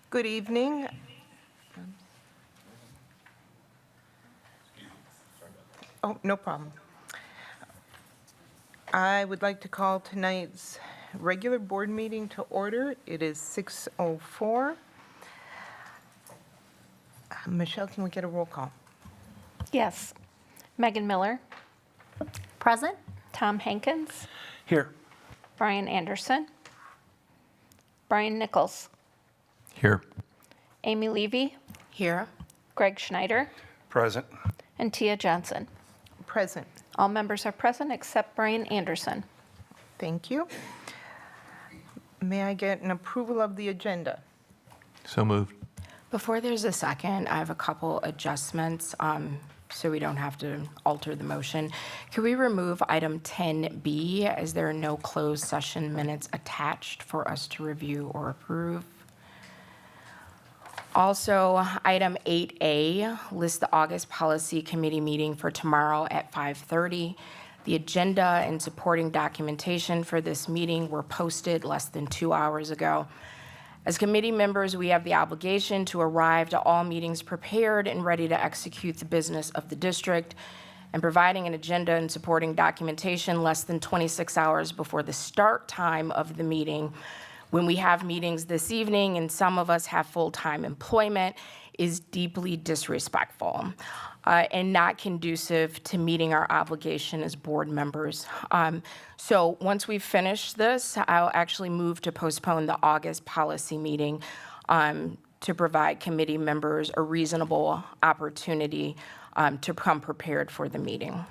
Good evening. Oh, no problem. I would like to call tonight's regular board meeting to order. It is 6:04. Michelle, can we get a roll call? Yes. Megan Miller. Present. Tom Hankins. Here. Brian Anderson. Brian Nichols. Here. Amy Levy. Here. Greg Schneider. Present. And Tia Johnson. Present. All members are present except Brian Anderson. Thank you. May I get an approval of the agenda? So moved. Before there's a second, I have a couple adjustments, so we don't have to alter the motion. Can we remove item 10B, as there are no closed session minutes attached for us to review or approve? Also, item 8A lists the August Policy Committee meeting for tomorrow at 5:30. The agenda and supporting documentation for this meeting were posted less than 2 hours ago. As committee members, we have the obligation to arrive to all meetings prepared and ready to execute the business of the district, and providing an agenda and supporting documentation less than 26 hours before the start time of the meeting, when we have meetings this evening and some of us have full-time employment, is deeply disrespectful. and not conducive to meeting our obligation as board members. So once we finish this, I'll actually move to postpone the August policy meeting to provide committee members a reasonable opportunity to come prepared for the meeting.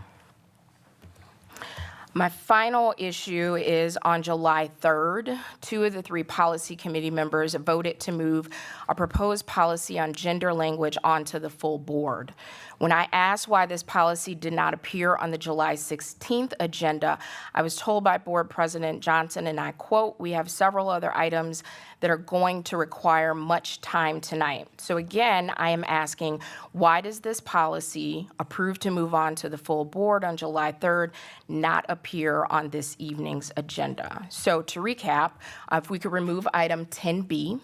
My final issue is on July 3rd, 2 of the 3 policy committee members voted to move a proposed policy on gender language onto the full board. When I asked why this policy did not appear on the July 16th agenda, I was told by Board President Johnson, and I quote, "We have several other items that are going to require much time tonight." So again, I am asking, why does this policy, approved to move on to the full board on July 3rd, not appear on this evening's agenda? So to recap, if we could remove item 10B.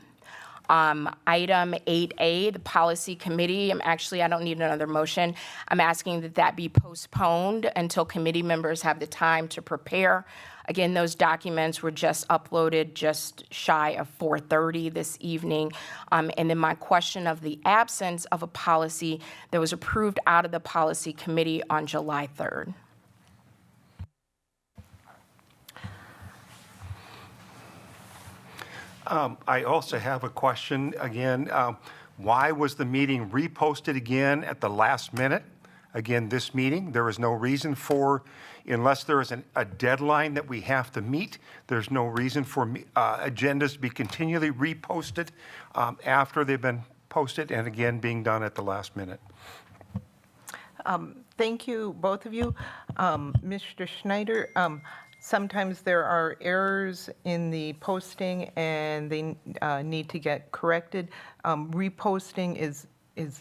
Item 8A, the policy committee, I don't need another motion. I'm asking that that be postponed until committee members have the time to prepare. Again, those documents were just uploaded just shy of 4:30 this evening. And then my question of the absence of a policy that was approved out of the policy committee on July 3rd. I also have a question again. Why was the meeting reposted again at the last minute? Again, this meeting, there is no reason for, unless there is a deadline that we have to meet, there's no reason for agendas to be continually reposted after they've been posted and again being done at the last minute. Thank you, both of you. Mr. Schneider, sometimes there are errors in the posting and they need to get corrected. Reposting is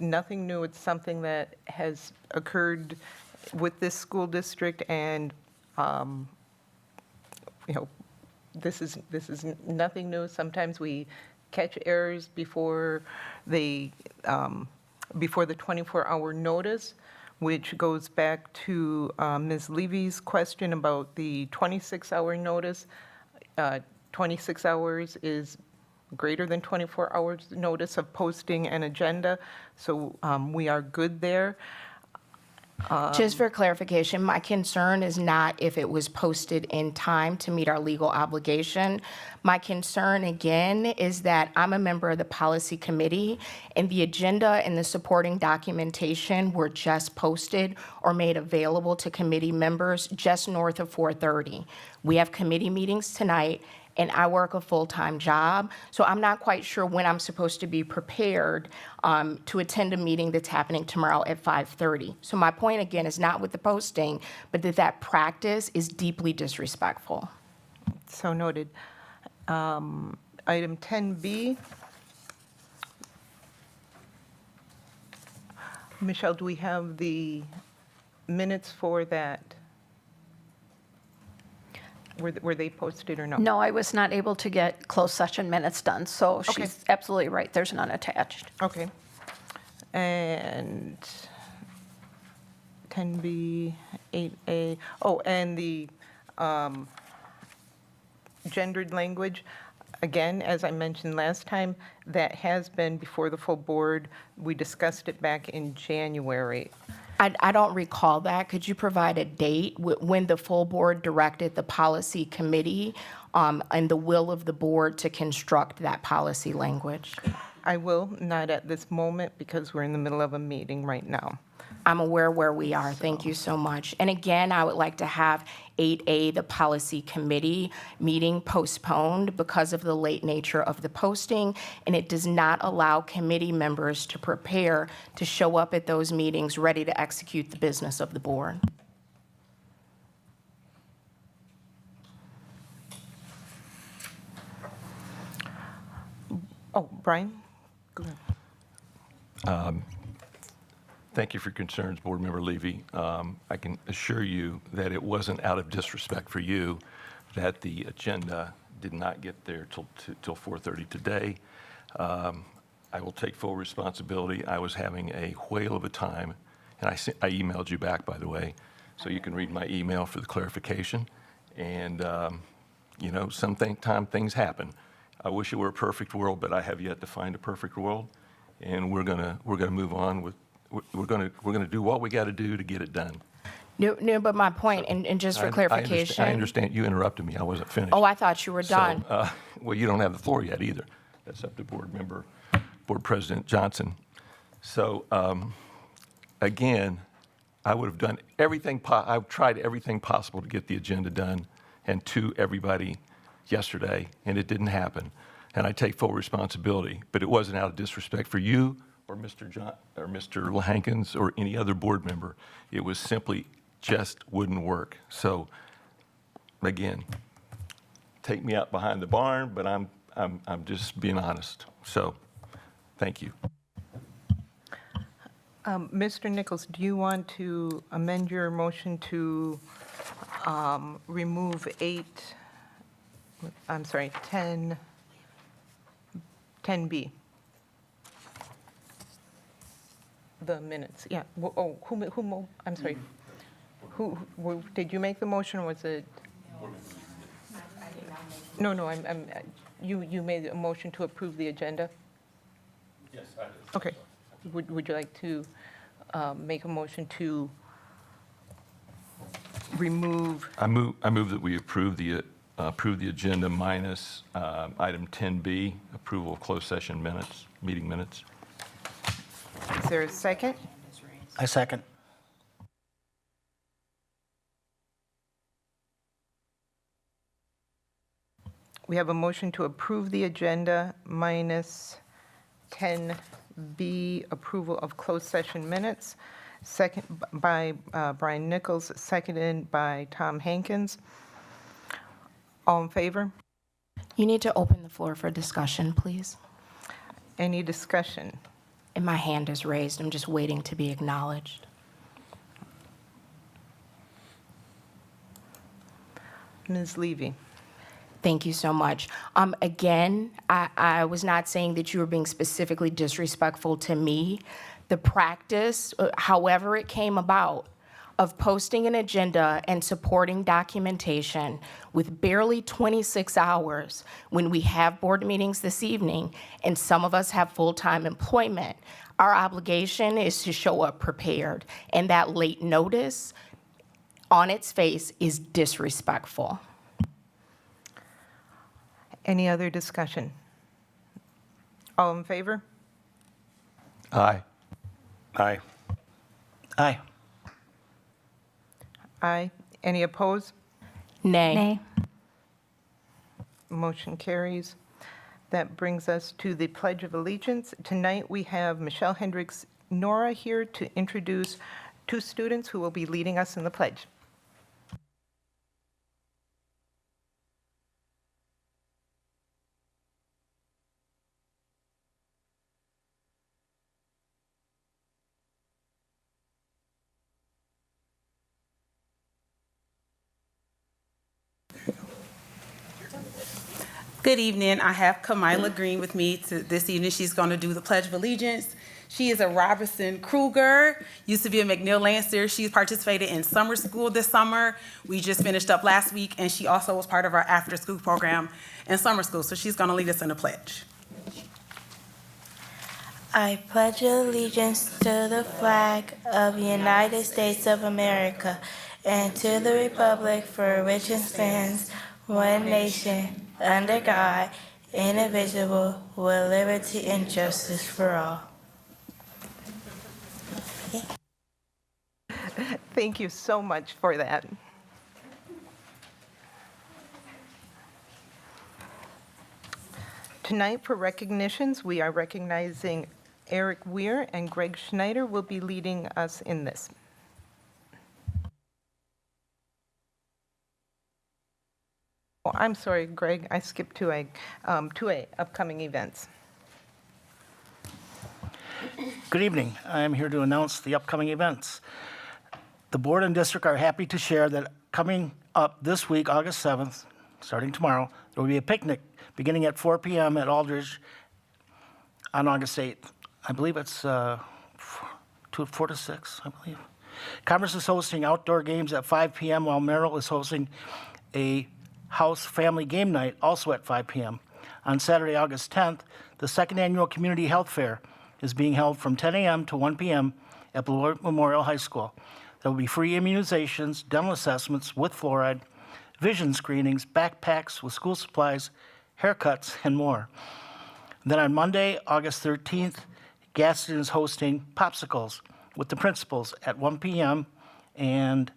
nothing new. It's something that has occurred with this school district, and this is nothing new. Sometimes we catch errors before the 24-hour notice, which goes back to Ms. Levy's question about the 26-hour notice. 26 hours is greater than 24 hours notice of posting an agenda, so we are good there. Just for clarification, my concern is not if it was posted in time to meet our legal obligation. My concern, again, is that I'm a member of the policy committee, and the agenda and the supporting documentation were just posted or made available to committee members just north of 4:30. We have committee meetings tonight, and I work a full-time job, so I'm not quite sure when I'm supposed to be prepared to attend a meeting that's happening tomorrow at 5:30. So my point, again, is not with the posting, but that practice is deeply disrespectful. So noted. Item 10B. Michelle, do we have the minutes for that? Were they posted or no? No, I was not able to get closed session minutes done, so she's absolutely right. There's none attached. Okay. And 10B, 8A, oh, and the gendered language, again, as I mentioned last time, that has been before the full board. We discussed it back in January. I don't recall that. Could you provide a date when the full board directed the policy committee and the will of the board to construct that policy language? I will, not at this moment, because we're in the middle of a meeting right now. I'm aware where we are. Thank you so much. And again, I would like to have 8A, the policy committee meeting, postponed because of the late nature of the posting, and it does not allow committee members to prepare to show up at those meetings ready to execute the business of the board. Oh, Brian? Go ahead. Thank you for your concerns, Board Member Levy. I can assure you that it wasn't out of disrespect for you that the agenda did not get there till 4:30 today. I will take full responsibility. I was having a whale of a time, and I emailed you back, by the way, so you can read my email for the clarification. And, sometimes things happen. I wish it were a perfect world, but I have yet to find a perfect world. And we're gonna move on with we're going to do what we got to do to get it done. No, but my point, and just for clarification. I understand. You interrupted me. I wasn't finished. Oh, I thought you were So, done. well, you don't have the floor yet either. That's up to Board President Johnson. So, again, I would have done everything, I've tried everything possible to get the agenda done and to everybody yesterday, and it didn't happen. And I take full responsibility, but it wasn't out of disrespect for you or Mr. Hankins or any other board member. It was simply just wouldn't work. So, again, take me out behind the barn, but I'm just being honest. So, thank you. Mr. Nichols, do you want to amend your motion to remove 10B? The minutes, yeah. Oh, I'm sorry. Did you make the motion, or was it? No, you made a motion to approve the agenda? Yes, I did. Okay. Would you like to make a motion to remove? I move that we approve the agenda minus item 10B, approval of closed session minutes, meeting minutes. Is there a second? I second. We have a motion to approve the agenda minus 10B, approval of closed session minutes, second by Brian Nichols, seconded by Tom Hankins. All in favor? You need to open the floor for discussion, please. Any discussion? And my hand is raised. I'm just waiting to be acknowledged. Ms. Levy? Thank you so much. Again, I was not saying that you were being specifically disrespectful to me. The practice, however it came about, of posting an agenda and supporting documentation with barely 26 hours when we have board meetings this evening and some of us have full-time employment, our obligation is to show up prepared. And that late notice on its face is disrespectful. Any other discussion? All in favor? Aye. Aye. Aye. Aye. Any opposed? Nay. Motion carries. That brings us to the Pledge of Allegiance. Tonight, we have Michelle Hendricks Nora here to introduce two students who will be leading us in the pledge. Good evening. I have Kamila Green with me this evening. She's going to do the Pledge of Allegiance. She is a Robertson Kruger, used to be a McNeil Lancer. She's participated in summer school this summer. We just finished up last week, and she also was part of our after-school program in summer school. So she's going to lead us in the pledge. I pledge allegiance to the flag of the United States of America and to the republic for which it stands, one nation, under God, indivisible, with liberty and justice for all. Thank you so much for that. Tonight, for recognitions, we are recognizing Eric Weir and Greg Schneider will be leading us in this. Oh, I'm sorry, Greg, I skipped to a upcoming events. Good evening. I am here to announce the upcoming events. The board and district are happy to share that coming up this week, August 7th, starting tomorrow, there will be a picnic beginning at 4 p.m. at Aldridge on August 8th. I believe it's 4 to 6, I believe. Commerce is hosting outdoor games at 5 p.m. while Merrill is hosting a house family game night also at 5 p.m. On Saturday, August 10th, the second annual Community Health Fair is being held from 10 a.m. to 1 p.m. at Beloit Memorial High School. There will be free immunizations, dental assessments with fluoride, vision screenings, backpacks with school supplies, haircuts, and more. Then on Monday, August 13th, Gadsden is hosting popsicles with the principals at 1 p.m. and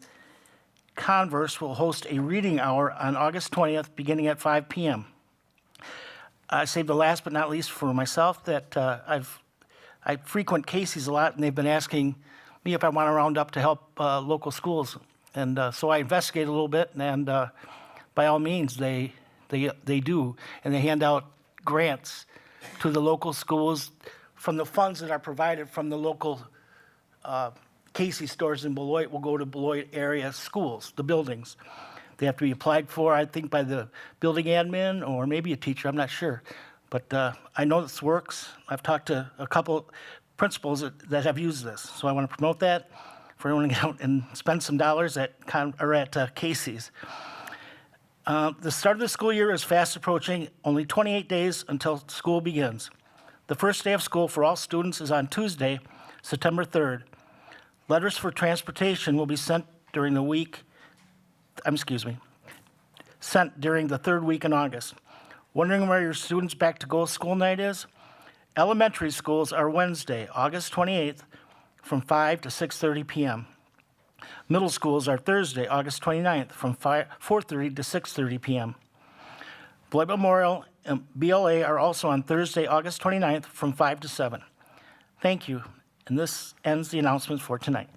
Converse will host a reading hour on August 20th, beginning at 5 p.m. I saved the last but not least for myself that I frequent Casey's a lot, and they've been asking me if I want to round up to help local schools. And so I investigated a little bit, and by all means, they do. And they hand out grants to the local schools from the funds that are provided from the local Casey stores in Beloit will go to Beloit area schools, the buildings. They have to be applied for, I think, by the building admin or maybe a teacher, I'm not sure. But I know this works. I've talked to a couple principals that have used this. So I want to promote that for everyone to get out and spend some dollars at Casey's. The start of the school year is fast approaching, only 28 days until school begins. The first day of school for all students is on Tuesday, September 3rd. Letters for transportation will be sent during the third week in August. Wondering where your students' back-to-school school night is? Elementary schools are Wednesday, August 28th, from 5 to 6:30 p.m. Middle schools are Thursday, August 29th, from 4:30 to 6:30 p.m. Beloit Memorial and BLA are also on Thursday, August 29th, from 5 to 7. Thank you. And this ends the announcements for tonight.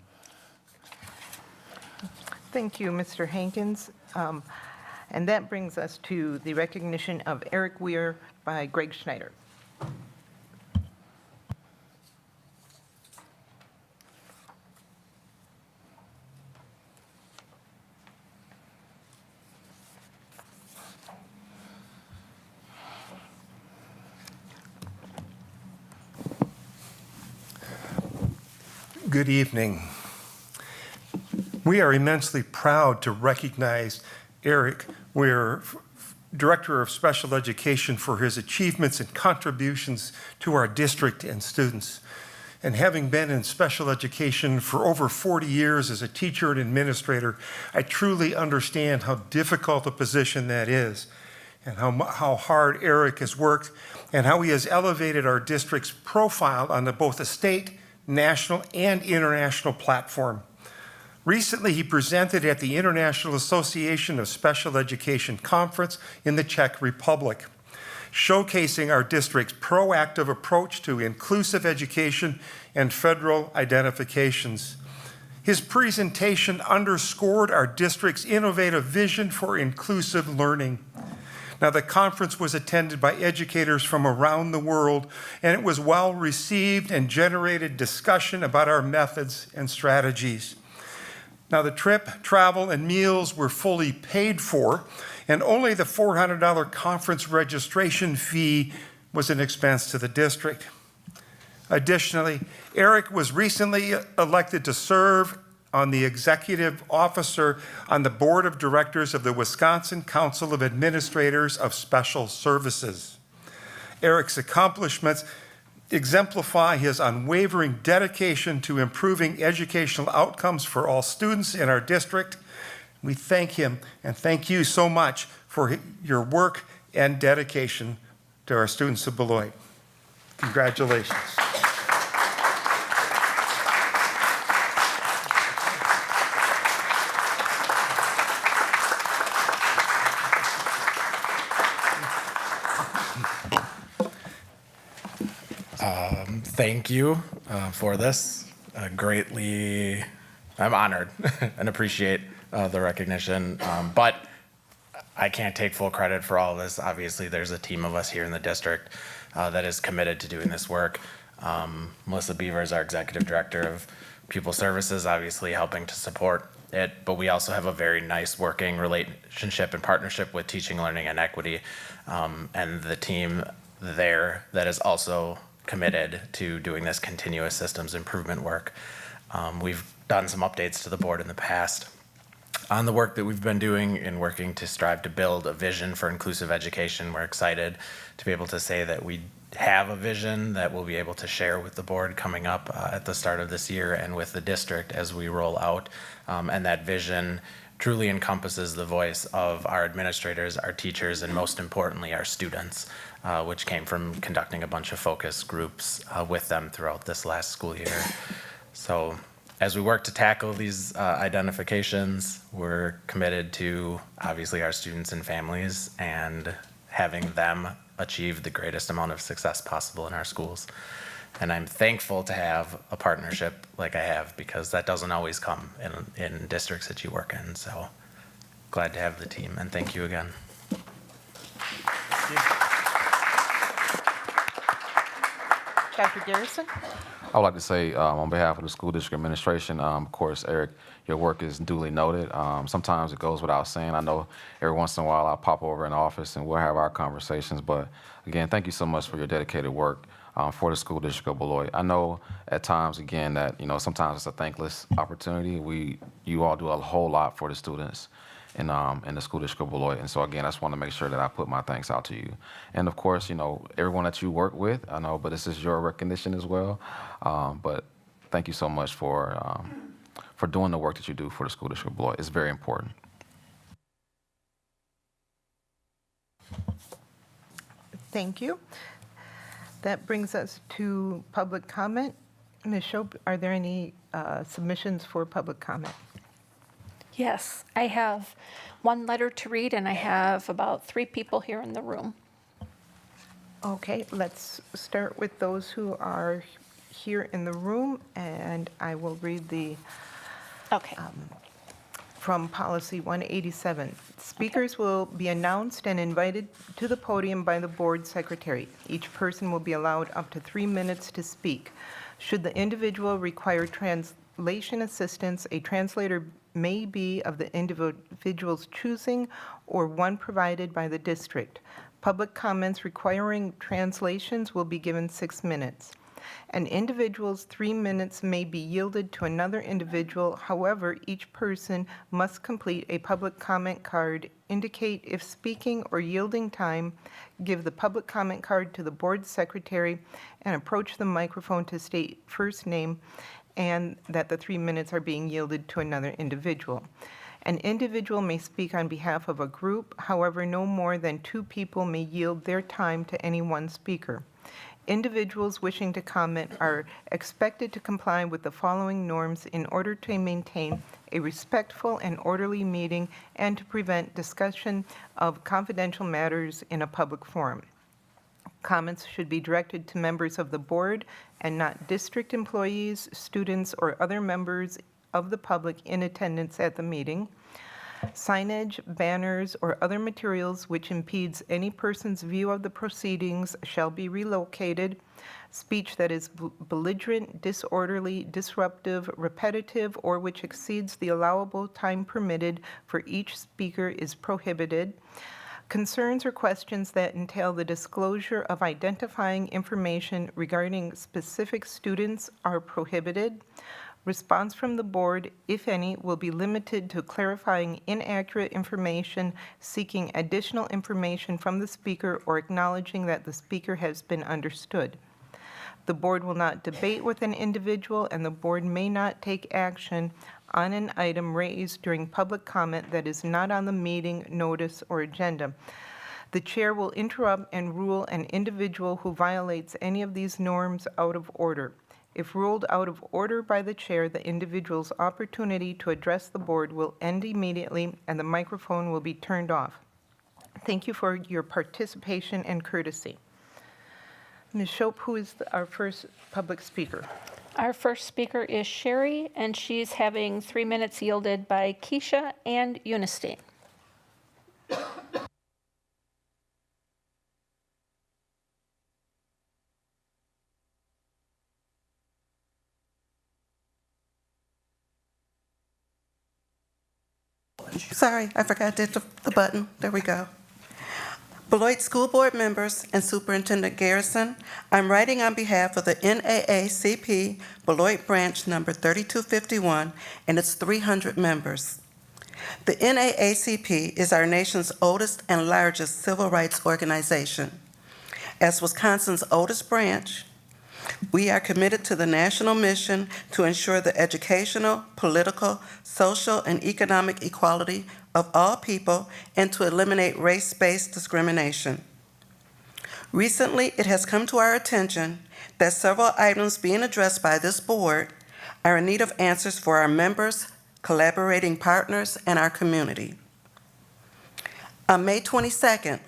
Thank you, Mr. Hankins. And that brings us to the recognition of Eric Weir by Greg Schneider. Good evening. We are immensely proud to recognize Eric Weir, Director of Special Education, for his achievements and contributions to our district and students. And having been in special education for over 40 years as a teacher and administrator, I truly understand how difficult a position that is, and how hard Eric has worked, and how he has elevated our district's profile on both the state, national, and international platform. Recently, he presented at the International Association of Special Education Conference in the Czech Republic, showcasing our district's proactive approach to inclusive education and federal identifications. His presentation underscored our district's innovative vision for inclusive learning. Now, the conference was attended by educators from around the world, and it was well received and generated discussion about our methods and strategies. Now, the trip, travel, and meals were fully paid for, and only the $400 conference registration fee was an expense to the district. Additionally, Eric was recently elected to serve on the executive officer on the board of directors of the Wisconsin Council of Administrators of Special Services. Eric's accomplishments exemplify his unwavering dedication to improving educational outcomes for all students in our district. We thank him and thank you so much for your work and dedication to our students of Beloit. Congratulations. Thank you for this. I'm honored and appreciate the recognition, but I can't take full credit for all of this. Obviously, there's a team of us here in the district that is committed to doing this work. Melissa Beaver is our executive director of pupil services, obviously helping to support it, but we also have a very nice working relationship and partnership with Teaching, Learning, and Equity, and the team there that is also committed to doing this continuous systems improvement work. We've done some updates to the board in the past. on the work that we've been doing in working to strive to build a vision for inclusive education. We're excited to be able to say that we have a vision that we'll be able to share with the board coming up at the start of this year and with the district as we roll out. And that vision truly encompasses the voice of our administrators, our teachers, and most importantly, our students, which came from conducting a bunch of focus groups with them throughout this last school year. So as we work to tackle these identifications, we're committed to obviously our students and families and having them achieve the greatest amount of success possible in our schools. And I'm thankful to have a partnership like I have, because that doesn't always come in districts that you work in. So glad to have the team, and thank you again. Dr. Garrison? I would like to say, on behalf of the school district administration, of course, Eric, your work is duly noted. Sometimes it goes without saying. I know every once in a while I'll pop over in the office and we'll have our conversations. But again, thank you so much for your dedicated work for the school district of Beloit. I know at times, again, that sometimes it's a thankless opportunity. You all do a whole lot for the students in the school district of Beloit. And so again, I just want to make sure that I put my thanks out to you. And of course, everyone that you work with, I know, but this is your recognition as well. But thank you so much for doing the work that you do for the school district of Beloit. It's very important. Thank you. That brings us to public comment. Ms. Shope, are there any submissions for public comment? Yes, I have one letter to read, and I have about 3 people here in the room. Okay, let's start with those who are here in the room, and I will read the Okay. from Policy 187. Speakers will be announced and invited to the podium by the board secretary. Each person will be allowed up to 3 minutes to speak. Should the individual require translation assistance, a translator may be of the individual's choosing or one provided by the district. Public comments requiring translations will be given 6 minutes. An individual's 3 minutes may be yielded to another individual. However, each person must complete a public comment card, indicate if speaking or yielding time, give the public comment card to the board secretary, and approach the microphone to state first name and that the 3 minutes are being yielded to another individual. An individual may speak on behalf of a group. However, no more than 2 people may yield their time to any one speaker. Individuals wishing to comment are expected to comply with the following norms in order to maintain a respectful and orderly meeting and to prevent discussion of confidential matters in a public forum. Comments should be directed to members of the board and not district employees, students, or other members of the public in attendance at the meeting. Signage, banners, or other materials which impedes any person's view of the proceedings shall be relocated. Speech that is belligerent, disorderly, disruptive, repetitive, or which exceeds the allowable time permitted for each speaker is prohibited. Concerns or questions that entail the disclosure of identifying information regarding specific students are prohibited. Response from the board, if any, will be limited to clarifying inaccurate information, seeking additional information from the speaker, or acknowledging that the speaker has been understood. The board will not debate with an individual, and the board may not take action on an item raised during public comment that is not on the meeting notice or agenda. The chair will interrupt and rule an individual who violates any of these norms out of order. If ruled out of order by the chair, the individual's opportunity to address the board will end immediately and the microphone will be turned off. Thank you for your participation and courtesy. Ms. Shope, who is our first public speaker? Our first speaker is Sherry, and she's having 3 minutes yielded by Keisha and Eunice. Sorry, I forgot to hit the button. There we go. Beloit School Board members and Superintendent Garrison, I'm writing on behalf of the NAACP Beloit Branch number 3251 and its 300 members. The NAACP is our nation's oldest and largest civil rights organization. As Wisconsin's oldest branch, we are committed to the national mission to ensure the educational, political, social, and economic equality of all people and to eliminate race-based discrimination. Recently, it has come to our attention that several items being addressed by this board are in need of answers for our members, collaborating partners, and our community. On May 22nd,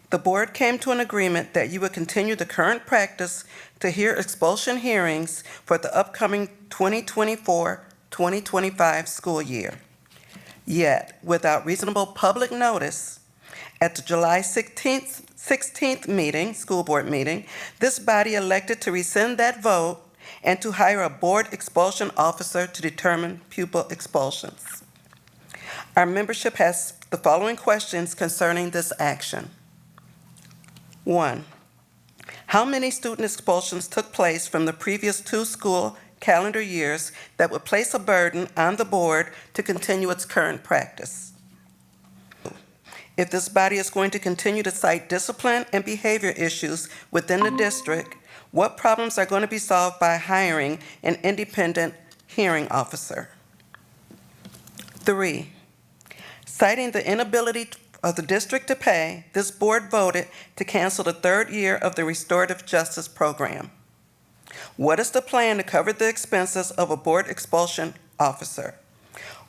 the board came to an agreement that you would continue the current practice to hear expulsion hearings for the upcoming 2024-2025 school year. Yet, without reasonable public notice, at the July 16th meeting, school board meeting, this body elected to rescind that vote and to hire a board expulsion officer to determine pupil expulsions. Our membership has the following questions concerning this action. 1, how many student expulsions took place from the previous 2 school calendar years that would place a burden on the board to continue its current practice? If this body is going to continue to cite discipline and behavior issues within the district, what problems are going to be solved by hiring an independent hearing officer? 3, citing the inability of the district to pay, this board voted to cancel the 3rd year of the Restorative Justice Program. What is the plan to cover the expenses of a board expulsion officer?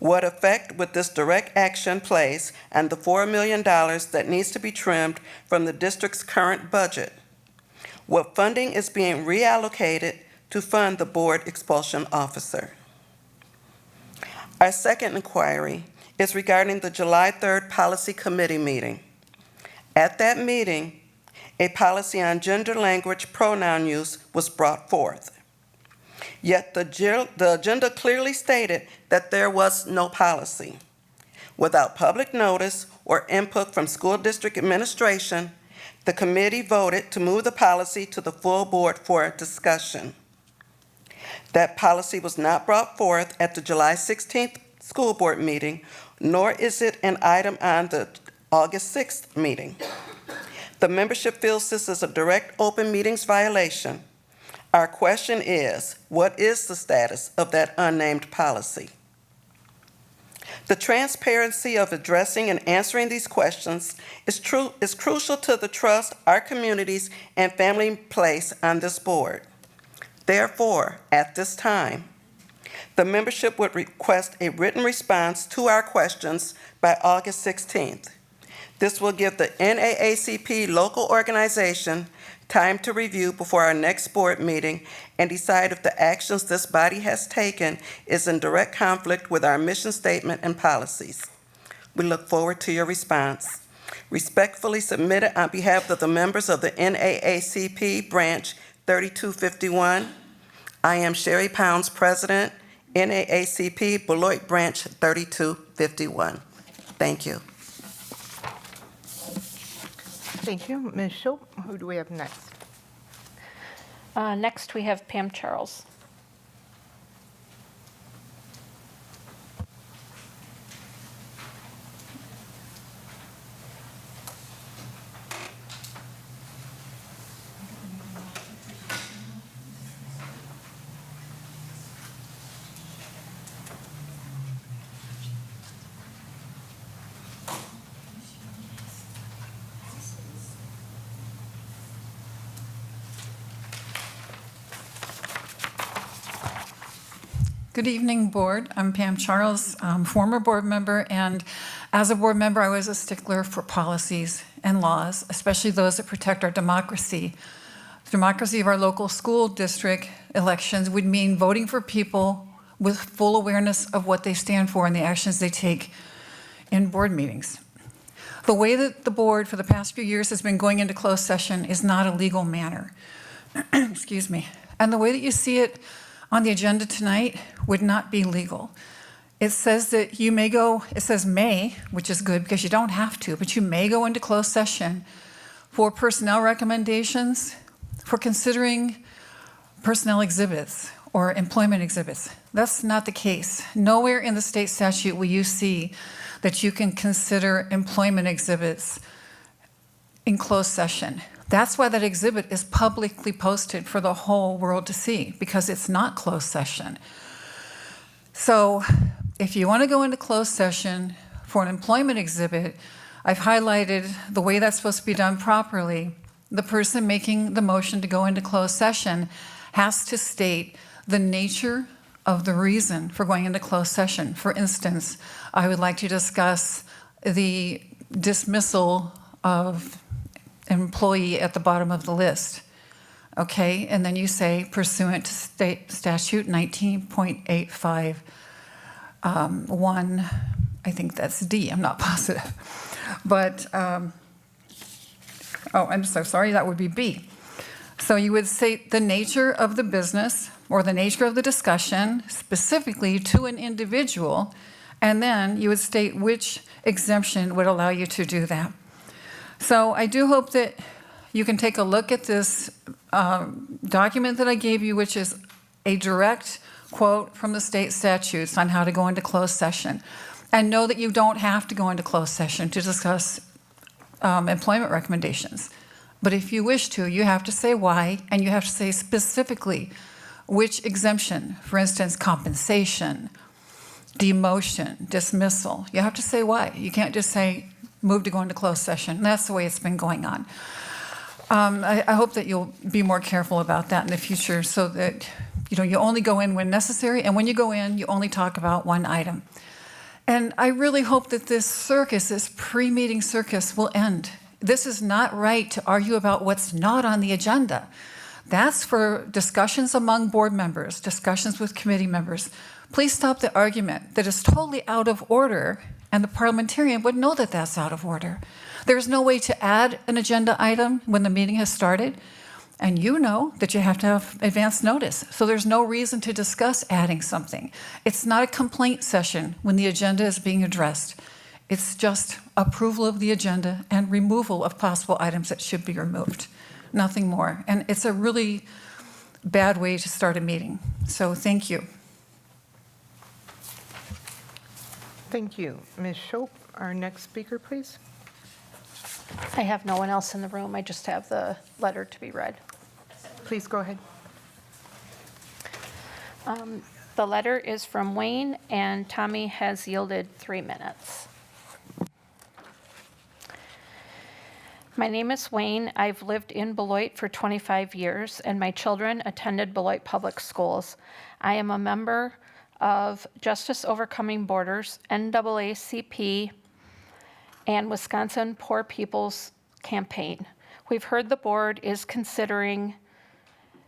What effect would this direct action place on the $4 million that needs to be trimmed from the district's current budget? What funding is being reallocated to fund the board expulsion officer? Our second inquiry is regarding the July 3rd Policy Committee meeting. At that meeting, a policy on gender language pronoun use was brought forth. Yet the agenda clearly stated that there was no policy. Without public notice or input from school district administration, the committee voted to move the policy to the full board for a discussion. That policy was not brought forth at the July 16th school board meeting, nor is it an item on the August 6th meeting. The membership feels this is a direct open meetings violation. Our question is, what is the status of that unnamed policy? The transparency of addressing and answering these questions is crucial to the trust our communities and family place on this board. Therefore, at this time, the membership would request a written response to our questions by August 16th. This will give the NAACP local organization time to review before our next board meeting and decide if the actions this body has taken is in direct conflict with our mission statement and policies. We look forward to your response. Respectfully submitted on behalf of the members of the NAACP Branch 3251, I am Sherry Pounds, President, NAACP Beloit Branch 3251. Thank you. Thank you. Ms. Schultz, who do we have next? Next, we have Pam Charles. Good evening, Board. I'm Pam Charles, former board member, and as a board member, I was a stickler for policies and laws, especially those that protect our democracy. The democracy of our local school district elections would mean voting for people with full awareness of what they stand for and the actions they take in board meetings. The way that the board for the past few years has been going into closed session is not a legal manner. Excuse me. And the way that you see it on the agenda tonight would not be legal. It says that you may go, it says may, which is good because you don't have to, but you may go into closed session for personnel recommendations, for considering personnel exhibits, or employment exhibits. That's not the case. Nowhere in the state statute will you see that you can consider employment exhibits in closed session. That's why that exhibit is publicly posted for the whole world to see, because it's not closed session. So if you want to go into closed session for an employment exhibit, I've highlighted the way that's supposed to be done properly. The person making the motion to go into closed session has to state the nature of the reason for going into closed session. For instance, I would like to discuss the dismissal of an employee at the bottom of the list. Okay, and then you say pursuant to state statute 19.85, 1, I think that's D, I'm not positive. But, oh, I'm so sorry, that would be B. So you would say the nature of the business or the nature of the discussion specifically to an individual, and then you would state which exemption would allow you to do that. So I do hope that you can take a look at this document that I gave you, which is a direct quote from the state statutes on how to go into closed session. And know that you don't have to go into closed session to discuss employment recommendations. But if you wish to, you have to say why, and you have to say specifically which exemption, for instance, compensation, demotion, dismissal. You have to say why. You can't just say, move to go into closed session. And that's the way it's been going on. I hope that you'll be more careful about that in the future so that you only go in when necessary, and when you go in, you only talk about one item. And I really hope that this circus, this pre-meeting circus, will end. This is not right to argue about what's not on the agenda. That's for discussions among board members, discussions with committee members. Please stop the argument that is totally out of order, and the parliamentarian would know that that's out of order. There's no way to add an agenda item when the meeting has started, and you know that you have to have advance notice. So there's no reason to discuss adding something. It's not a complaint session when the agenda is being addressed. It's just approval of the agenda and removal of possible items that should be removed. Nothing more. And it's a really bad way to start a meeting. So thank you. Thank you. Ms. Shope, our next speaker, please. I have no one else in the room. I just have the letter to be read. Please go ahead. The letter is from Wayne, and Tommy has yielded 3 minutes. My name is Wayne. I've lived in Beloit for 25 years, and my children attended Beloit Public Schools. I am a member of Justice Overcoming Borders, NAACP, and Wisconsin Poor People's Campaign. We've heard the board is considering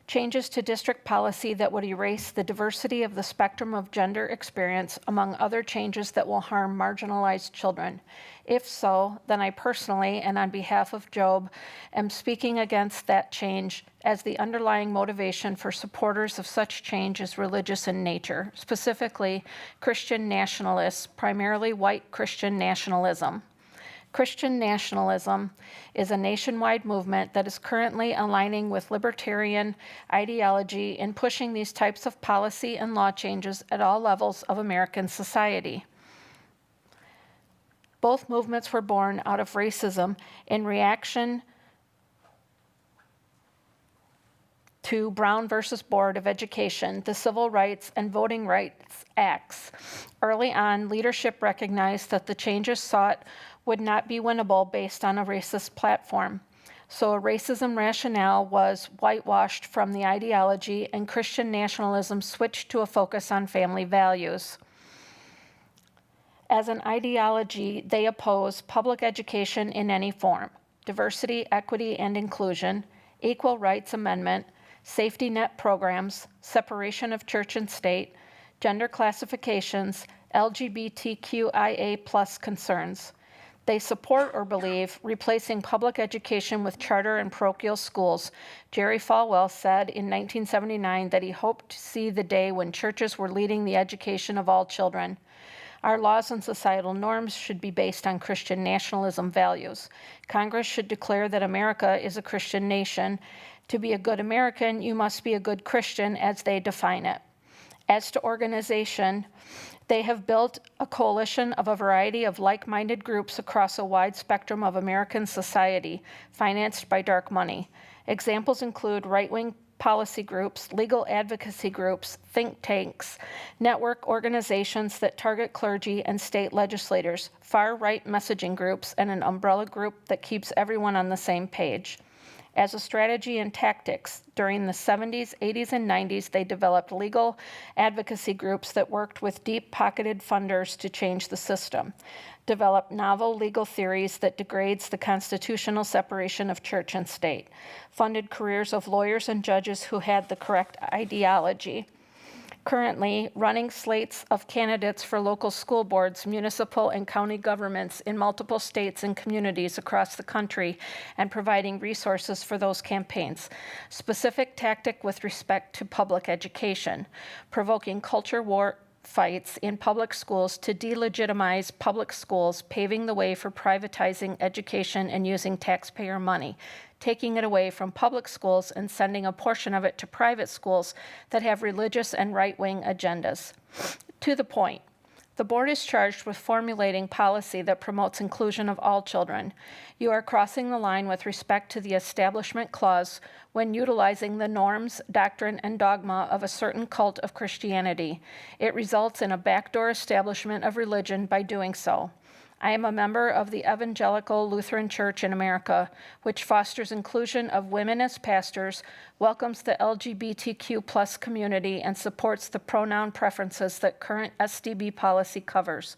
changes to district policy that would erase the diversity of the spectrum of gender experience, among other changes that will harm marginalized children. If so, then I personally, and on behalf of Job, am speaking against that change, as the underlying motivation for supporters of such change is religious in nature, specifically Christian nationalists, primarily white Christian nationalism. Christian nationalism is a nationwide movement that is currently aligning with libertarian ideology in pushing these types of policy and law changes at all levels of American society. Both movements were born out of racism in reaction to Brown versus Board of Education, the Civil Rights and Voting Rights Acts. Early on, leadership recognized that the changes sought would not be winnable based on a racist platform. So a racism rationale was whitewashed from the ideology, and Christian nationalism switched to a focus on family values. As an ideology, they oppose public education in any form, diversity, equity, and inclusion, equal rights amendment, safety net programs, separation of church and state, gender classifications, LGBTQIA+ concerns. They support or believe replacing public education with charter and parochial schools. Jerry Falwell said in 1979 that he hoped to see the day when churches were leading the education of all children. Our laws and societal norms should be based on Christian nationalism values. Congress should declare that America is a Christian nation. To be a good American, you must be a good Christian as they define it. As to organization, they have built a coalition of a variety of like-minded groups across a wide spectrum of American society, financed by dark money. Examples include right-wing policy groups, legal advocacy groups, think tanks, network organizations that target clergy and state legislators, far-right messaging groups, and an umbrella group that keeps everyone on the same page. As a strategy and tactics, during the 70s, 80s, and 90s, they developed legal advocacy groups that worked with deep-pocketed funders to change the system, developed novel legal theories that degrades the constitutional separation of church and state, funded careers of lawyers and judges who had the correct ideology. Currently, running slates of candidates for local school boards, municipal and county governments in multiple states and communities across the country, and providing resources for those campaigns. Specific tactic with respect to public education, provoking culture war fights in public schools to delegitimize public schools, paving the way for privatizing education and using taxpayer money, taking it away from public schools and sending a portion of it to private schools that have religious and right-wing agendas. To the point, the board is charged with formulating policy that promotes inclusion of all children. You are crossing the line with respect to the Establishment Clause when utilizing the norms, doctrine, and dogma of a certain cult of Christianity. It results in a backdoor establishment of religion by doing so. I am a member of the Evangelical Lutheran Church in America, which fosters inclusion of women as pastors, welcomes the LGBTQ+ community, and supports the pronoun preferences that current SDB policy covers.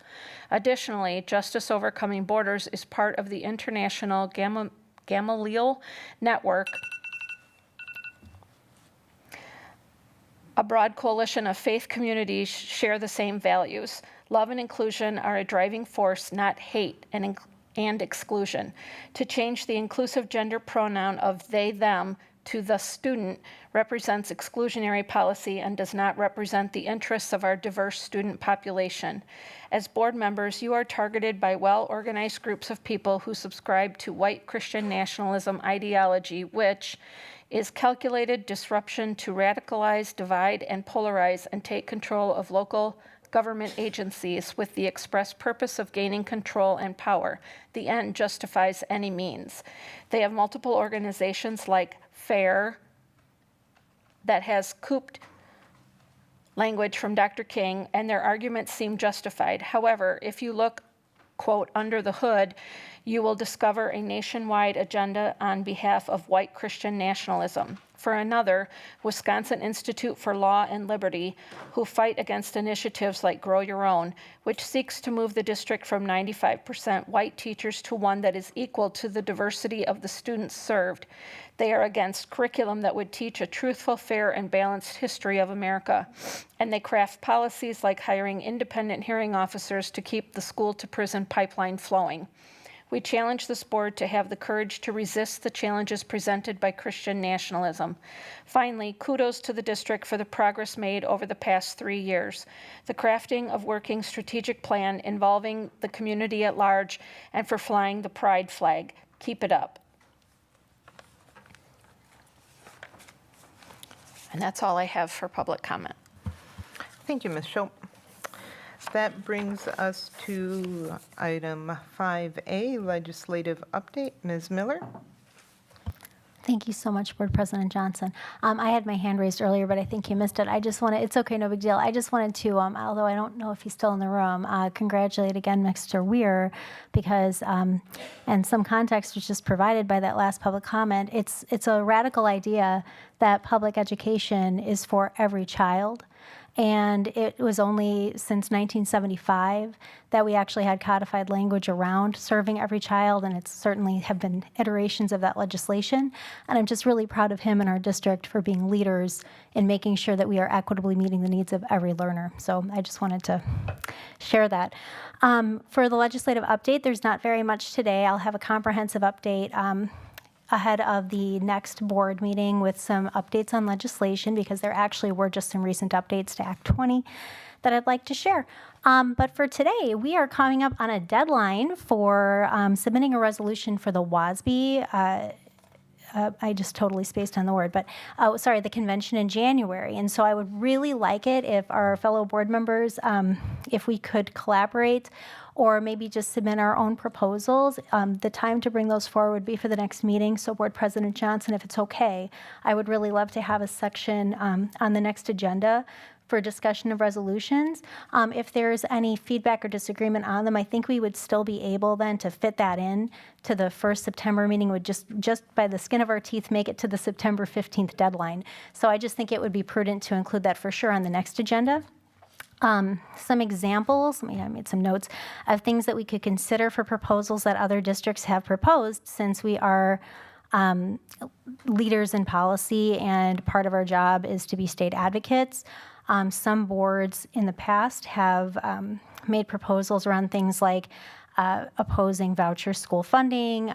Additionally, Justice Overcoming Borders is part of the International Gamaliel Network, a broad coalition of faith communities share the same values. Love and inclusion are a driving force, not hate and exclusion. To change the inclusive gender pronoun of they, them to the student represents exclusionary policy and does not represent the interests of our diverse student population. As board members, you are targeted by well-organized groups of people who subscribe to white Christian nationalism ideology, which is calculated disruption to radicalize, divide, and polarize and take control of local government agencies with the express purpose of gaining control and power. The end justifies any means. They have multiple organizations like FAIR that has cooped language from Dr. King, and their arguments seem justified. However, if you look, quote, under the hood, you will discover a nationwide agenda on behalf of white Christian nationalism. For another, Wisconsin Institute for Law and Liberty, who fight against initiatives like Grow Your Own, which seeks to move the district from 95% white teachers to one that is equal to the diversity of the students served. They are against curriculum that would teach a truthful, fair, and balanced history of America. And they craft policies like hiring independent hearing officers to keep the school-to-prison pipeline flowing. We challenge this board to have the courage to resist the challenges presented by Christian nationalism. Finally, kudos to the district for the progress made over the past 3 years, the crafting of working strategic plan involving the community at large, and for flying the pride flag. Keep it up. And that's all I have for public comment. Thank you, Ms. Schultz. That brings us to item 5A, legislative update. Ms. Miller? Thank you so much, Board President Johnson. I had my hand raised earlier, but I think you missed it. I just wanted, it's okay, no big deal. I just wanted to, although I don't know if he's still in the room, congratulate again Mr. Weir, because, and some context was just provided by that last public comment. It's a radical idea that public education is for every child. And it was only since 1975 that we actually had codified language around serving every child, and it's certainly have been iterations of that legislation. And I'm just really proud of him and our district for being leaders in making sure that we are equitably meeting the needs of every learner. So I just wanted to share that. For the legislative update, there's not very much today. I'll have a comprehensive update ahead of the next board meeting with some updates on legislation, because there actually were just some recent updates to Act 20 that I'd like to share. But for today, we are coming up on a deadline for submitting a resolution for the WASB. I just totally spaced on the word, but the convention in January. And so I would really like it if our fellow board members, if we could collaborate or maybe just submit our own proposals. The time to bring those forward would be for the next meeting. So Board President Johnson, if it's okay, I would really love to have a section on the next agenda for discussion of resolutions. If there's any feedback or disagreement on them, I think we would still be able then to fit that in to the first September meeting, would just by the skin of our teeth make it to the September 15th deadline. So I just think it would be prudent to include that for sure on the next agenda. Some examples, I made some notes of things that we could consider for proposals that other districts have proposed, since we are leaders in policy and part of our job is to be state advocates. Some boards in the past have made proposals around things like opposing voucher school funding,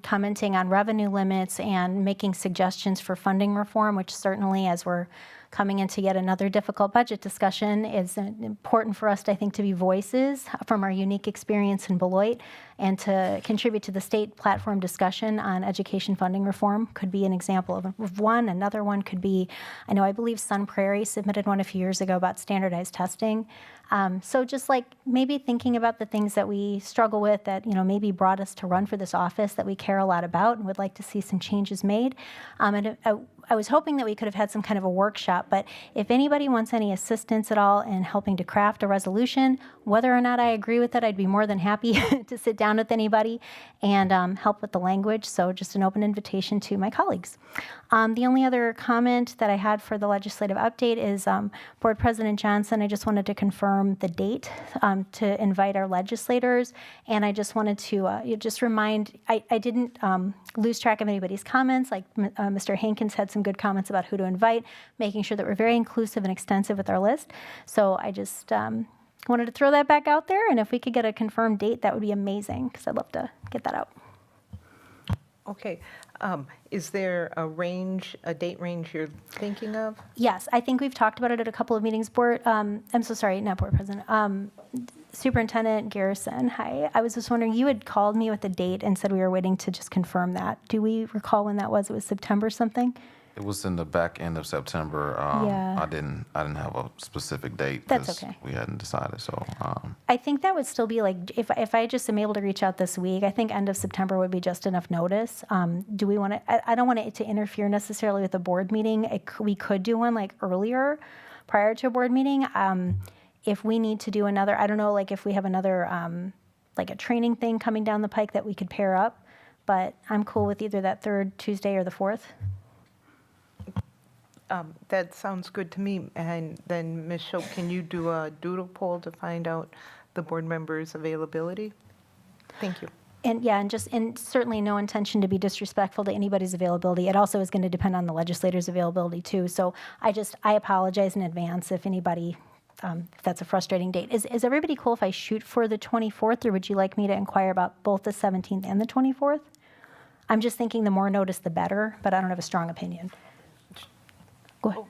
commenting on revenue limits, and making suggestions for funding reform, which certainly, as we're coming into yet another difficult budget discussion, is important for us, I think, to be voices from our unique experience in Beloit and to contribute to the state platform discussion on education funding reform. Could be an example of one. Another one could be, I believe Sun Prairie submitted one a few years ago about standardized testing. So just like maybe thinking about the things that we struggle with that, maybe brought us to run for this office that we care a lot about and would like to see some changes made. And I was hoping that we could have had some kind of a workshop, but if anybody wants any assistance at all in helping to craft a resolution, whether or not I agree with it, I'd be more than happy to sit down with anybody and help with the language. So just an open invitation to my colleagues. The only other comment that I had for the legislative update is Board President Johnson, I just wanted to confirm the date to invite our legislators. And I just wanted to just remind, I didn't lose track of anybody's comments. Like Mr. Hankins had some good comments about who to invite, making sure that we're very inclusive and extensive with our list. So I just wanted to throw that back out there. And if we could get a confirmed date, that would be amazing, because I'd love to get that out. Okay. Is there a date range you're thinking of? Yes, I think we've talked about it at a couple of meetings. I'm so sorry, not Board President. Superintendent Garrison, hi. I was just wondering, you had called me with a date and said we were waiting to just confirm that. Do we recall when that was? It was September something? It was in the back end of September. Yeah. I didn't have a specific date. That's 'cause okay. We hadn't decided, so. I think that would still be like, if I just am able to reach out this week, I think end of September would be just enough notice. Do we want to, I don't want it to interfere necessarily with the board meeting. We could do one like earlier, prior to a board meeting. If we need to do another, I don't know, like if we have another, like a training thing coming down the pike that we could pair up, but I'm cool with either that third Tuesday or the fourth. That sounds good to me. And then, Ms. Shope, can you do a doodle poll to find out the board members' availability? Thank you. And certainly no intention to be disrespectful to anybody's availability. It also is going to depend on the legislators' availability too. So I apologize in advance if anybody, if that's a frustrating date. Is everybody cool if I shoot for the 24th, or would you like me to inquire about both the 17th and the 24th? I'm just thinking the more notice, the better, but I don't have a strong opinion. Go ahead.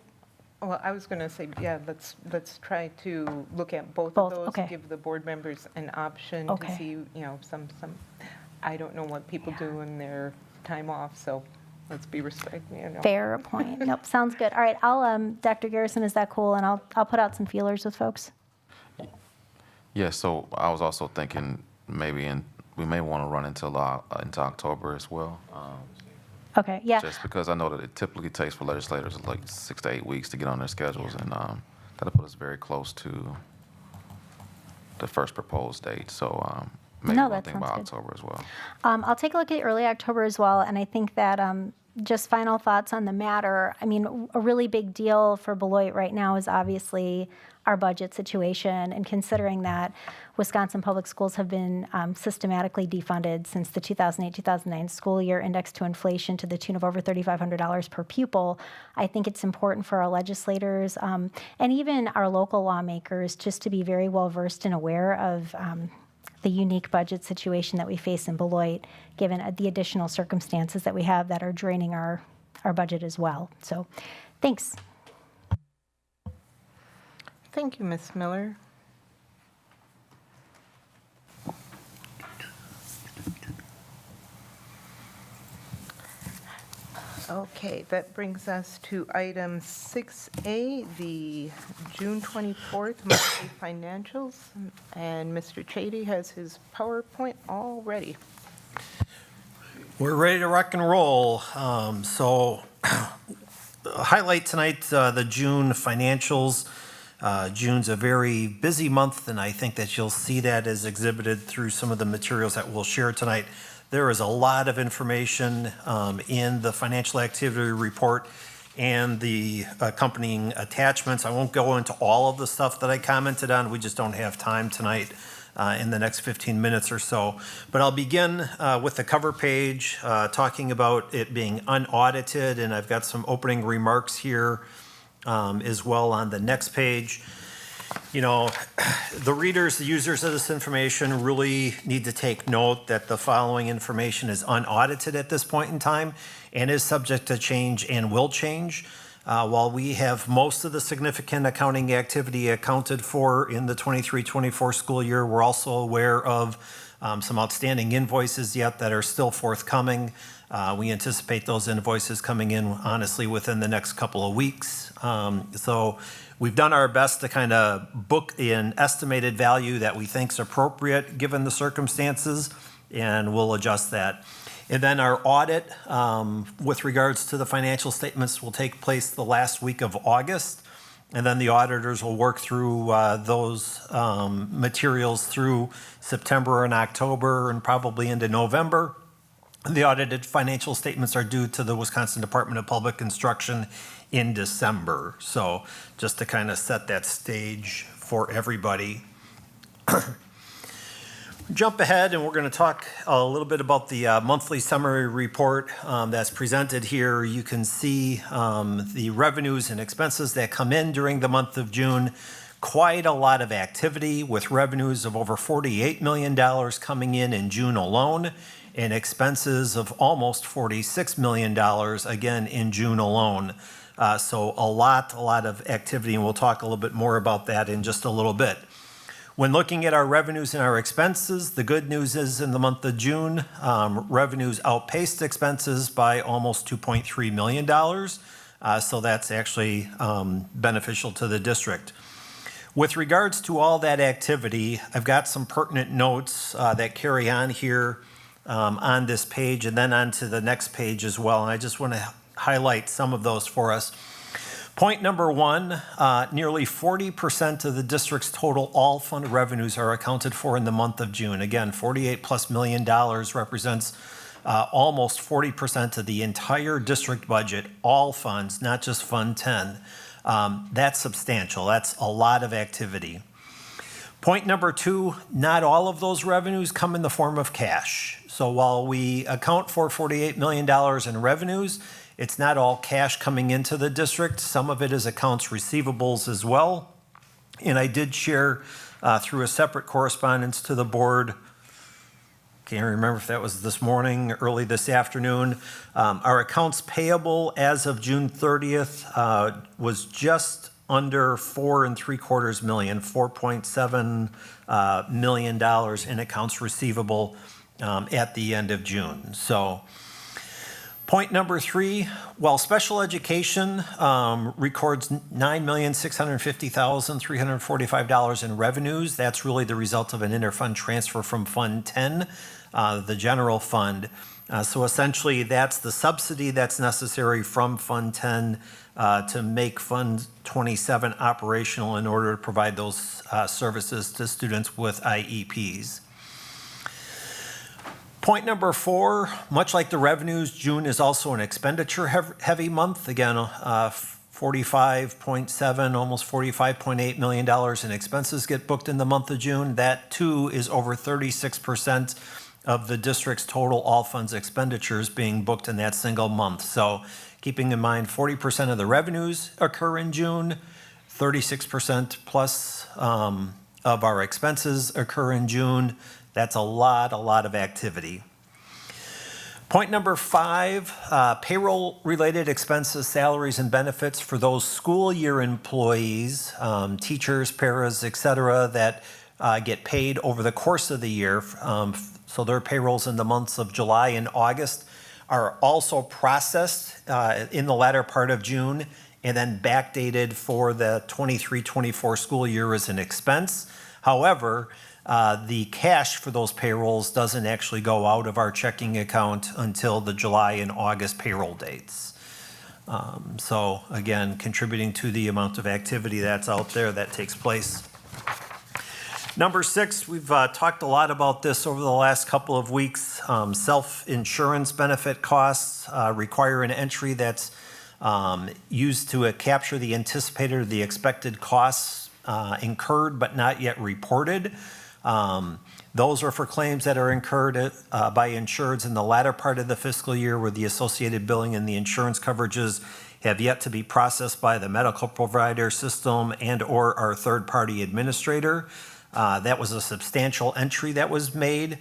Well, I was going to say, yeah, let's try to look at both Both, of those, okay. give the board members an option Okay. to see, some, I don't know what people do in their time off, so let's be respectful. Fair point. Nope, sounds good. All right, Dr. Garrison, is that cool? And I'll put out some feelers with folks. Yeah, so I was also thinking maybe we may want to run into October as well. Okay, yeah. Just because I know that it typically takes for legislators like 6 to 8 weeks to get on their schedules, and that'll put us very close to the first proposed date. So maybe No, one that thing sounds about good. October as well. I'll take a look at early October as well, and I think that just final thoughts on the matter. I mean, a really big deal for Beloit right now is obviously our budget situation, and considering that Wisconsin Public Schools have been systematically defunded since the 2008-2009 school year, indexed to inflation to the tune of over $3,500 per pupil, I think it's important for our legislators and even our local lawmakers just to be very well versed and aware of the unique budget situation that we face in Beloit, given the additional circumstances that we have that are draining our budget as well. So, thanks. Thank you, Ms. Miller. Okay, that brings us to item 6A, the June 24th monthly financials. And Mr. Chady has his PowerPoint all ready. We're ready to rock and roll. Highlight tonight, the June financials. June's a very busy month, and I think that you'll see that as exhibited through some of the materials that we'll share tonight. There is a lot of information in the financial activity report and the accompanying attachments. I won't go into all of the stuff that I commented on. We just don't have time tonight in the next 15 minutes or so. But I'll begin with the cover page, talking about it being unaudited, and I've got some opening remarks here as well on the next page. You know, the readers, the users of this information really need to take note that the following information is unaudited at this point in time and is subject to change and will change. While we have most of the significant accounting activity accounted for in the 23-24 school year, we're also aware of some outstanding invoices yet that are still forthcoming. We anticipate those invoices coming in, honestly, within the next couple of weeks. So we've done our best to kind of book an estimated value that we think is appropriate given the circumstances, and we'll adjust that. And then our audit with regards to the financial statements will take place the last week of August. And then the auditors will work through those materials through September and October and probably into November. The audited financial statements are due to the Wisconsin Department of Public Instruction in December. So just to kind of set that stage for everybody. Jump ahead, and we're going to talk a little bit about the monthly summary report that's presented here. You can see the revenues and expenses that come in during the month of June. Quite a lot of activity with revenues of over $48 million coming in June alone, and expenses of almost $46 million, again, in June alone. So a lot of activity, and we'll talk a little bit more about that in just a little bit. When looking at our revenues and our expenses, the good news is in the month of June, revenues outpaced expenses by almost $2.3 million. So that's actually beneficial to the district. With regards to all that activity, I've got some pertinent notes that carry on here on this page and then on to the next page as well. And I just want to highlight some of those for us. Point number one, nearly 40% of the district's total all fund revenues are accounted for in the month of June. Again, $48+ million represents almost 40% of the entire district budget, all funds, not just Fund 10. That's substantial. That's a lot of activity. Point number two, not all of those revenues come in the form of cash. So while we account for $48 million in revenues, it's not all cash coming into the district. Some of it is accounts receivables as well. And I did share through a separate correspondence to the board, can't remember if that was this morning, early this afternoon, our accounts payable as of June 30th was just under $4.75 million, $4.7 million in accounts receivable at the end of June. So point number three, while special education records $9,650,345 in revenues, that's really the result of an interfund transfer from Fund 10, the general fund. So essentially, that's the subsidy that's necessary from Fund 10 to make Fund 27 operational in order to provide those services to students with IEPs. Point number four, much like the revenues, June is also an expenditure-heavy month. Again, $45.7, almost $45.8 million in expenses get booked in the month of June. That, too, is over 36% of the district's total all funds expenditures being booked in that single month. So keeping in mind 40% of the revenues occur in June, 36% plus of our expenses occur in June. That's a lot of activity. Point number five, payroll-related expenses, salaries, and benefits for those school year employees, teachers, paras, et cetera, that get paid over the course of the year. So their payrolls in the months of July and August are also processed in the latter part of June and then backdated for the 23-24 school year as an expense. However, the cash for those payrolls doesn't actually go out of our checking account until the July and August payroll dates. So again, contributing to the amount of activity that's out there that takes place. Number 6, we've talked a lot about this over the last couple of weeks. Self-insurance benefit costs require an entry that's used to capture the anticipated or the expected costs incurred but not yet reported. Those are for claims that are incurred by insureds in the latter part of the fiscal year where the associated billing and the insurance coverages have yet to be processed by the medical provider system and or our third-party administrator. That was a substantial entry that was made.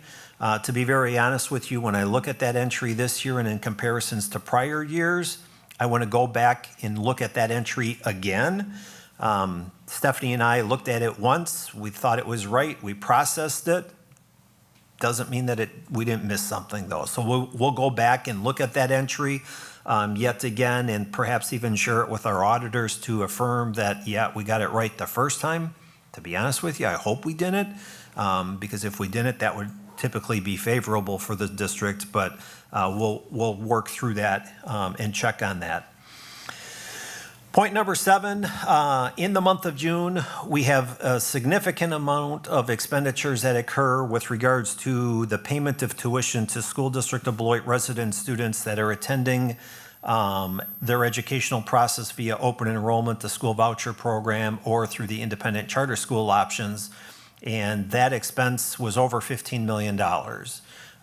To be very honest with you, when I look at that entry this year and in comparisons to prior years, I want to go back and look at that entry again. Stephanie and I looked at it once. We thought it was right. We processed it. Doesn't mean that we didn't miss something, though. So we'll go back and look at that entry yet again and perhaps even share it with our auditors to affirm that, yeah, we got it right the first time. To be honest with you, I hope we didn't, because if we didn't, that would typically be favorable for the district, but we'll work through that and check on that. Point number 7, in the month of June, we have a significant amount of expenditures that occur with regards to the payment of tuition to School District of Beloit resident students that are attending their educational process via open enrollment, the school voucher program, or through the independent charter school options. And that expense was over $15 million.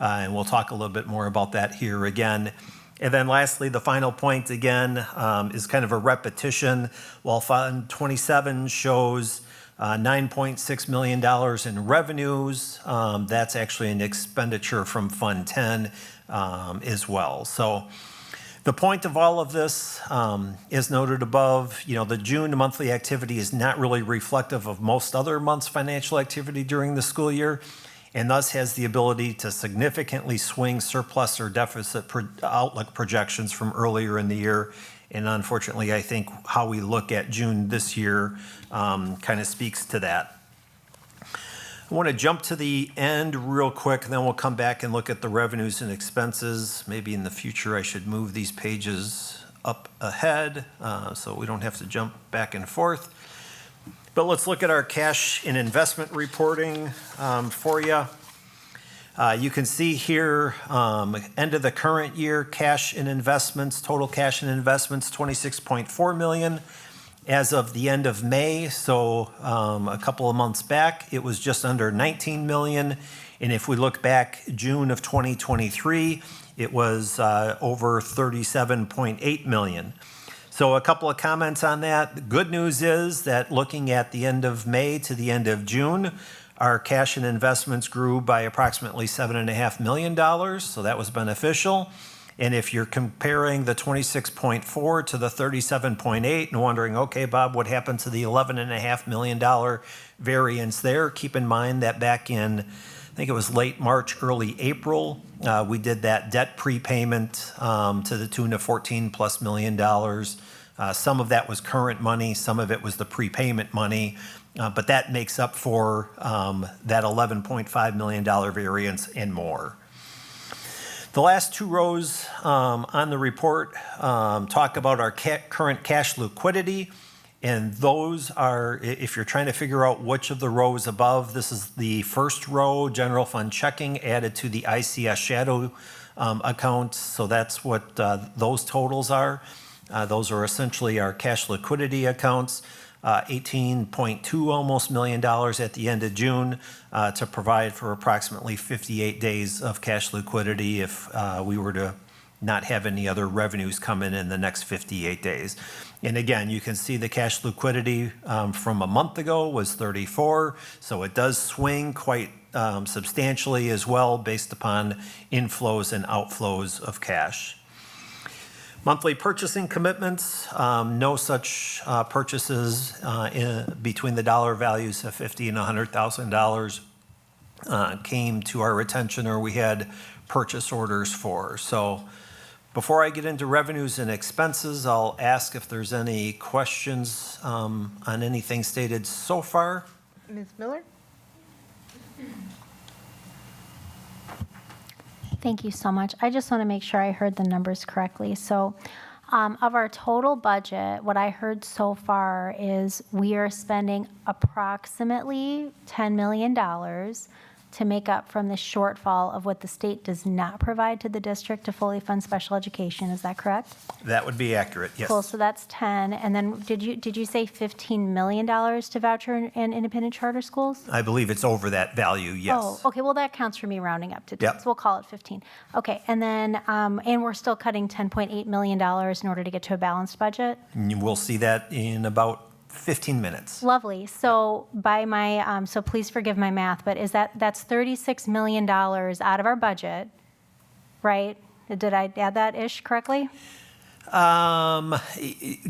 And we'll talk a little bit more about that here again. And then lastly, the final point again is kind of a repetition. While Fund 27 shows $9.6 million in revenues, that's actually an expenditure from Fund 10 as well. So the point of all of this is noted above. The June monthly activity is not really reflective of most other months' financial activity during the school year, and thus has the ability to significantly swing surplus or deficit outlook projections from earlier in the year. And unfortunately, I think how we look at June this year kind of speaks to that. I want to jump to the end real quick, and then we'll come back and look at the revenues and expenses. Maybe in the future I should move these pages up ahead so we don't have to jump back and forth. But let's look at our cash and investment reporting for you. You can see here, end of the current year, cash and investments, total cash and investments, $26.4 million. As of the end of May, so a couple of months back, it was just under $19 million. And if we look back June of 2023, it was over $37.8 million. So a couple of comments on that. The good news is that looking at the end of May to the end of June, our cash and investments grew by approximately $7.5 million, so that was beneficial. And if you're comparing the 26.4 to the 37.8 and wondering, okay, Bob, what happened to the $11.5 million variance there? Keep in mind that back in, I think it was late March, early April, we did that debt prepayment to the tune of $14+ million. Some of that was current money, some of it was the prepayment money, but that makes up for that $11.5 million variance and more. The last two rows on the report talk about our current cash liquidity, and those are, if you're trying to figure out which of the rows above, this is the first row, general fund checking added to the ICS shadow account, so that's what those totals are. Those are essentially our cash liquidity accounts. $18.2 almost million at the end of June to provide for approximately 58 days of cash liquidity if we were to not have any other revenues come in the next 58 days. And again, you can see the cash liquidity from a month ago was 34, so it does swing quite substantially as well based upon inflows and outflows of cash. Monthly purchasing commitments, no such purchases between the dollar values of $50,000 and $100,000 came to our attention or we had purchase orders for. So Before I get into revenues and expenses, I'll ask if there's any questions on anything stated so far. Ms. Miller? Thank you so much. I just want to make sure I heard the numbers correctly. So of our total budget, what I heard so far is we are spending approximately $10 million to make up from the shortfall of what the state does not provide to the district to fully fund special education. Is that correct? That would be accurate, yes. Cool, so that's 10. And then did you say $15 million to voucher and independent charter schools? I believe it's over that value, yes. Oh, okay, well, that counts for me rounding up to 10, Yep. so we'll call it 15. Okay, and then, and we're still cutting $10.8 million in order to get to a balanced budget? We'll see that in about 15 minutes. Lovely, so by my, so please forgive my math, but that's $36 million out of our budget, right? Did I add that-ish correctly?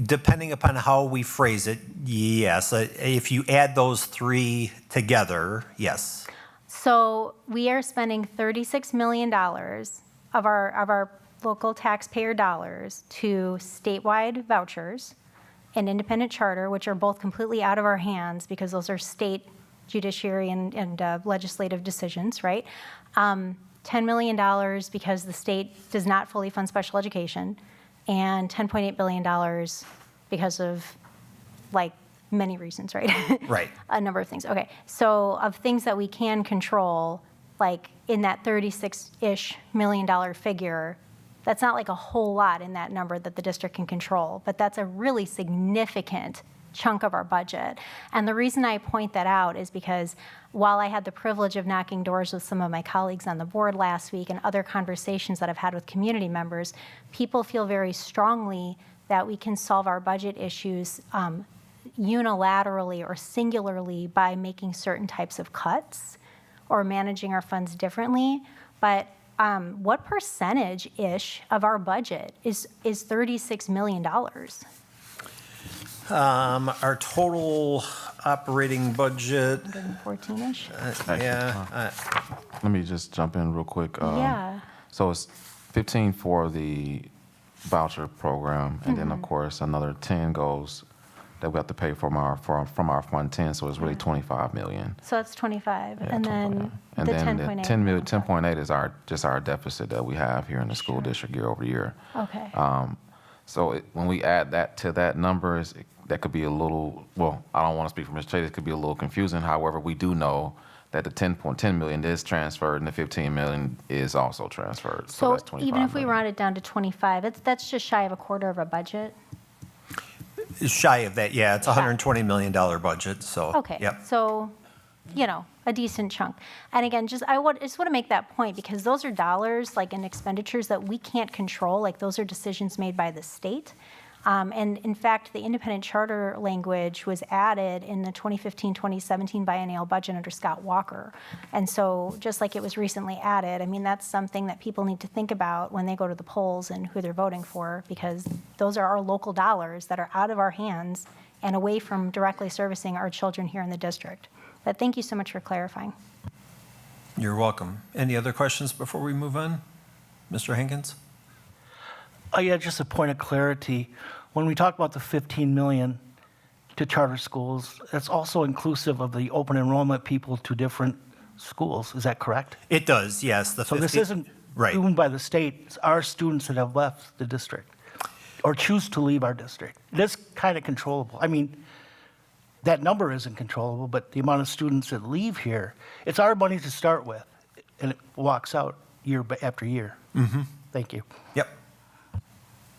Depending upon how we phrase it, yes. If you add those three together, yes. So we are spending $36 million of our local taxpayer dollars to statewide vouchers and independent charter, which are both completely out of our hands because those are state judiciary and legislative decisions, right? $10 million because the state does not fully fund special education, and $10.8 billion because of, like, many reasons, right? Right. A number of things. Okay, so of things that we can control, like in that $36-ish million figure, that's not like a whole lot in that number that the district can control, but that's a really significant chunk of our budget. And the reason I point that out is because while I had the privilege of knocking doors with some of my colleagues on the board last week and other conversations that I've had with community members, people feel very strongly that we can solve our budget issues unilaterally or singularly by making certain types of cuts or managing our funds differently. But what percentage-ish of our budget is $36 million? Our total operating budget, 114-ish? yeah, Let me just jump in real quick. Yeah. So it's 15 for the voucher program, and then of course another 10 goes that we have to pay from our Fund 10. So it's really 25 million. So that's 25, Yeah, and 25. then And the then 10.8. 10.8 is just our deficit that we have here in the school district year over year. Okay. So when we add that to that number, that could be a little, well, I don't want to speak for Ms. Chase, it could be a little confusing. However, we do know that the 10 million is transferred and the 15 million is also transferred. So that's 25 even if we million. round it down to 25, that's just shy of a quarter of a budget? shy of that, yeah, it's a $120 million budget, so. Okay, Yep. so, a decent chunk. And again, I just want to make that point because those are dollars, like in expenditures that we can't control, like those are decisions made by the state. And in fact, the independent charter language was added in the 2015-2017 biennial budget under Scott Walker. And so just like it was recently added, I mean, that's something that people need to think about when they go to the polls and who they're voting for, because those are our local dollars that are out of our hands and away from directly servicing our children here in the district. But thank you so much for clarifying. You're welcome. Any other questions before we move on? Mr. Hankins? Oh, yeah, just a point of clarity. When we talk about the 15 million to charter schools, that's also inclusive of the open enrollment people to different schools. Is that correct? It does, yes. The So this 50 isn't Right. owned by the state. It's our students that have left the district or choose to leave our district. That's kind of controllable. I mean, that number isn't controllable, but the amount of students that leave here, it's our money to start with, and it walks out year after year. Mm-hmm. Thank you. Yep.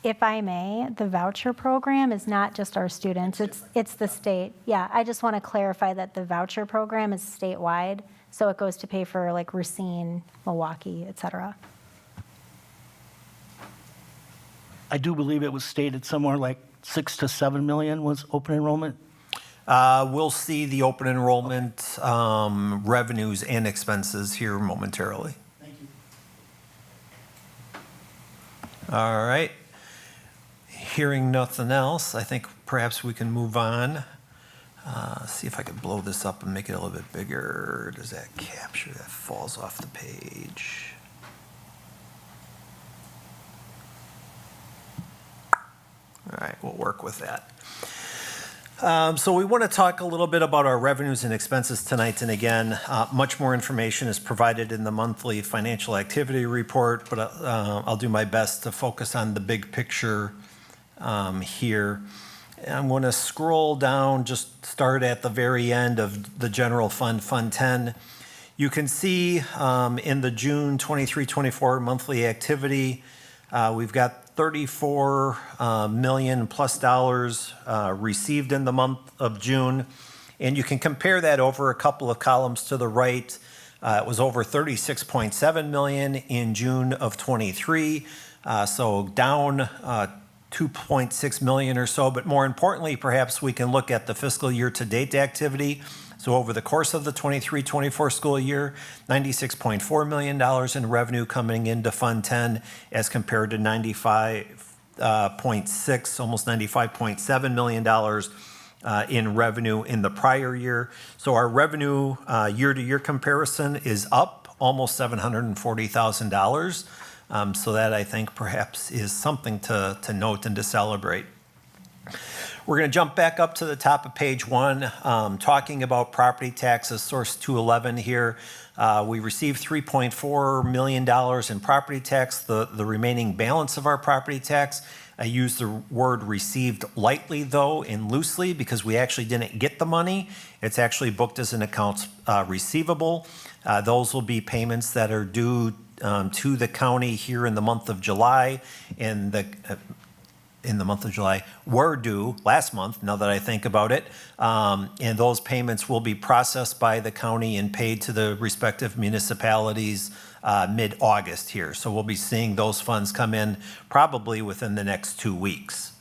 If I may, the voucher program is not just our students, it's the state. Yeah, I just want to clarify that the voucher program is statewide, so it goes to pay for like Racine, Milwaukee, et cetera. I do believe it was stated somewhere like 6 to 7 million was open enrollment. We'll see the open enrollment revenues and expenses here momentarily. Thank you. All right. Hearing nothing else, I think perhaps we can move on. See if I can blow this up and make it a little bit bigger. Does that capture? That falls off the page. All right, we'll work with that. So we want to talk a little bit about our revenues and expenses tonight. And again, much more information is provided in the monthly financial activity report, but I'll do my best to focus on the big picture here. I'm going to scroll down, just start at the very end of the general fund, Fund 10. You can see in the June 23-24 monthly activity, we've got $34 million plus dollars received in the month of June. And you can compare that over a couple of columns to the right. It was over $36.7 million in June of 23. So down 2.6 million or so. But more importantly, perhaps we can look at the fiscal year to date activity. So over the course of the 23-24 school year, $96.4 million in revenue coming into Fund 10 as compared to $95.6, almost $95.7 million in revenue in the prior year. So our revenue year-to-year comparison is up almost $740,000. So that I think perhaps is something to note and to celebrate. We're going to jump back up to the top of page 1, talking about property taxes, source 211 here. We received $3.4 million in property tax, the remaining balance of our property tax. I use the word received lightly, though, and loosely, because we actually didn't get the money. It's actually booked as an accounts receivable. Those will be payments that are due to the county here in the month of July, and were due last month, now that I think about it. And those payments will be processed by the county and paid to the respective municipalities mid-August here. So we'll be seeing those funds come in probably within the next 2 weeks.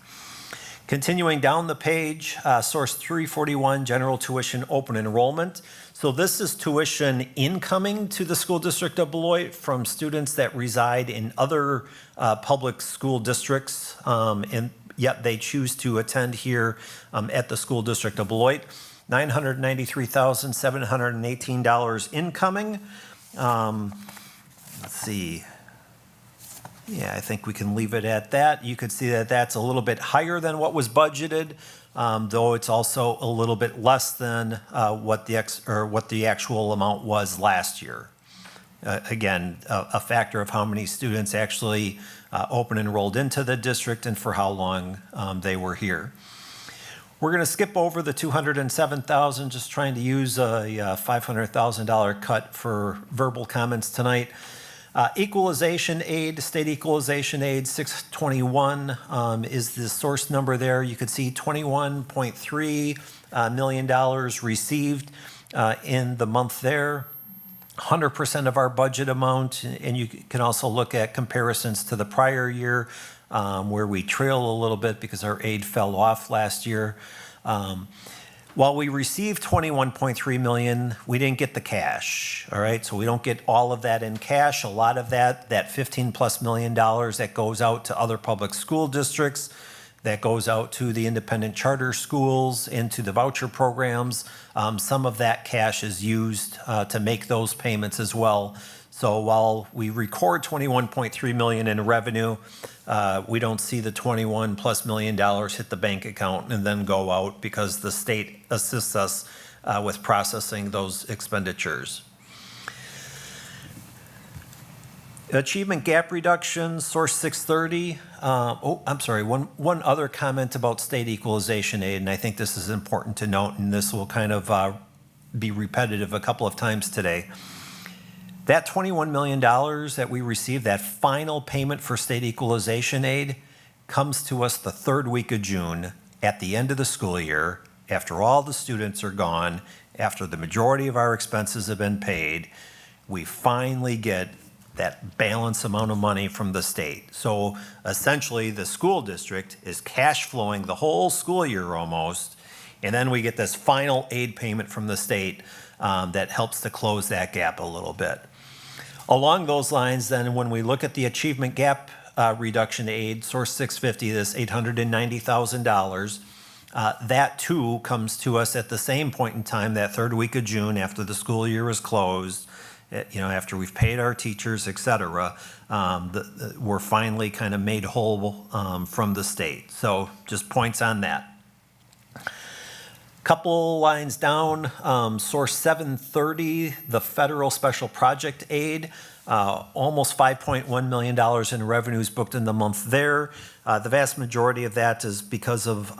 Continuing down the page, source 341, general tuition open enrollment. So this is tuition incoming to the school district of Beloit from students that reside in other public school districts, and yet they choose to attend here at the school district of Beloit. $993,718 incoming. Let's see. Yeah, I think we can leave it at that. You could see that that's a little bit higher than what was budgeted, though it's also a little bit less than what the actual amount was last year. Again, a factor of how many students actually open enrolled into the district and for how long they were here. We're going to skip over the $207,000, just trying to use a $500,000 cut for verbal comments tonight. Equalization aid, state equalization aid, 621 is the source number there. You could see $21.3 million received in the month there. 100% of our budget amount, and you can also look at comparisons to the prior year where we trail a little bit because our aid fell off last year. While we received $21.3 million, we didn't get the cash, all right? So we don't get all of that in cash. A lot of that $15+ million that goes out to other public school districts, that goes out to the independent charter schools and to the voucher programs. Some of that cash is used to make those payments as well. So while we record $21.3 million in revenue, we don't see the $21+ million hit the bank account and then go out because the state assists us with processing those expenditures. Achievement gap reduction, source 630. I'm sorry, one other comment about state equalization aid, and I think this is important to note, and this will kind of be repetitive a couple of times today. That $21 million that we received, that final payment for state equalization aid, comes to us the third week of June at the end of the school year, after all the students are gone, after the majority of our expenses have been paid. We finally get that balance amount of money from the state. So essentially, the school district is cash flowing the whole school year almost, and then we get this final aid payment from the state that helps to close that gap a little bit. Along those lines, then, when we look at the achievement gap reduction aid, source 650, this $890,000, that too comes to us at the same point in time, that third week of June after the school year is closed, after we've paid our teachers, et cetera, we're finally kind of made whole from the state. So just points on that. Couple lines down, source 730, the federal special project aid, almost $5.1 million in revenues booked in the month there. The vast majority of that is because of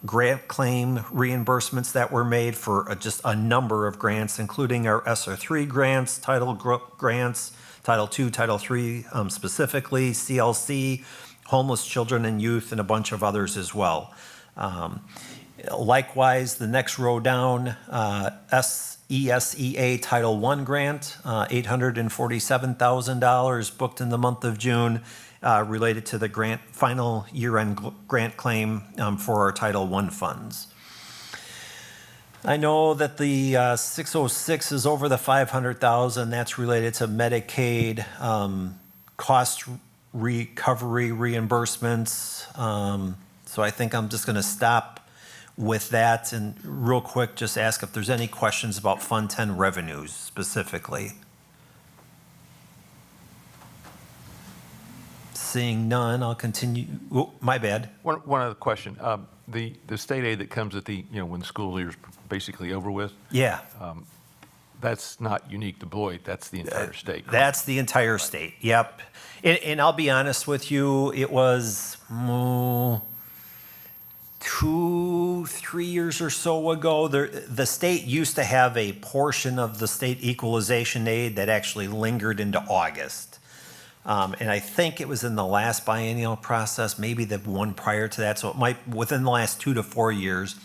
grant claim reimbursements that were made for just a number of grants, including our ESSER 3 grants, Title grants, Title II, Title III specifically, CLC, homeless children and youth, and a bunch of others as well. Likewise, the next row down, ESEA Title I grant, $847,000 booked in the month of June, related to the final year-end grant claim for our Title I funds. I know that the 606 is over the 500,000. That's related to Medicaid cost recovery reimbursements. So I think I'm just going to stop with that and real quick just ask if there's any questions about Fund 10 revenues specifically. Seeing none, I'll continue. Oh, my bad. One other question. The state aid that comes at the, when the school year's basically over with, Yeah. that's not unique to Beloit, that's the entire state. correct? That's the entire state, yep. And I'll be honest with you, it was 2-3 years or so ago, the state used to have a portion of the state equalization aid that actually lingered into August. And I think it was in the last biennial process, maybe the one prior to that, so it might, within the last 2 to 4 years,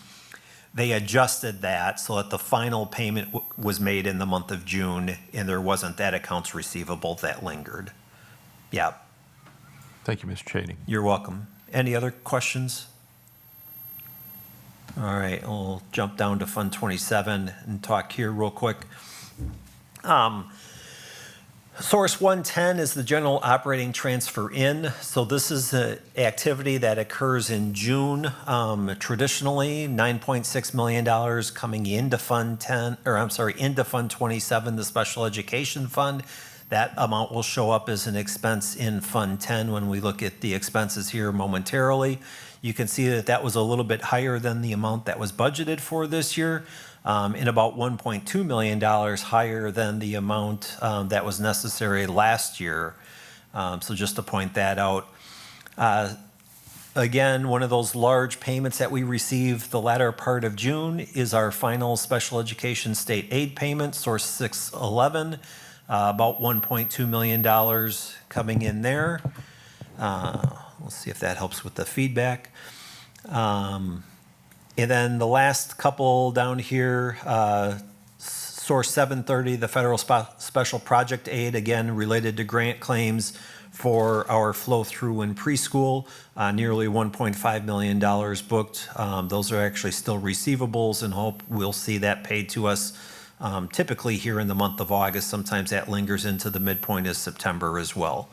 they adjusted that so that the final payment was made in the month of June, and there wasn't that accounts receivable that lingered. Yeah. Thank you, Mr. Chading. You're welcome. Any other questions? All right, we'll jump down to Fund 27 and talk here real quick. Source 110 is the general operating transfer in. So this is an activity that occurs in June. Traditionally, $9.6 million coming into Fund 10, or I'm sorry, into Fund 27, the Special Education Fund. That amount will show up as an expense in Fund 10 when we look at the expenses here momentarily. You can see that that was a little bit higher than the amount that was budgeted for this year, and about $1.2 million higher than the amount that was necessary last year. So just to point that out. Again, one of those large payments that we received the latter part of June is our final special education state aid payment, source 611, about $1.2 million coming in there. We'll see if that helps with the feedback. And then the last couple down here, source 730, the federal special project aid, again, related to grant claims for our flow-through in preschool, nearly $1.5 million booked. Those are actually still receivables, and hope we'll see that paid to us typically here in the month of August. Sometimes that lingers into the midpoint of September as well.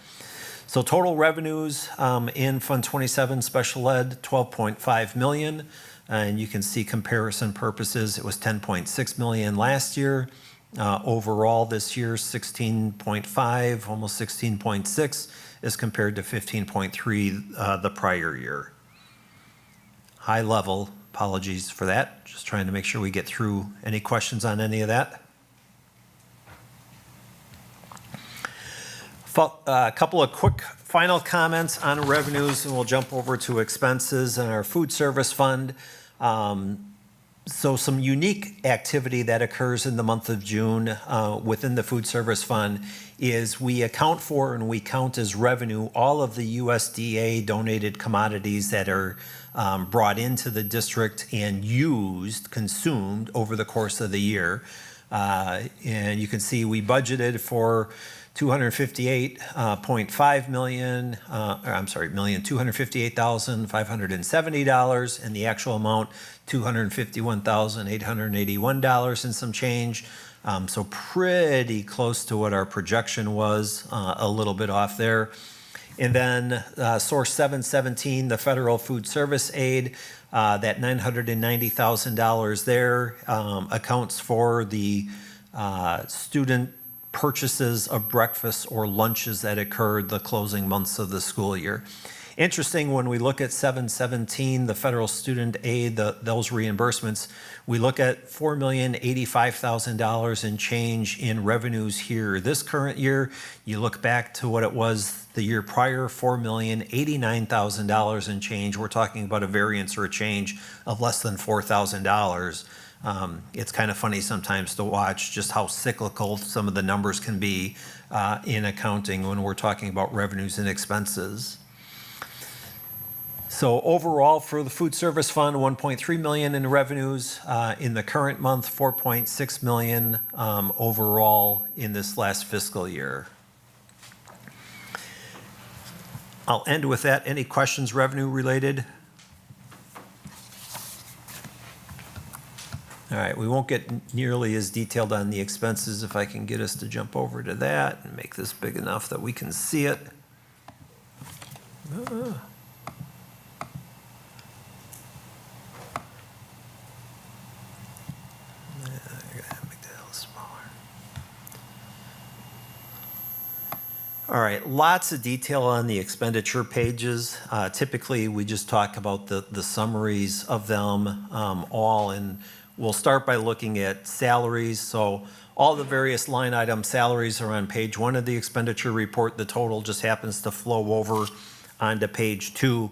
So total revenues in Fund 27 Special Ed, $12.5 million. And you can see comparison purposes, it was $10.6 million last year. Overall this year, 16.5, almost 16.6, as compared to 15.3 the prior year. High level, apologies for that. Just trying to make sure we get through any questions on any of that. A couple of quick final comments on revenues, and we'll jump over to expenses and our food service fund. So some unique activity that occurs in the month of June within the food service fund is we account for and we count as revenue all of the USDA donated commodities that are brought into the district and used, consumed over the course of the year. And you can see we budgeted for $258.5 million, $258,570, and the actual amount, $251,881 and some change. So pretty close to what our projection was, a little bit off there. And then source 717, the federal food service aid, that $990,000 there accounts for the student purchases of breakfast or lunches that occurred the closing months of the school year. Interesting, when we look at 717, the federal student aid, those reimbursements, we look at $4,085,000 in change in revenues here this current year. You look back to what it was the year prior, $4,089,000 in change. We're talking about a variance or a change of less than $4,000. It's kind of funny sometimes to watch just how cyclical some of the numbers can be in accounting when we're talking about revenues and expenses. So overall, for the food service fund, 1.3 million in revenues in the current month, 4.6 million overall in this last fiscal year. I'll end with that. Any questions revenue related? All right, we won't get nearly as detailed on the expenses. If I can get us to jump over to that and make this big enough that we can see it. All right, lots of detail on the expenditure pages. Typically, we just talk about the summaries of them all, and we'll start by looking at salaries. So all the various line item salaries are on page 1 of the expenditure report. The total just happens to flow over onto page 2.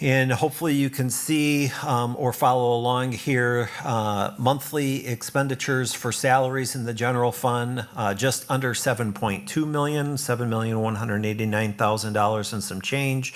And hopefully you can see or follow along here, monthly expenditures for salaries in the general fund, just under 7.2 million, $7,189,000 and some change.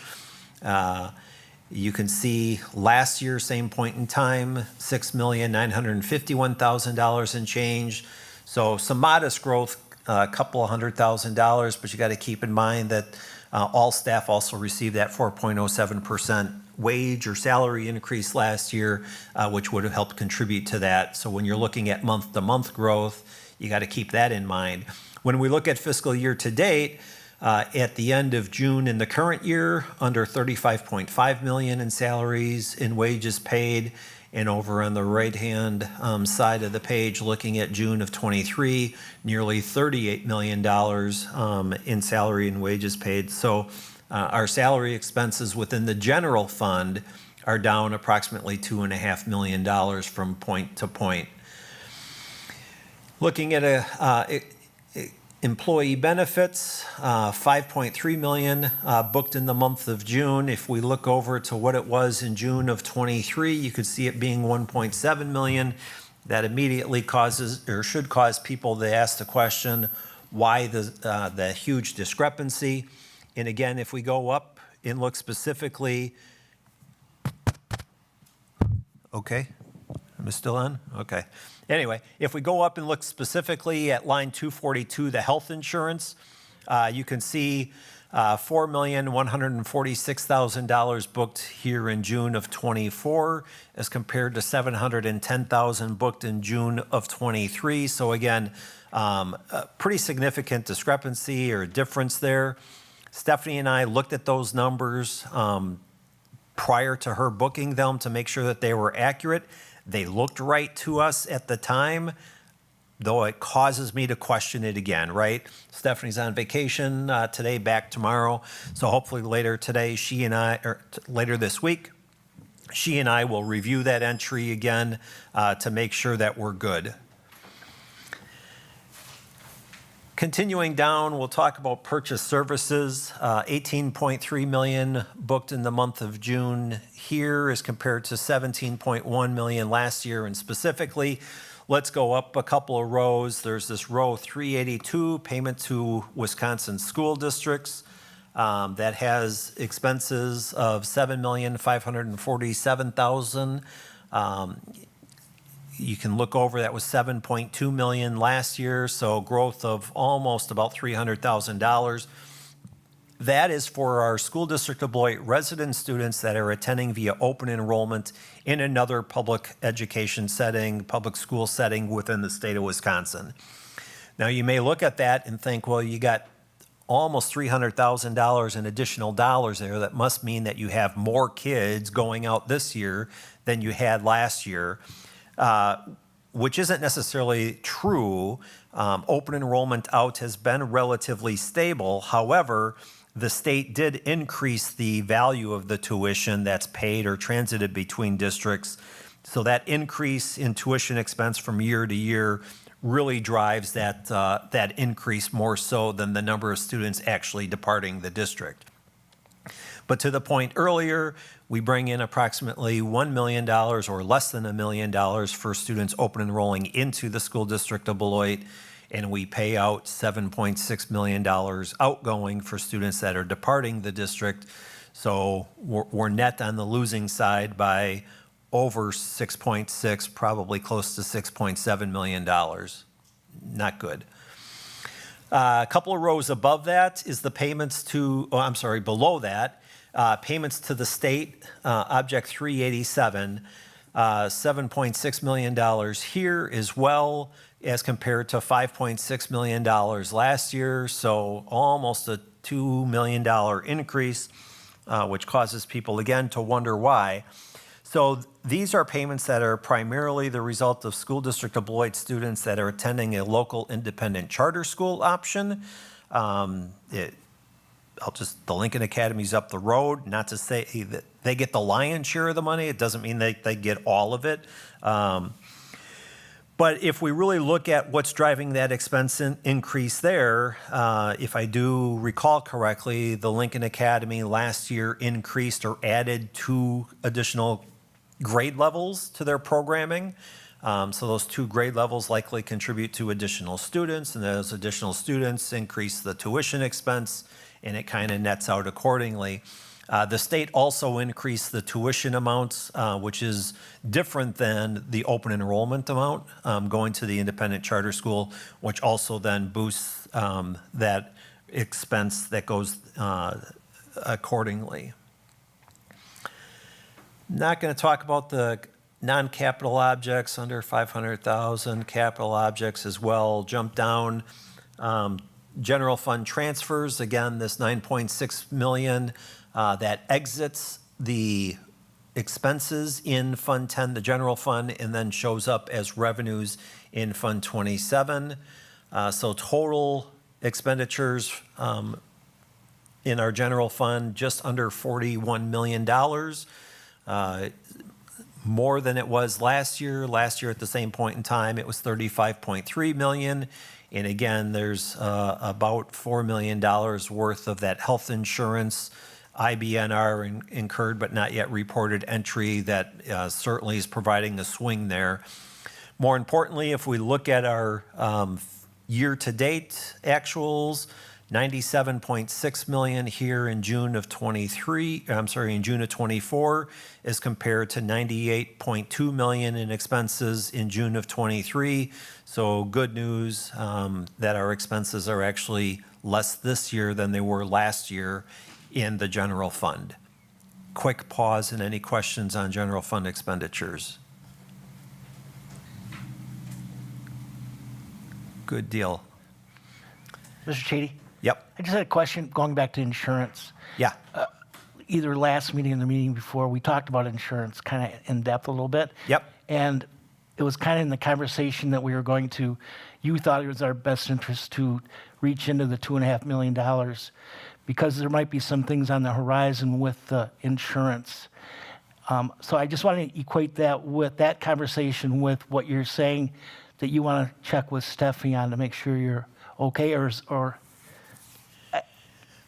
You can see last year, same point in time, $6,951,000 and change. So some modest growth, a couple of $100,000, but you got to keep in mind that all staff also received that 4.07% wage or salary increase last year, which would have helped contribute to that. So when you're looking at month-to-month growth, you got to keep that in mind. When we look at fiscal year to date, at the end of June in the current year, under 35.5 million in salaries and wages paid. And over on the right-hand side of the page, looking at June of 23, nearly $38 million in salary and wages paid. So our salary expenses within the general fund are down approximately $2.5 million from point to point. Looking at employee benefits, 5.3 million booked in the month of June. If we look over to what it was in June of 23, you could see it being 1.7 million. That immediately causes, or should cause people to ask the question, why the huge discrepancy? And again, if we go up and look specifically, okay, am I still on? Okay. Anyway, if we go up and look specifically at line 242, the health insurance, you can see $4,146,000 booked here in June of 24 as compared to $710,000 booked in June of 23. So again, a pretty significant discrepancy or difference there. Stephanie and I looked at those numbers prior to her booking them to make sure that they were accurate. They looked right to us at the time, though it causes me to question it again, right? Stephanie's on vacation today, back tomorrow. So hopefully later today, later this week, she and I will review that entry again to make sure that we're good. Continuing down, we'll talk about purchase services, 18.3 million booked in the month of June here as compared to 17.1 million last year. And specifically, let's go up a couple of rows. There's this row 382, payment to Wisconsin school districts. That has expenses of $7,547,000. You can look over, that was 7.2 million last year, so growth of almost about $300,000. That is for our school district of Beloit resident students that are attending via open enrollment in another public education setting, public school setting within the state of Wisconsin. Now, you may look at that and think, well, you got almost $300,000 in additional dollars there. That must mean that you have more kids going out this year than you had last year. which isn't necessarily true. Open enrollment out has been relatively stable. However, the state did increase the value of the tuition that's paid or transited between districts. So that increase in tuition expense from year to year really drives that increase more so than the number of students actually departing the district. But to the point earlier, we bring in approximately $1 million or less than $1 million for students open enrolling into the school district of Beloit, and we pay out $7.6 million outgoing for students that are departing the district. So we're net on the losing side by over 6.6, probably close to $6.7 million. Not good. A couple of rows above that is the payments to, below that, payments to the state, Object 387, $7.6 million here as well as compared to $5.6 million last year. So almost a $2 million increase, which causes people again to wonder why. So these are payments that are primarily the result of School District of Beloit students that are attending a local independent charter school option. The Lincoln Academy's up the road, not to say that they get the lion's share of the money. It doesn't mean they get all of it. But if we really look at what's driving that expense increase there, if I do recall correctly, the Lincoln Academy last year increased or added 2 additional grade levels to their programming. So those 2 grade levels likely contribute to additional students, and those additional students increase the tuition expense, and it kind of nets out accordingly. The state also increased the tuition amounts, which is different than the open enrollment amount going to the independent charter school, which also then boosts that expense that goes accordingly. Not going to talk about the non-capital objects under 500,000, capital objects as well. Jump down. General fund transfers, again, this $9.6 million that exits the expenses in Fund 10, the general fund, and then shows up as revenues in Fund 27. So total expenditures in our general fund, just under $41 million. More than it was last year. Last year at the same point in time, it was $35.3 million. And again, there's about $4 million worth of that health insurance IBNR incurred but not yet reported entry that certainly is providing the swing there. More importantly, if we look at our year-to-date actuals, $97.6 million here in June of 24 as compared to $98.2 million in expenses in June of 23. So good news that our expenses are actually less this year than they were last year in the general fund. Quick pause and any questions on general fund expenditures? Good deal. Mr. Chady? Yep. I just had a question going back to insurance. Yeah. Either last meeting or the meeting before, we talked about insurance kind of in depth a little bit. Yep. And it was kind of in the conversation that we were going to, you thought it was our best interest to reach into the $2.5 million because there might be some things on the horizon with the insurance. So I just want to equate that with that conversation with what you're saying that you want to check with Stephanie on to make sure you're okay, or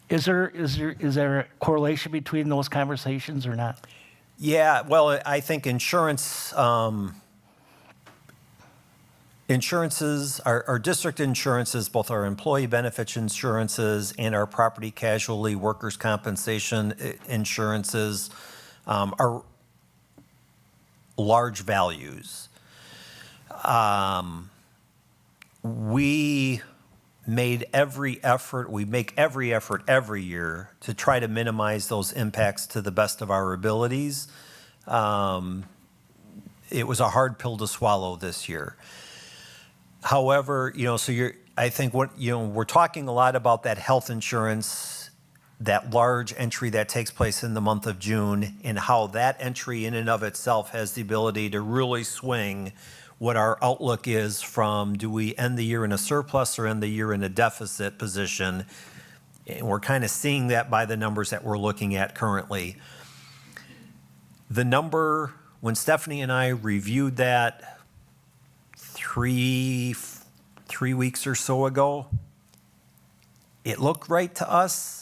is there a correlation between those conversations or not? Yeah, well, I think insurances, our district insurances, both our employee benefits insurances and our property casualty workers' compensation insurances are large values. We make every effort every year to try to minimize those impacts to the best of our abilities. It was a hard pill to swallow this year. However, I think we're talking a lot about that health insurance, that large entry that takes place in the month of June, and how that entry in and of itself has the ability to really swing what our outlook is from, do we end the year in a surplus or end the year in a deficit position? And we're kind of seeing that by the numbers that we're looking at currently. The number, when Stephanie and I reviewed that three weeks or so ago, it looked right to us.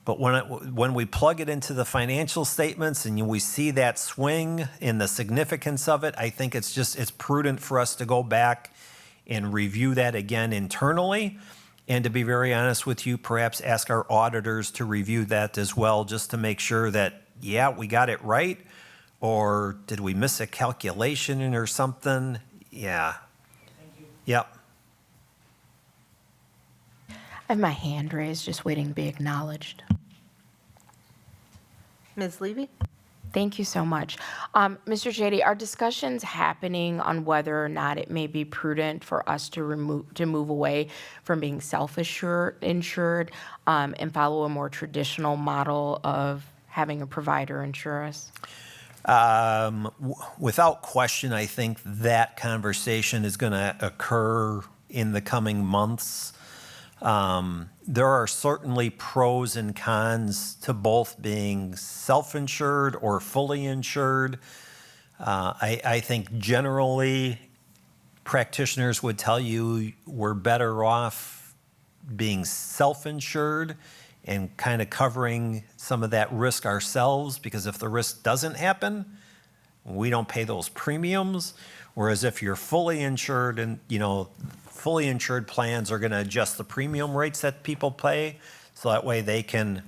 But when we plug it into the financial statements and we see that swing in the significance of it, I think it's prudent for us to go back and review that again internally. And to be very honest with you, perhaps ask our auditors to review that as well, just to make sure that, yeah, we got it right, or did we miss a calculation or something? Yeah. Thank you. Yep. I have my hand raised, just waiting to be acknowledged. Ms. Levy? Thank you so much. Mr. Shady, are discussions happening on whether or not it may be prudent for us to move away from being self-insured and follow a more traditional model of having a provider insure us? Without question, I think that conversation is going to occur in the coming months. There are certainly pros and cons to both being self-insured or fully insured. I think generally practitioners would tell you we're better off being self-insured and kind of covering some of that risk ourselves, because if the risk doesn't happen, we don't pay those premiums. Whereas if you're fully insured, and fully insured plans are going to adjust the premium rates that people pay, so that way they can,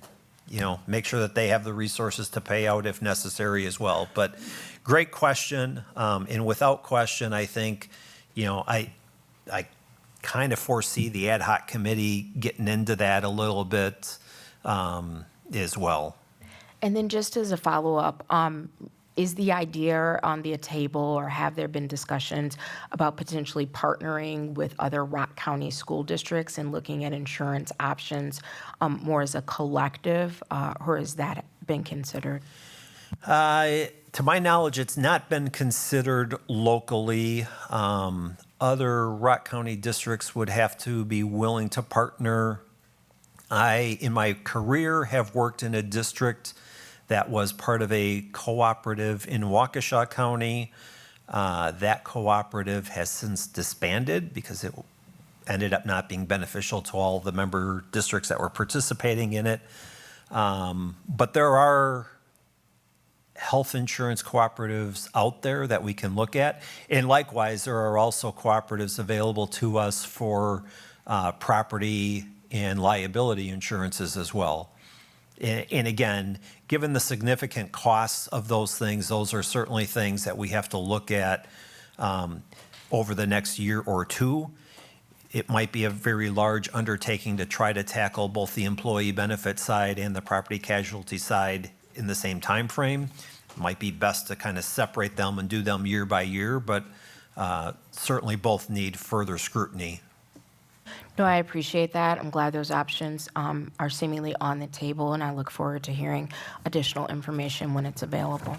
make sure that they have the resources to pay out if necessary as well. But great question, and without question, I think, I kind of foresee the ad hoc committee getting into that a little bit as well. And then just as a follow-up, is the idea on the table, or have there been discussions about potentially partnering with other Rock County school districts and looking at insurance options more as a collective, or has that been considered? To my knowledge, it's not been considered locally. Other Rock County districts would have to be willing to partner. I, in my career, have worked in a district that was part of a cooperative in Waukesha County. That cooperative has since disbanded because it ended up not being beneficial to all the member districts that were participating in it. But there are health insurance cooperatives out there that we can look at. And likewise, there are also cooperatives available to us for property and liability insurances as well. And again, given the significant costs of those things, those are certainly things that we have to look at over the next year or two. It might be a very large undertaking to try to tackle both the employee benefit side and the property casualty side in the same time frame. It might be best to kind of separate them and do them year by year, but certainly both need further scrutiny. No, I appreciate that. I'm glad those options are seemingly on the table, and I look forward to hearing additional information when it's available.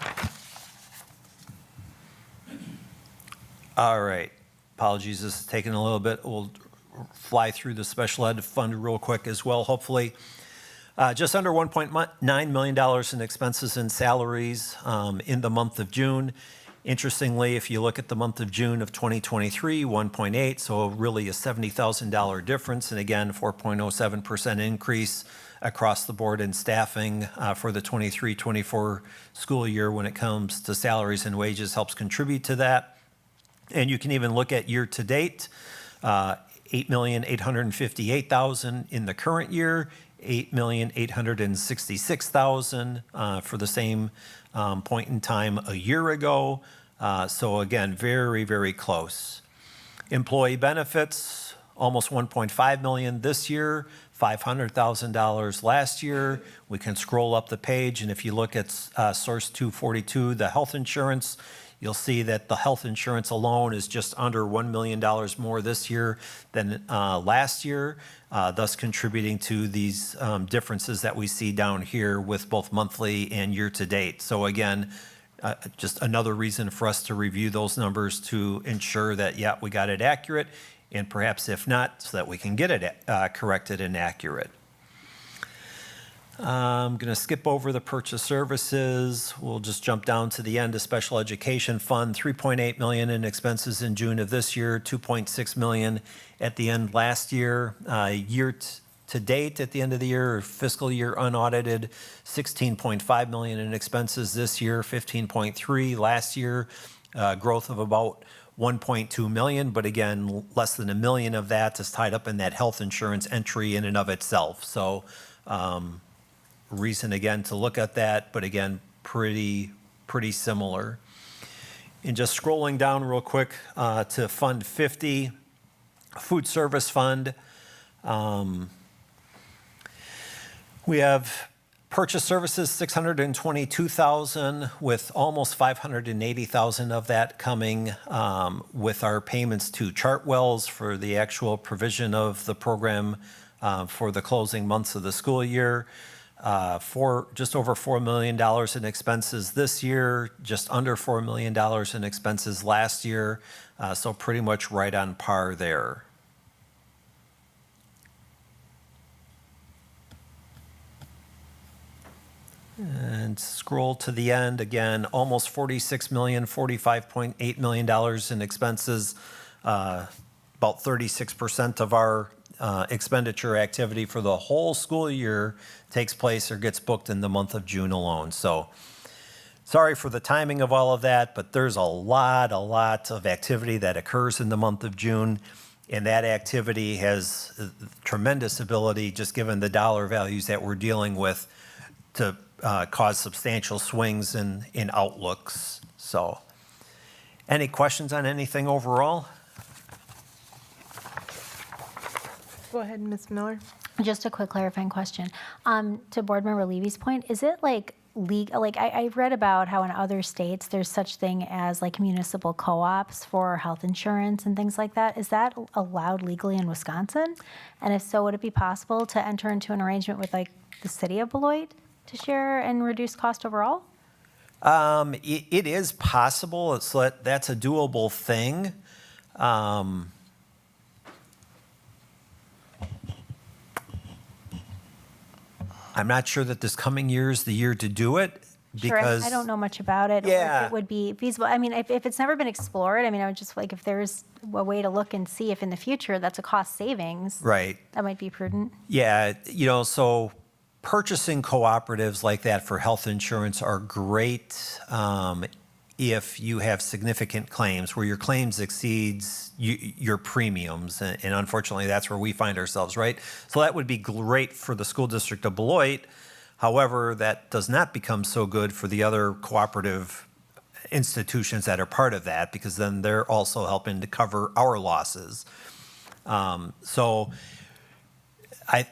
All right. Apologies, this is taking a little bit. We'll fly through the special ed fund real quick as well, hopefully. Just under $1.9 million in expenses and salaries in the month of June. Interestingly, if you look at the month of June of 2023, 1.8, so really a $70,000 difference, and again, 4.07% increase across the board in staffing for the 23-24 school year when it comes to salaries and wages helps contribute to that. And you can even look at year to date, $8,858,000 in the current year, $8,866,000 for the same point in time a year ago. So again, very, very close. Employee benefits, almost $1.5 million this year, $500,000 last year. We can scroll up the page, and if you look at source 242, the health insurance, you'll see that the health insurance alone is just under $1 million more this year than last year, thus contributing to these differences that we see down here with both monthly and year-to-date. So again, just another reason for us to review those numbers to ensure that, yeah, we got it accurate, and perhaps if not, so that we can get it corrected and accurate. I'm going to skip over the purchase services. We'll just jump down to the end of special education fund, 3.8 million in expenses in June of this year, 2.6 million at the end last year. Year to date at the end of the year, or fiscal year unaudited, 16.5 million in expenses this year, 15.3 last year, growth of about 1.2 million, but again, less than $1 million of that is tied up in that health insurance entry in and of itself. So reason again to look at that, but again, pretty similar. And just scrolling down real quick to Fund 50, Food Service Fund. We have purchase services, 622,000, with almost 580,000 of that coming with our payments to Chartwells for the actual provision of the program for the closing months of the school year. Just over $4 million in expenses this year, just under $4 million in expenses last year, so pretty much right on par there. And scroll to the end, again, almost 46 million, $45.8 million in expenses, about 36% of our expenditure activity for the whole school year takes place or gets booked in the month of June alone. So sorry for the timing of all of that, but there's a lot of activity that occurs in the month of June. And that activity has tremendous ability, just given the dollar values that we're dealing with, to cause substantial swings in outlooks. So any questions on anything overall? Go ahead, Ms. Miller. Just a quick clarifying question. To Board Member Levy's point, is it like legal? Like I've read about how in other states there's such thing as like municipal co-ops for health insurance and things like that. Is that allowed legally in Wisconsin? And if so, would it be possible to enter into an arrangement with like the city of Beloit to share and reduce cost overall? It is possible. That's a doable thing. I'm not sure that this coming year is the year to do it because Sure, I don't know much about it. Or Yeah. if it would be feasible. I mean, if it's never been explored, I mean, I would just like if there's a way to look and see if in the future that's a cost savings. Right. That might be prudent. Yeah, so purchasing cooperatives like that for health insurance are great if you have significant claims where your claims exceeds your premiums. And unfortunately, that's where we find ourselves, right? So that would be great for the school district of Beloit. However, that does not become so good for the other cooperative institutions that are part of that, because then they're also helping to cover our losses. So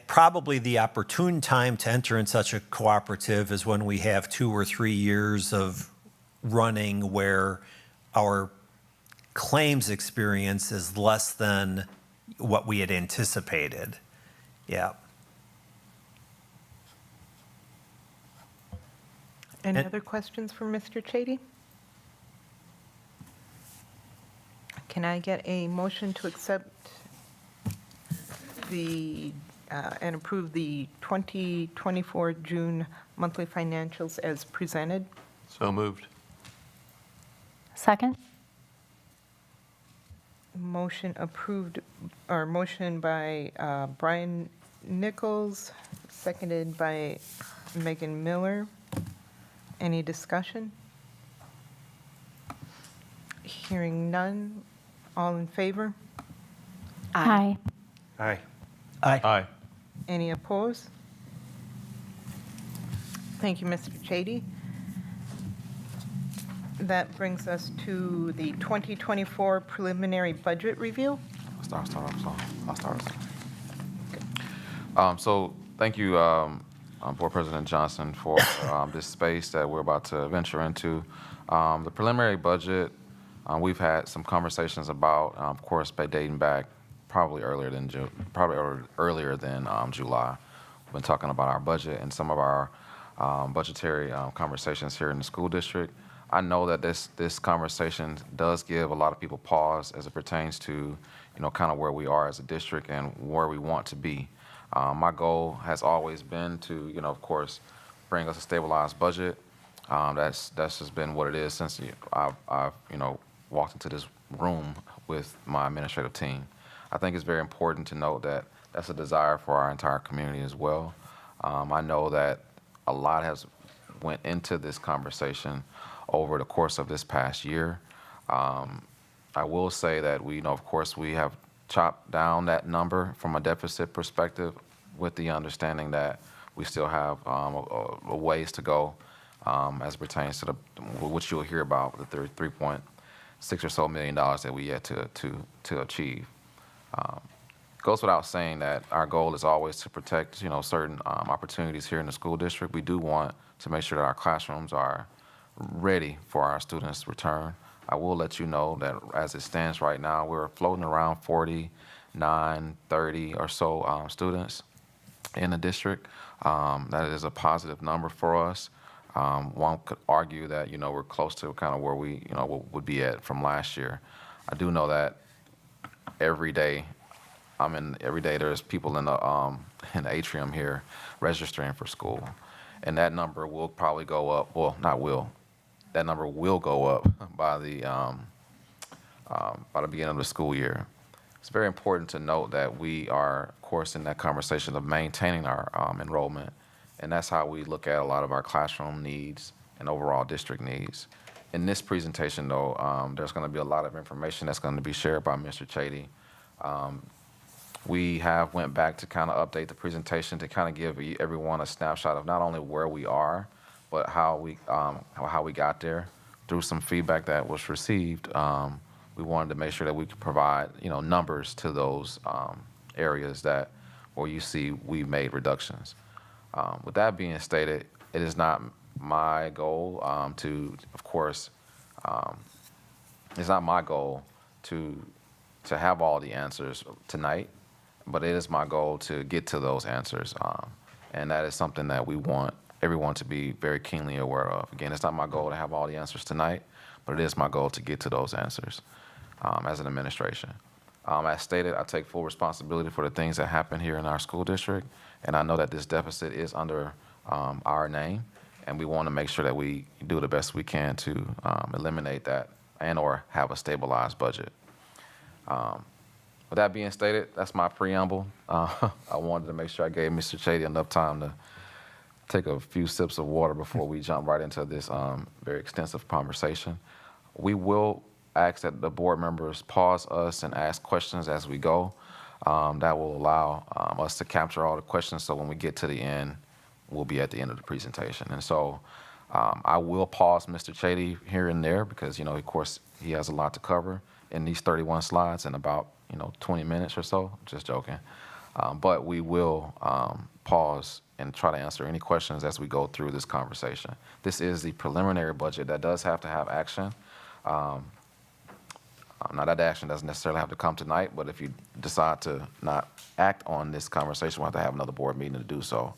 probably the opportune time to enter in such a cooperative is when we have 2 or 3 years of running where our claims experience is less than what we had anticipated. Yeah. Any other questions for Mr. Chady? Can I get a motion to accept and approve the 2024 June monthly financials as presented? So moved. Second? Motion approved, or motion by Brian Nichols, seconded by Megan Miller. Any discussion? Hearing none. All in favor? Aye. Aye. Aye. Any opposed? Thank you, Mr. Chady. That brings us to the 2024 preliminary budget review. I'll start. So thank you, Board President Johnson, for this space that we're about to venture into. The preliminary budget, we've had some conversations about, of course, by dating back probably earlier than July. We've been talking about our budget and some of our budgetary conversations here in the school district. I know that this conversation does give a lot of people pause as it pertains to, kind of where we are as a district and where we want to be. My goal has always been to, of course, bring us a stabilized budget. That's just been what it is since I've walked into this room with my administrative team. I think it's very important to note that that's a desire for our entire community as well. I know that a lot has went into this conversation over the course of this past year. I will say that of course, we have chopped down that number from a deficit perspective with the understanding that we still have a ways to go as it pertains to which you'll hear about, the $3.6 or so million that we yet to achieve. Goes without saying that our goal is always to protect, certain opportunities here in the school district. We do want to make sure that our classrooms are ready for our students' return. I will let you know that as it stands right now, we're floating around 49, 30 or so students in the district. That is a positive number for us. One could argue that, we're close to kind of where we, would be at from last year. I do know that every day there's people in the atrium here registering for school. And that number will probably go up, that number will go up by the beginning of the school year. It's very important to note that we are, of course, in that conversation of maintaining our enrollment. And that's how we look at a lot of our classroom needs and overall district needs. In this presentation, though, there's going to be a lot of information that's going to be shared by Mr. Chady. We have went back to kind of update the presentation to kind of give everyone a snapshot of not only where we are, but how we got there. Through some feedback that was received, we wanted to make sure that we could provide, numbers to those areas where you see we made reductions. With that being stated, it is not my goal it's not my goal to have all the answers tonight, but it is my goal to get to those answers. And that is something that we want everyone to be very keenly aware of. Again, it's not my goal to have all the answers tonight, but it is my goal to get to those answers as an administration. As stated, I take full responsibility for the things that happen here in our school district, and I know that this deficit is under our name, and we want to make sure that we do the best we can to eliminate that and/or have a stabilized budget. With that being stated, that's my preamble. I wanted to make sure I gave Mr. Chady enough time to take a few sips of water before we jump right into this very extensive conversation. We will ask that the board members pause us and ask questions as we go. That will allow us to capture all the questions, so when we get to the end, we'll be at the end of the presentation. And so I will pause Mr. Chady here and there because, of course, he has a lot to cover in these 31 slides in about 20 minutes or so. Just joking. But we will pause and try to answer any questions as we go through this conversation. This is the preliminary budget that does have to have action. Now, that action doesn't necessarily have to come tonight, but if you decide to not act on this conversation, we'll have to have another board meeting to do so.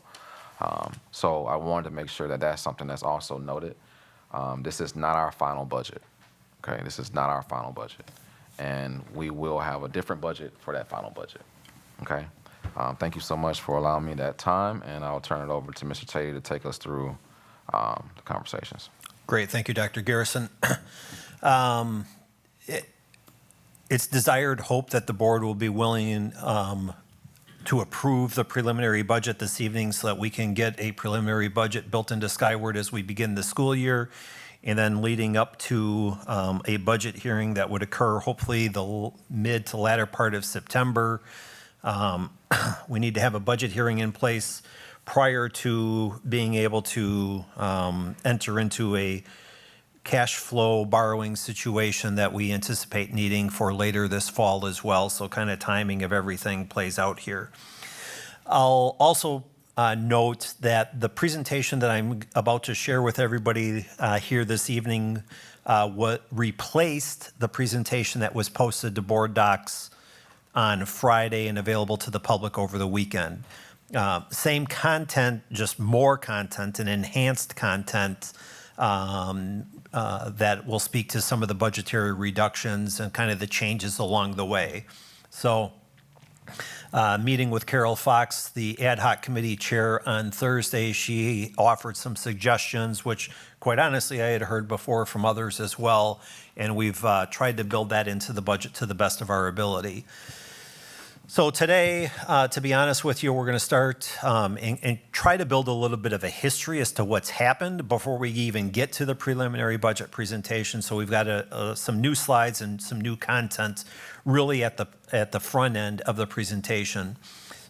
So I wanted to make sure that that's something that's also noted. This is not our final budget. Okay, this is not our final budget. And we will have a different budget for that final budget. Okay? Thank you so much for allowing me that time, and I'll turn it over to Mr. Chady to take us through the conversations. Great, thank you, Dr. Garrison. It's desired hope that the board will be willing to approve the preliminary budget this evening so that we can get a preliminary budget built into Skyward as we begin the school year, and then leading up to a budget hearing that would occur hopefully the mid to latter part of September. We need to have a budget hearing in place prior to being able to enter into a cash flow borrowing situation that we anticipate needing for later this fall as well. So kind of timing of everything plays out here. I'll also note that the presentation that I'm about to share with everybody here this evening what replaced the presentation that was posted to board docs on Friday and available to the public over the weekend. Same content, just more content and enhanced content that will speak to some of the budgetary reductions and kind of the changes along the way. So, meeting with Carol Fox, the ad hoc committee chair, on Thursday, she offered some suggestions, which quite honestly I had heard before from others as well, and we've tried to build that into the budget to the best of our ability. So today, to be honest with you, we're going to start and try to build a little bit of a history as to what's happened before we even get to the preliminary budget presentation. So we've got some new slides and some new content really at the front end of the presentation.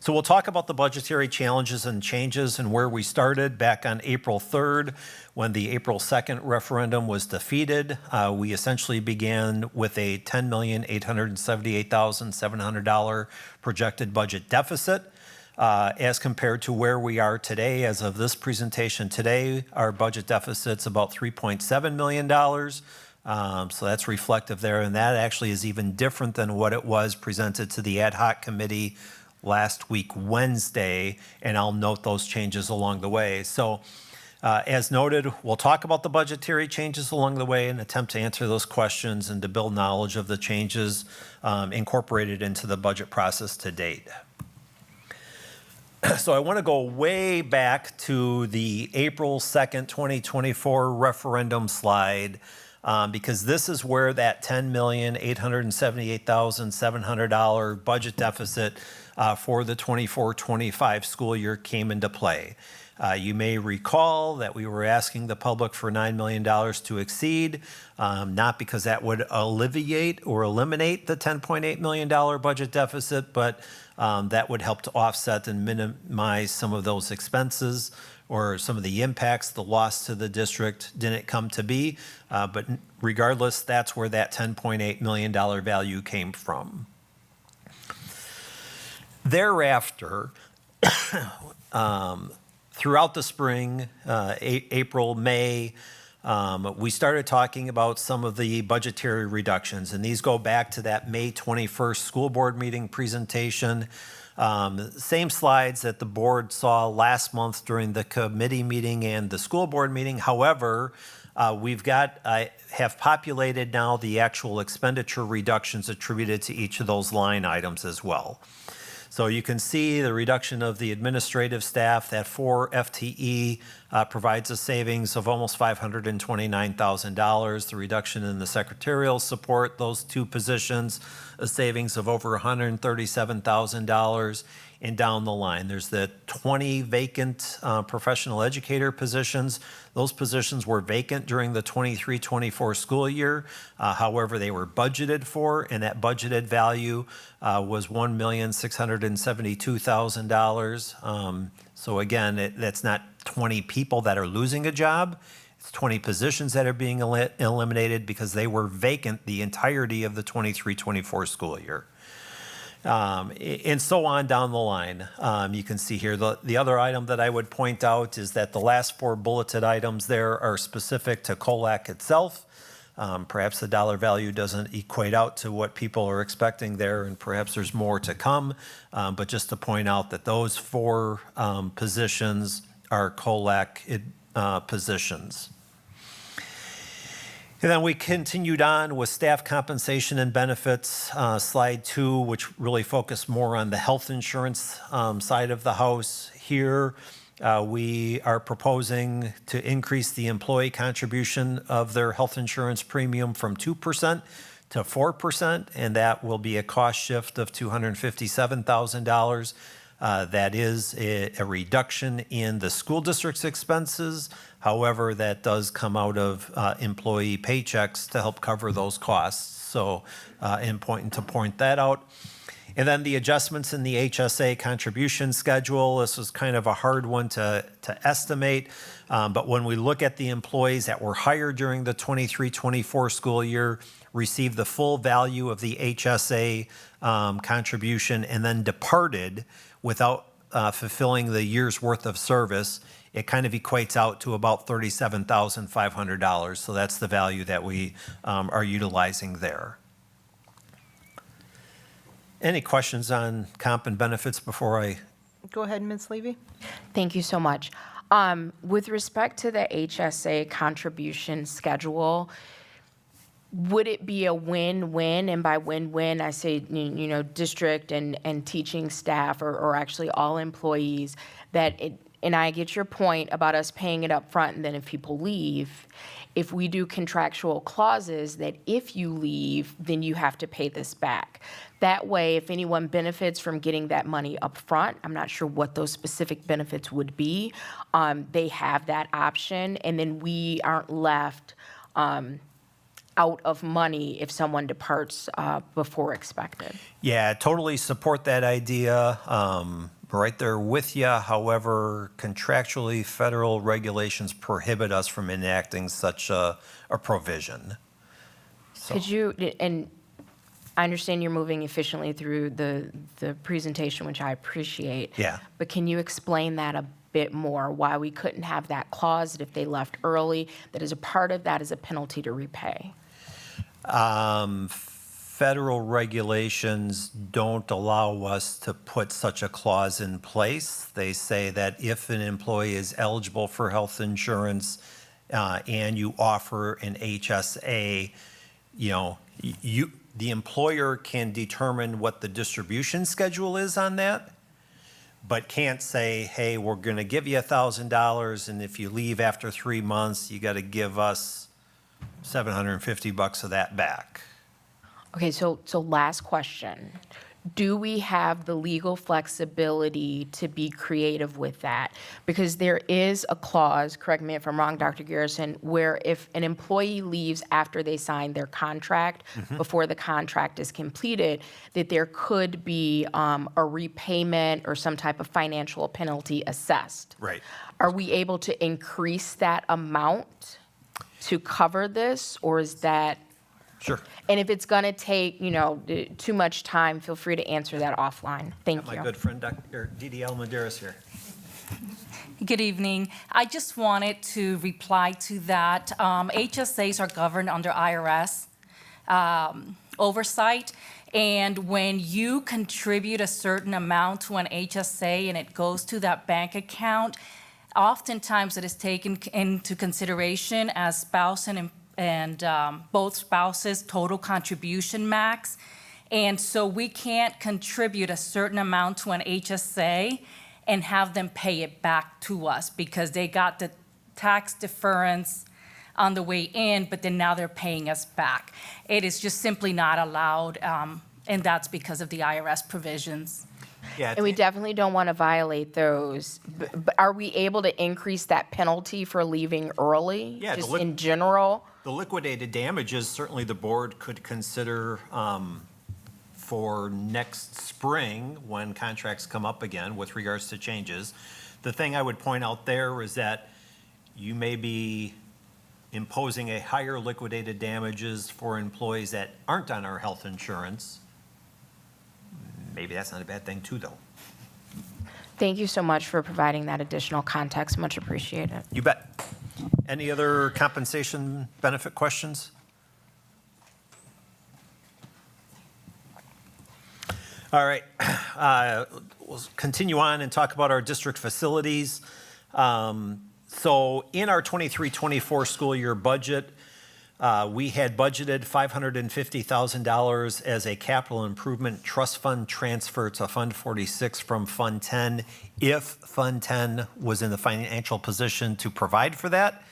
So we'll talk about the budgetary challenges and changes and where we started back on April 3rd when the April 2nd referendum was defeated. We essentially began with a $10,878,700 projected budget deficit. As compared to where we are today, as of this presentation today, our budget deficit's about $3.7 million. So that's reflective there, and that actually is even different than what it was presented to the ad hoc committee last week, Wednesday, and I'll note those changes along the way. So as noted, we'll talk about the budgetary changes along the way and attempt to answer those questions and to build knowledge of the changes incorporated into the budget process to date. So I want to go way back to the April 2nd, 2024 referendum slide, because this is where that $10,878,700 budget deficit for the 24-25 school year came into play. You may recall that we were asking the public for $9 million to exceed, not because that would alleviate or eliminate the $10.8 million budget deficit, but that would help to offset and minimize some of those expenses or some of the impacts. The loss to the district didn't come to be, but regardless, that's where that $10.8 million value came from. Thereafter, throughout the spring, April, May, we started talking about some of the budgetary reductions, and these go back to that May 21st school board meeting presentation. Same slides that the board saw last month during the committee meeting and the school board meeting. However, have populated now the actual expenditure reductions attributed to each of those line items as well. So you can see the reduction of the administrative staff, that 4 FTE provides a savings of almost $529,000. The reduction in the secretarial support, those 2 positions, a savings of over $137,000. And down the line, there's the 20 vacant professional educator positions. Those positions were vacant during the 23-24 school year. However, they were budgeted for, and that budgeted value was $1,672,000. So again, that's not 20 people that are losing a job. It's 20 positions that are being eliminated because they were vacant the entirety of the 23-24 school year. And so on down the line. You can see here, the other item that I would point out is that the last 4 bulleted items there are specific to COLAC itself. Perhaps the dollar value doesn't equate out to what people are expecting there, and perhaps there's more to come. But just to point out that those 4 positions are COLAC positions. And then we continued on with staff compensation and benefits, slide 2, which really focused more on the health insurance side of the house. Here, we are proposing to increase the employee contribution of their health insurance premium from 2% to 4%, and that will be a cost shift of $257,000. That is a reduction in the school district's expenses. However, that does come out of employee paychecks to help cover those costs. So important to point that out. And then the adjustments in the HSA contribution schedule. This was kind of a hard one to estimate. But when we look at the employees that were hired during the 23-24 school year, received the full value of the HSA contribution, and then departed without fulfilling the year's worth of service, it kind of equates out to about $37,500. So that's the value that we are utilizing there. Any questions on comp and benefits before I? Go ahead, Ms. Levy. Thank you so much. With respect to the HSA contribution schedule, would it be a win-win? And by win-win, I say, you know, district and teaching staff or actually all employees, that it, and I get your point about us paying it up front, and then if people leave, if we do contractual clauses that if you leave, then you have to pay this back. That way, if anyone benefits from getting that money up front, I'm not sure what those specific benefits would be, they have that option, and then we aren't left out of money if someone departs before expected. Yeah, totally support that idea. Right there with you. However, contractually, federal regulations prohibit us from enacting such a provision. Could you, and I understand you're moving efficiently through the presentation, which I appreciate. Yeah. But can you explain that a bit more, why we couldn't have that clause that if they left early, that as a part of that is a penalty to repay? Federal regulations don't allow us to put such a clause in place. They say that if an employee is eligible for health insurance and you offer an HSA, you know, the employer can determine what the distribution schedule is on that, but can't say, hey, we're going to give you $1,000, and if you leave after 3 months, you got to give us $750 of that back. Okay, so last question. Do we have the legal flexibility to be creative with that? Because there is a clause, correct me if I'm wrong, Dr. Garrison, where if an employee leaves after they sign their contract, before the contract is completed, that there could be a repayment or some type of financial penalty assessed. Right. Are we able to increase that amount to cover this, or is that? Sure. And if it's going to take, you know, too much time, feel free to answer that offline. Thank My you. good friend, Dr. Didi Almaderis here. Good evening. I just wanted to reply to that. HSAs are governed under IRS oversight, and when you contribute a certain amount to an HSA and it goes to that bank account, oftentimes it is taken into consideration as spouse and both spouses' total contribution max. And so we can't contribute a certain amount to an HSA and have them pay it back to us because they got the tax deference on the way in, but then now they're paying us back. It is just simply not allowed, and that's because of the IRS provisions. Yeah. And we definitely don't want to violate those. But are we able to increase that penalty for leaving early? Yeah, Just in general? The liquidated damages, certainly the board could consider for next spring when contracts come up again with regards to changes. The thing I would point out there is that you may be imposing a higher liquidated damages for employees that aren't on our health insurance. Maybe that's not a bad thing too, though. Thank you so much for providing that additional context. Much appreciated. You bet. Any other compensation benefit questions? All right. We'll continue on and talk about our district facilities. So in our 23-24 school year budget, we had budgeted $550,000 as a capital improvement trust fund transfer to Fund 46 from Fund 10 if Fund 10 was in the financial position to provide for that.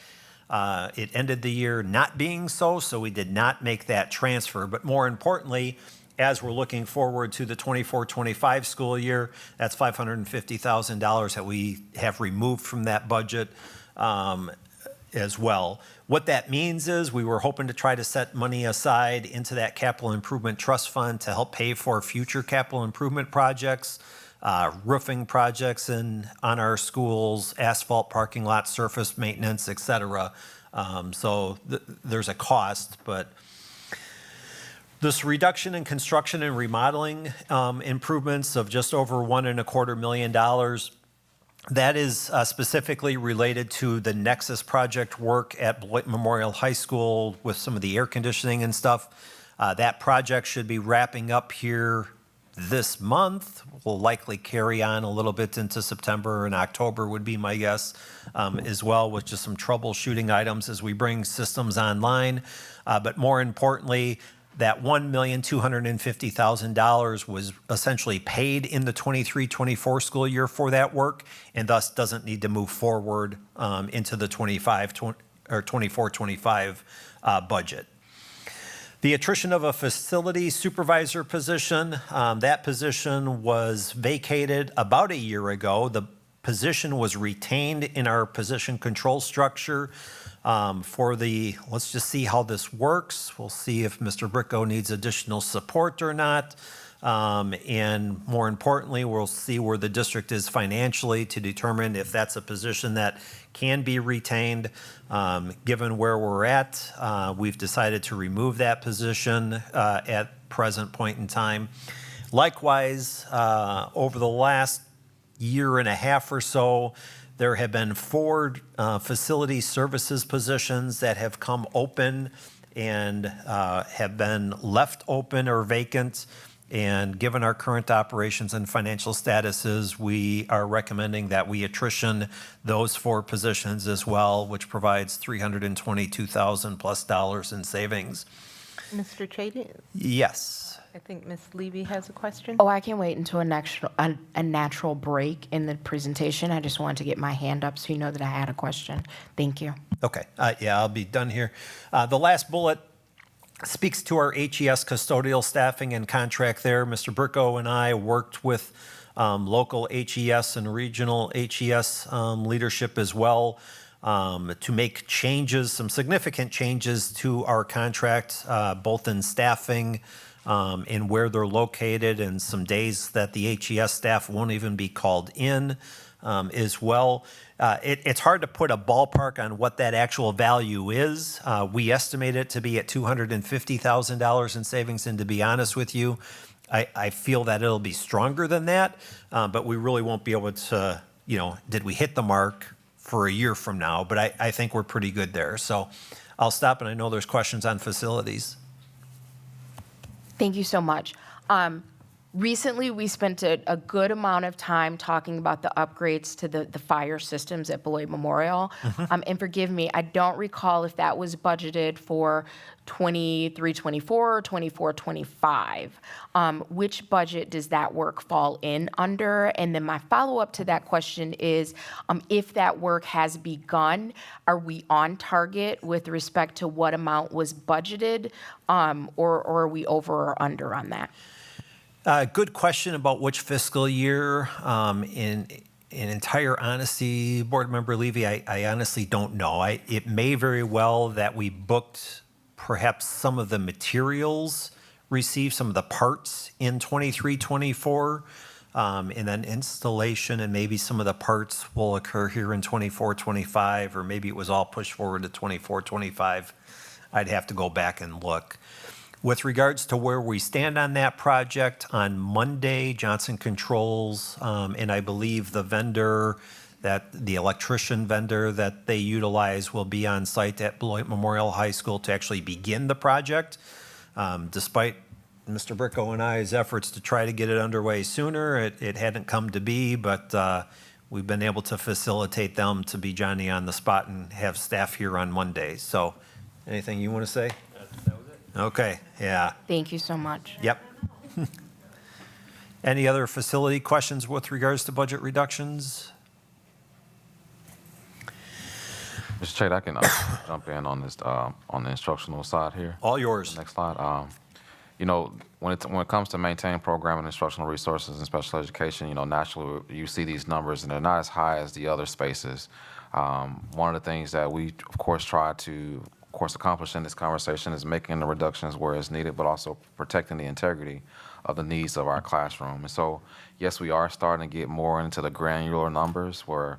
It ended the year not being so we did not make that transfer. But more importantly, as we're looking forward to the 24-25 school year, that's $550,000 that we have removed from that budget as well. What that means is we were hoping to try to set money aside into that capital improvement trust fund to help pay for future capital improvement projects, roofing projects on our schools, asphalt parking lot surface maintenance, et cetera. So there's a cost, but this reduction in construction and remodeling improvements of just over $1.25 million, that is specifically related to the Nexus project work at Beloit Memorial High School with some of the air conditioning and stuff. That project should be wrapping up here this month. Will likely carry on a little bit into September and October would be my guess, as well, with just some troubleshooting items as we bring systems online. But more importantly, that $1,250,000 was essentially paid in the 23-24 school year for that work, and thus doesn't need to move forward into the 24-25 budget. The attrition of a facility supervisor position, that position was vacated about a year ago. The position was retained in our position control structure. Let's just see how this works. We'll see if Mr. Bricko needs additional support or not. And more importantly, we'll see where the district is financially to determine if that's a position that can be retained. Given where we're at, we've decided to remove that position at present point in time. Likewise, over the last year and a half or so, there have been 4 facility services positions that have come open and have been left open or vacant. And given our current operations and financial statuses, we are recommending that we attrition those 4 positions as well, which provides $322,000 plus in savings. Mr. Chady? Yes. I think Ms. Levy has a question. Oh, I can wait until a natural break in the presentation. I just wanted to get my hand up so you know that I had a question. Thank you. Okay. Yeah, I'll be done here. The last bullet speaks to our HES custodial staffing and contract there. Mr. Bricko and I worked with local HES and regional HES leadership as well to make changes, some significant changes to our contract, both in staffing and where they're located, and some days that the HES staff won't even be called in as well. It's hard to put a ballpark on what that actual value is. We estimate it to be at $250,000 in savings, and to be honest with you, I feel that it'll be stronger than that, but we really won't be able to, did we hit the mark for a year from now? But I think we're pretty good there. So I'll stop, and I know there's questions on facilities. Thank you so much. Recently, we spent a good amount of time talking about the upgrades to the fire systems at Beloit Memorial. And forgive me, I don't recall if that was budgeted for 23-24 or 24-25. Which budget does that work fall in under? And then my follow-up to that question is, if that work has begun, are we on target with respect to what amount was budgeted, or are we over or under on that? Good question about which fiscal year. In entire honesty, Board Member Levy, I honestly don't know. It may very well that we booked perhaps some of the materials, received some of the parts in 23-24, and then installation and maybe some of the parts will occur here in 24-25, or maybe it was all pushed forward to 24-25. I'd have to go back and look. With regards to where we stand on that project, on Monday, Johnson Controls, and I believe the electrician vendor that they utilize will be on site at Beloit Memorial High School to actually begin the project. Despite Mr. Bricko and I's efforts to try to get it underway sooner, it hadn't come to be, but we've been able to facilitate them to be Johnny on the spot and have staff here on Monday. So anything you want to say? Okay, yeah. Thank you so much. Yep. Any other facility questions with regards to budget reductions? Mr. Chade, I can jump in on this on the instructional side here. All yours. Next slide. When it comes to maintaining programming, instructional resources, and special education, naturally you see these numbers and they're not as high as the other spaces. One of the things that we, of course, try to accomplish in this conversation is making the reductions where it's needed, but also protecting the integrity of the needs of our classroom. And so, yes, we are starting to get more into the granular numbers where,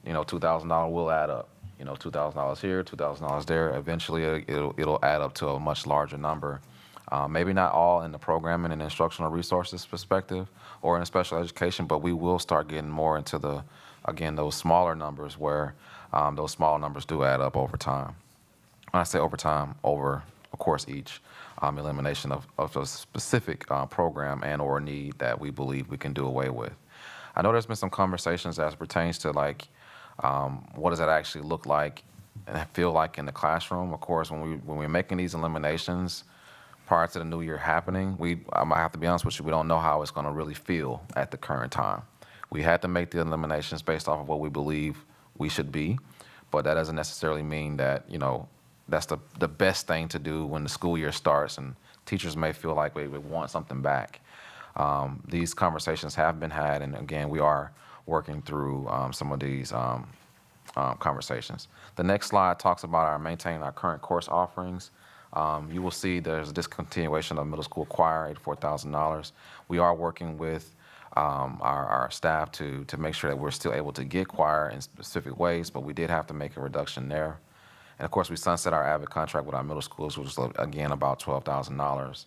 $2,000 will add up. $2,000 here, $2,000 there. Eventually, it'll add up to a much larger number. Maybe not all in the programming and instructional resources perspective or in special education, but we will start getting more into those smaller numbers where those small numbers do add up over time. When I say over time, over of course, each elimination of a specific program and or need that we believe we can do away with. I know there's been some conversations as pertains to like, what does that actually look like and feel like in the classroom? Of course, when we're making these eliminations prior to the new year happening, I might have to be honest with you, we don't know how it's going to really feel at the current time. We had to make the eliminations based off of what we believe we should be, but that doesn't necessarily mean that, you know, that's the best thing to do when the school year starts and teachers may feel like we want something back. These conversations have been had, and again, we are working through some of these conversations. The next slide talks about maintaining our current course offerings. You will see there's a discontinuation of middle school choir, $84,000. We are working with our staff to make sure that we're still able to get choir in specific ways, but we did have to make a reduction there. And of course, we sunset our AVID contract with our middle schools, which was again about $12,000.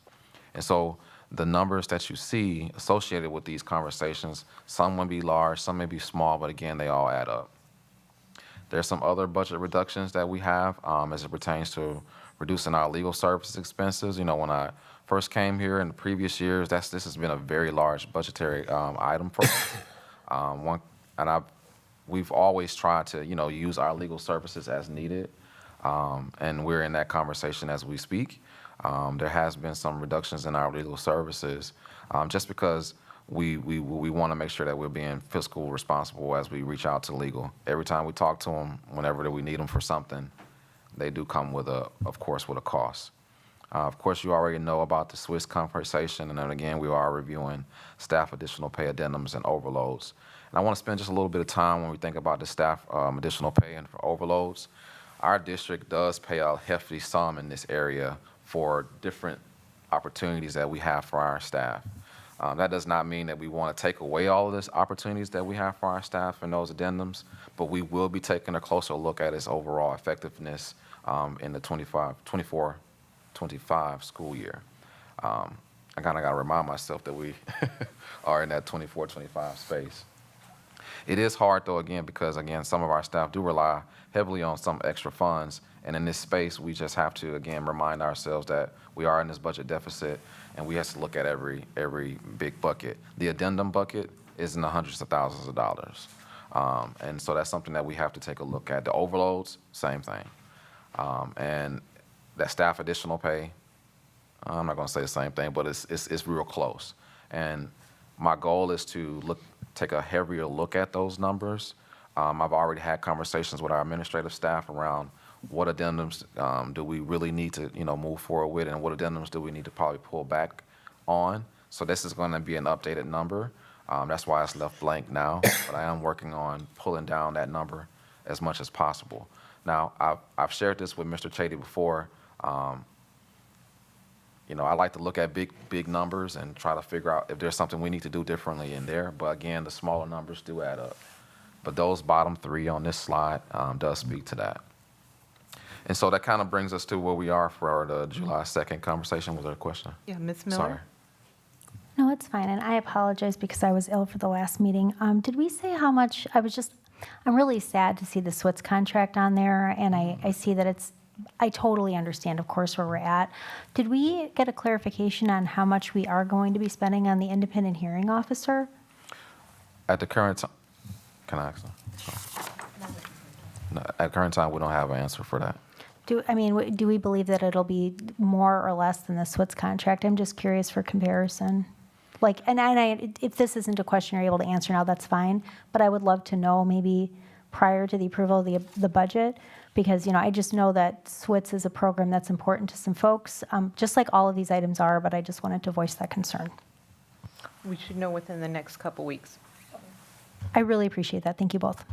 And so the numbers that you see associated with these conversations, some may be large, some may be small, but again, they all add up. There's some other budget reductions that we have as it pertains to reducing our legal services expenses. You know, when I first came here in the previous years, this has been a very large budgetary item for us. We've always tried to, you know, use our legal services as needed, and we're in that conversation as we speak. There has been some reductions in our legal services, just because we want to make sure that we're being fiscal responsible as we reach out to legal. Every time we talk to them, whenever we need them for something, they do come with of course, with a cost. Of course, you already know about the Swiss conversation, and then again, we are reviewing staff additional pay addendums and overloads. And I want to spend just a little bit of time when we think about the staff additional pay and for overloads. Our district does pay a hefty sum in this area for different opportunities that we have for our staff. That does not mean that we want to take away all of these opportunities that we have for our staff and those addendums, but we will be taking a closer look at its overall effectiveness in the 24-25 school year. I kind of got to remind myself that we are in that 24-25 space. It is hard, though, again, because, again, some of our staff do rely heavily on some extra funds, and in this space, we just have to, again, remind ourselves that we are in this budget deficit, and we have to look at every big bucket. The addendum bucket is in the hundreds of thousands of dollars, and so that's something that we have to take a look at. The overloads, same thing. And that staff additional pay, I'm not going to say the same thing, but it's real close. And my goal is to take a heavier look at those numbers. I've already had conversations with our administrative staff around what addendums do we really need to, you know, move forward with, and what addendums do we need to probably pull back on. So this is going to be an updated number. That's why it's left blank now, but I am working on pulling down that number as much as possible. Now, I've shared this with Mr. Chady before. You know, I like to look at big numbers and try to figure out if there's something we need to do differently in there. But again, the smaller numbers do add up. But those bottom three on this slide does speak to that. And so that kind of brings us to where we are for the July 2nd conversation. Was there a question? Yeah, Ms. Miller? Sorry. No, it's fine, and I apologize because I was ill for the last meeting. Did we say how much? I'm really sad to see the SWITS contract on there, and I see that I totally understand, of course, where we're at. Did we get a clarification on how much we are going to be spending on the independent hearing officer? At the current time, can I ask them? No, at current time, we don't have an answer for that. Do we believe that it'll be more or less than the SWITS contract? I'm just curious for comparison. If this isn't a question you're able to answer now, that's fine. But I would love to know maybe prior to the approval of the budget, because I just know that SWITS is a program that's important to some folks, just like all of these items are. But I just wanted to voice that concern. We should know within the next couple weeks. I really appreciate that. Thank you both.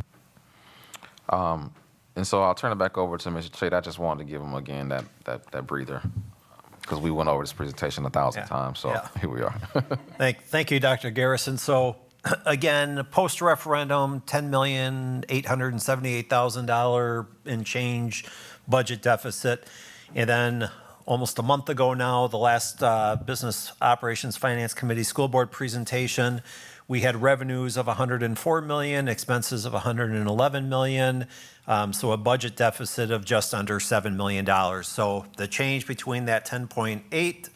And so I'll turn it back over to Mr. Chade. I just wanted to give him again that breather, because we went over this presentation 1,000 times. So here we are. Thank you, Dr. Garrison. So again, post-referendum, $10,878,000 in change budget deficit. And then almost a month ago now, the last Business Operations Finance Committee School Board presentation, we had revenues of $104 million, expenses of $111 million, so a budget deficit of just under $7 million. So the change between that 10.8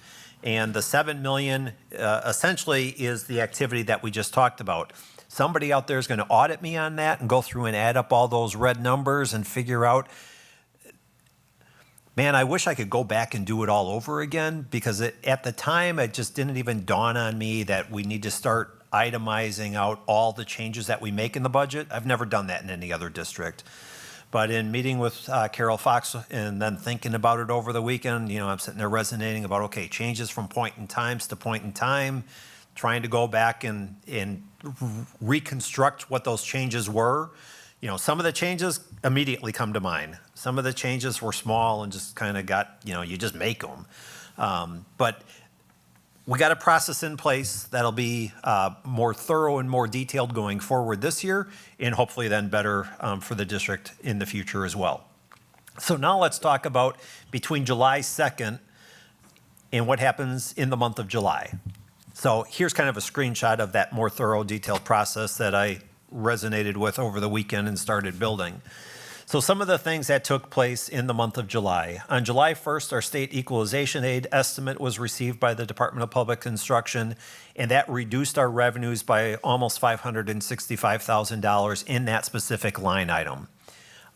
and the 7 million essentially is the activity that we just talked about. Somebody out there is going to audit me on that and go through and add up all those red numbers and figure out, man, I wish I could go back and do it all over again, because at the time, it just didn't even dawn on me that we need to start itemizing out all the changes that we make in the budget. I've never done that in any other district. But in meeting with Carol Fox and then thinking about it over the weekend, I'm sitting there resonating about, okay, changes from point in times to point in time, trying to go back and reconstruct what those changes were. Some of the changes immediately come to mind. Some of the changes were small and just kind of got, you just make them. But we got a process in place that'll be more thorough and more detailed going forward this year, and hopefully then better for the district in the future as well. So now let's talk about between July 2nd and what happens in the month of July. So here's kind of a screenshot of that more thorough, detailed process that I resonated with over the weekend and started building. So some of the things that took place in the month of July. On July 1st, our state equalization aid estimate was received by the Department of Public Instruction, and that reduced our revenues by almost $565,000 in that specific line item.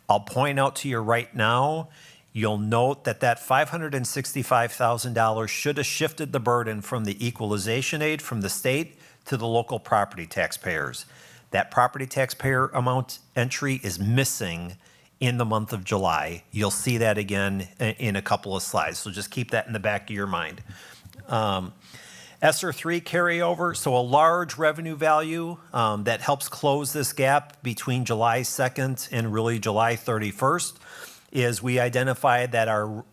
I'll point out to you right now, you'll note that that $565,000 should have shifted the burden from the equalization aid from the state to the local property taxpayers. That property taxpayer amount entry is missing in the month of July. You'll see that again in a couple of slides, so just keep that in the back of your mind. ESSER 3 carryover, so a large revenue value that helps close this gap between July 2nd and really July 31st. Is we identified that our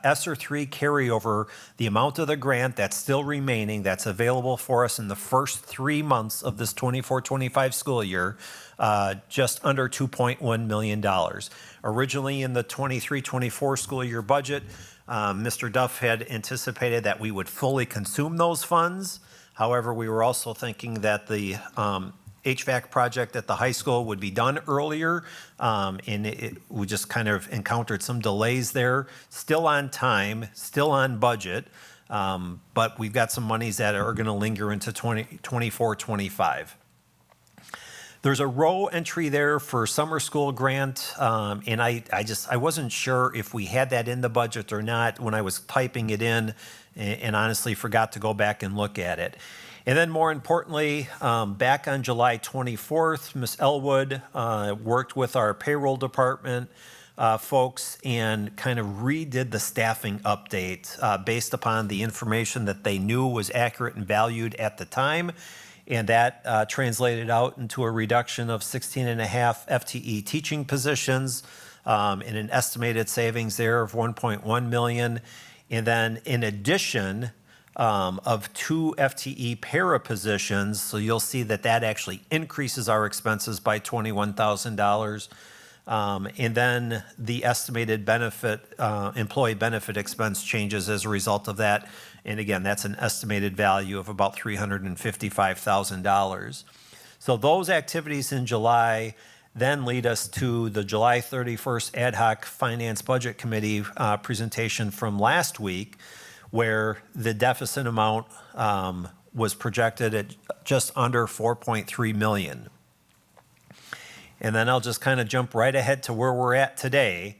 ESSER 3 carryover, the amount of the grant that's still remaining, that's available for us in the first 3 months of this 24-25 school year, just under $2.1 million. Originally in the 23-24 school year budget, Mr. Duff had anticipated that we would fully consume those funds. However, we were also thinking that the HVAC project at the high school would be done earlier, and we just kind of encountered some delays there. Still on time, still on budget, but we've got some monies that are going to linger into 24-25. There's a row entry there for summer school grant, and I wasn't sure if we had that in the budget or not when I was typing it in, and honestly forgot to go back and look at it. And then more importantly, back on July 24th, Ms. Elwood worked with our payroll department folks and kind of redid the staffing update based upon the information that they knew was accurate and valued at the time. And that translated out into a reduction of 16.5 FTE teaching positions and an estimated savings there of $1.1 million. And then in addition, of 2 FTE para positions, so you'll see that that actually increases our expenses by $21,000. And then the estimated benefit, employee benefit expense changes as a result of that. And again, that's an estimated value of about $355,000. So those activities in July then lead us to the July 31st Ad Hoc Finance Budget Committee presentation from last week, where the deficit amount was projected at just under $4.3 million. And then I'll just kind of jump right ahead to where we're at today.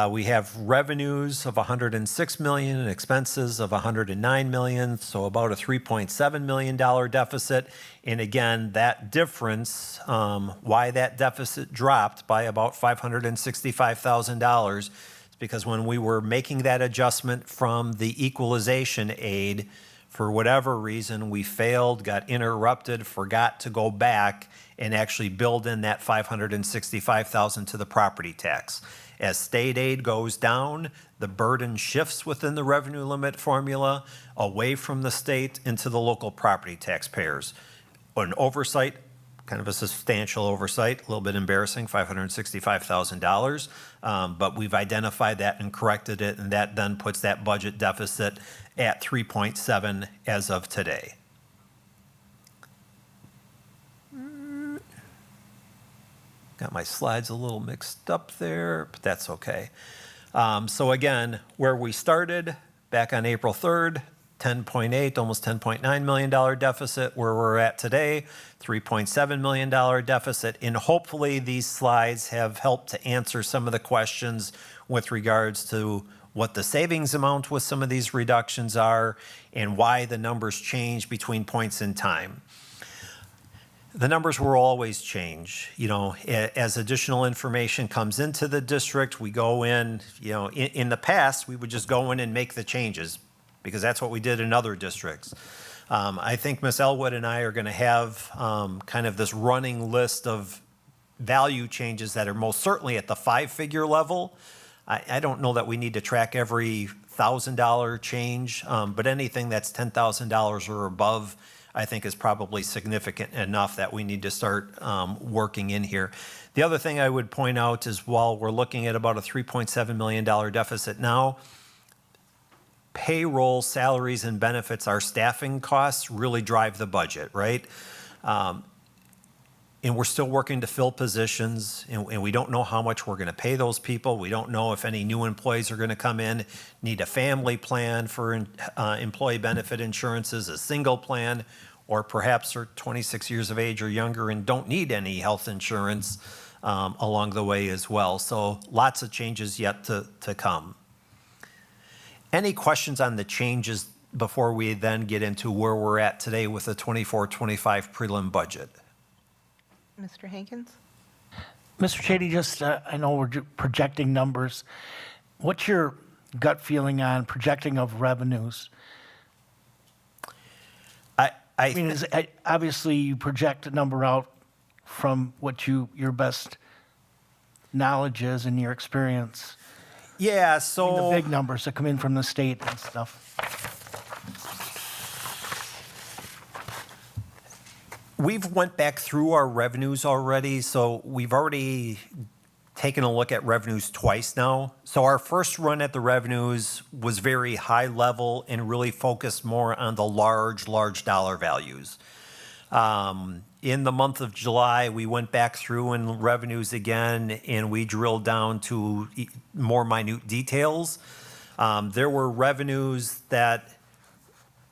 We have revenues of $106 million and expenses of $109 million, so about a $3.7 million deficit. And again, that difference, why that deficit dropped by about $565,000, because when we were making that adjustment from the equalization aid, for whatever reason, we failed, got interrupted, forgot to go back and actually build in that $565,000 to the property tax. As state aid goes down, the burden shifts within the revenue limit formula away from the state into the local property taxpayers. An oversight, kind of a substantial oversight, a little bit embarrassing, $565,000, but we've identified that and corrected it, and that then puts that budget deficit at 3.7 as of today. Got my slides a little mixed up there, but that's okay. So again, where we started back on April 3rd, 10.8, almost $10.9 million deficit. Where we're at today, $3.7 million deficit. And hopefully these slides have helped to answer some of the questions with regards to what the savings amount with some of these reductions are and why the numbers change between points in time. The numbers will always change. You know, as additional information comes into the district, we go in, you know, in the past, we would just go in and make the changes because that's what we did in other districts. I think Ms. Elwood and I are going to have kind of this running list of value changes that are most certainly at the 5-figure level. I don't know that we need to track every $1,000 change, but anything that's $10,000 or above, I think is probably significant enough that we need to start working in here. The other thing I would point out is while we're looking at about a $3.7 million deficit now, payroll, salaries, and benefits, our staffing costs really drive the budget, right? And we're still working to fill positions, and we don't know how much we're going to pay those people. We don't know if any new employees are going to come in, need a family plan for employee benefit insurances, a single plan, or perhaps are 26 years of age or younger and don't need any health insurance along the way as well. So lots of changes yet to come. Any questions on the changes before we then get into where we're at today with the 24-25 prelim budget? Mr. Hankins? Mr. Shady, just, I know we're projecting numbers. What's your gut feeling on projecting of revenues? I mean, obviously you project a number out from what your best knowledge is and your experience. Yeah, I so mean, the big numbers that come in from the state and stuff. we've went back through our revenues already, so we've already taken a look at revenues twice now. So our first run at the revenues was very high level and really focused more on the large dollar values. In the month of July, we went back through in revenues again, and we drilled down to more minute details. There were revenues that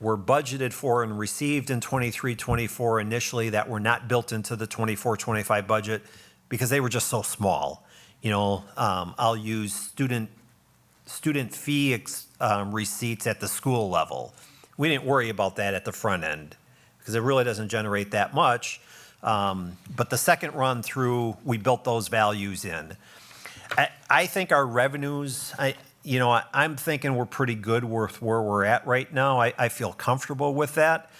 were budgeted for and received in 23-24 initially that were not built into the 24-25 budget because they were just so small. You know, I'll use student fee receipts at the school level. We didn't worry about that at the front end because it really doesn't generate that much. But the second run through, we built those values in. I think our revenues, I'm thinking we're pretty good with where we're at right now. I feel comfortable with that.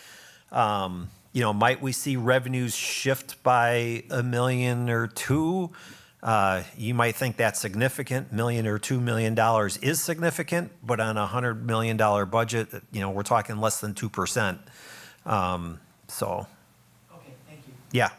Might we see revenues shift by $1 million or $2 million? You might think that's significant. $1 million or $2 million is significant, but on a $100 million budget, we're talking less than 2%. Okay, thank you. Yeah.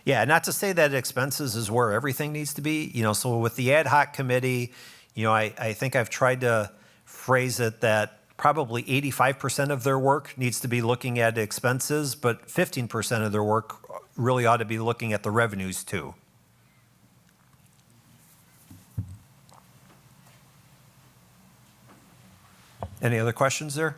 Yeah, not to say that expenses is where everything needs to be. So with the ad hoc committee, I think I've tried to phrase it that probably 85% of their work needs to be looking at expenses, but 15% of their work really ought to be looking at the revenues too. Any other questions there?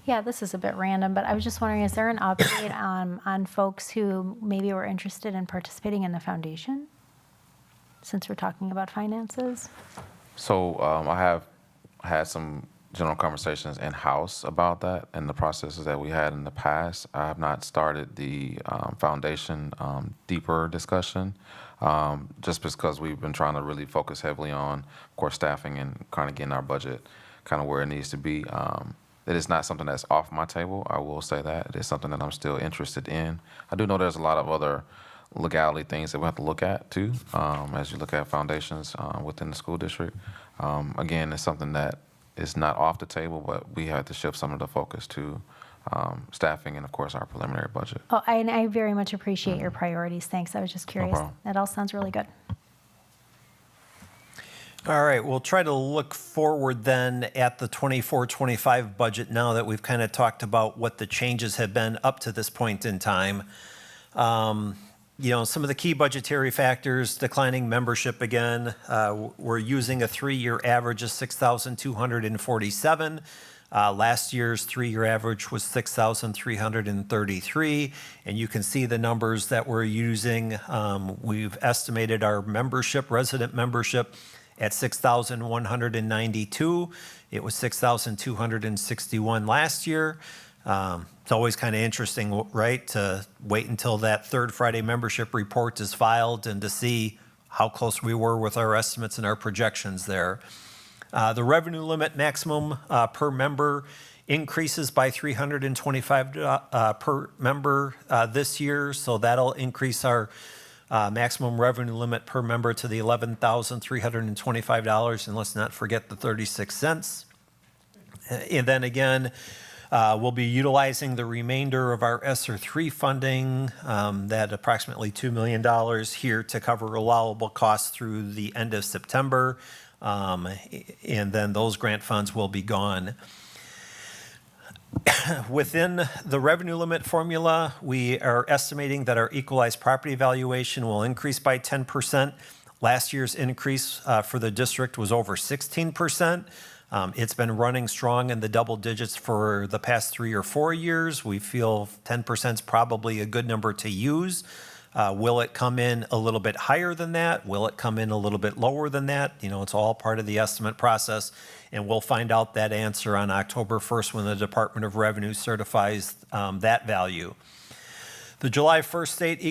Yeah, this is a bit random, but I was just wondering, is there an update on folks who maybe were interested in participating in the foundation? Since we're talking about finances? So I have had some general conversations in-house about that and the processes that we had in the past. I have not started the foundation deeper discussion, just because we've been trying to really focus heavily on, of course, staffing and kind of getting our budget kind of where it needs to be. It is not something that's off my table, I will say that. It is something that I'm still interested in. I do know there's a lot of other legality things that we have to look at too, as you look at foundations within the school district. Again, it's something that is not off the table, but we had to shift some of the focus to staffing and, of course, our preliminary budget. Oh, and I very much appreciate your priorities. Thanks. I was just curious. problem. That all sounds really good. All right, we'll try to look forward then at the 24-25 budget now that we've kind of talked about what the changes have been up to this point in time. Some of the key budgetary factors, declining membership again. We're using a 3-year average of 6,247. Last year's 3-year average was 6,333, and you can see the numbers that we're using. We've estimated our resident membership at 6,192. It was 6,261 last year. It's always kind of interesting, right, to wait until that third Friday membership report is filed and to see how close we were with our estimates and our projections there. The revenue limit maximum per member increases by $325 per member this year, so that'll increase our maximum revenue limit per member to the $11,325, and let's not forget the 36 cents. And then again, we'll be utilizing the remainder of our ESSER 3 funding, that approximately $2 million here to cover allowable costs through the end of September. And then those grant funds will be gone. Within the revenue limit formula, we are estimating that our equalized property valuation will increase by 10%. Last year's increase for the district was over 16%. It's been running strong in the double digits for the past 3 or 4 years. We feel 10% is probably a good number to use. Will it come in a little bit higher than that? Will it come in a little bit lower than that? It's all part of the estimate process, and we'll find out that answer on October 1st when the Department of Revenue certifies that value. The July 1st state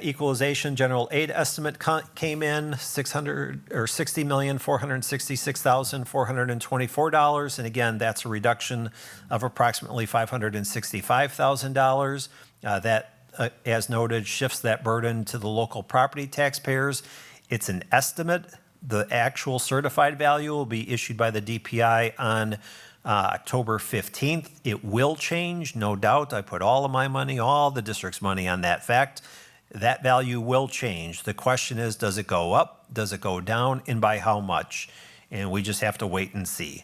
equalization general aid estimate came in $60,466,424, and again, that's a reduction of approximately $565,000. That, as noted, shifts that burden to the local property taxpayers. It's an estimate. The actual certified value will be issued by the DPI on October 15th. It will change, no doubt. I put all of my money, all the district's money on that fact. That value will change. The question is, does it go up? Does it go down? And by how much? And we just have to wait and see.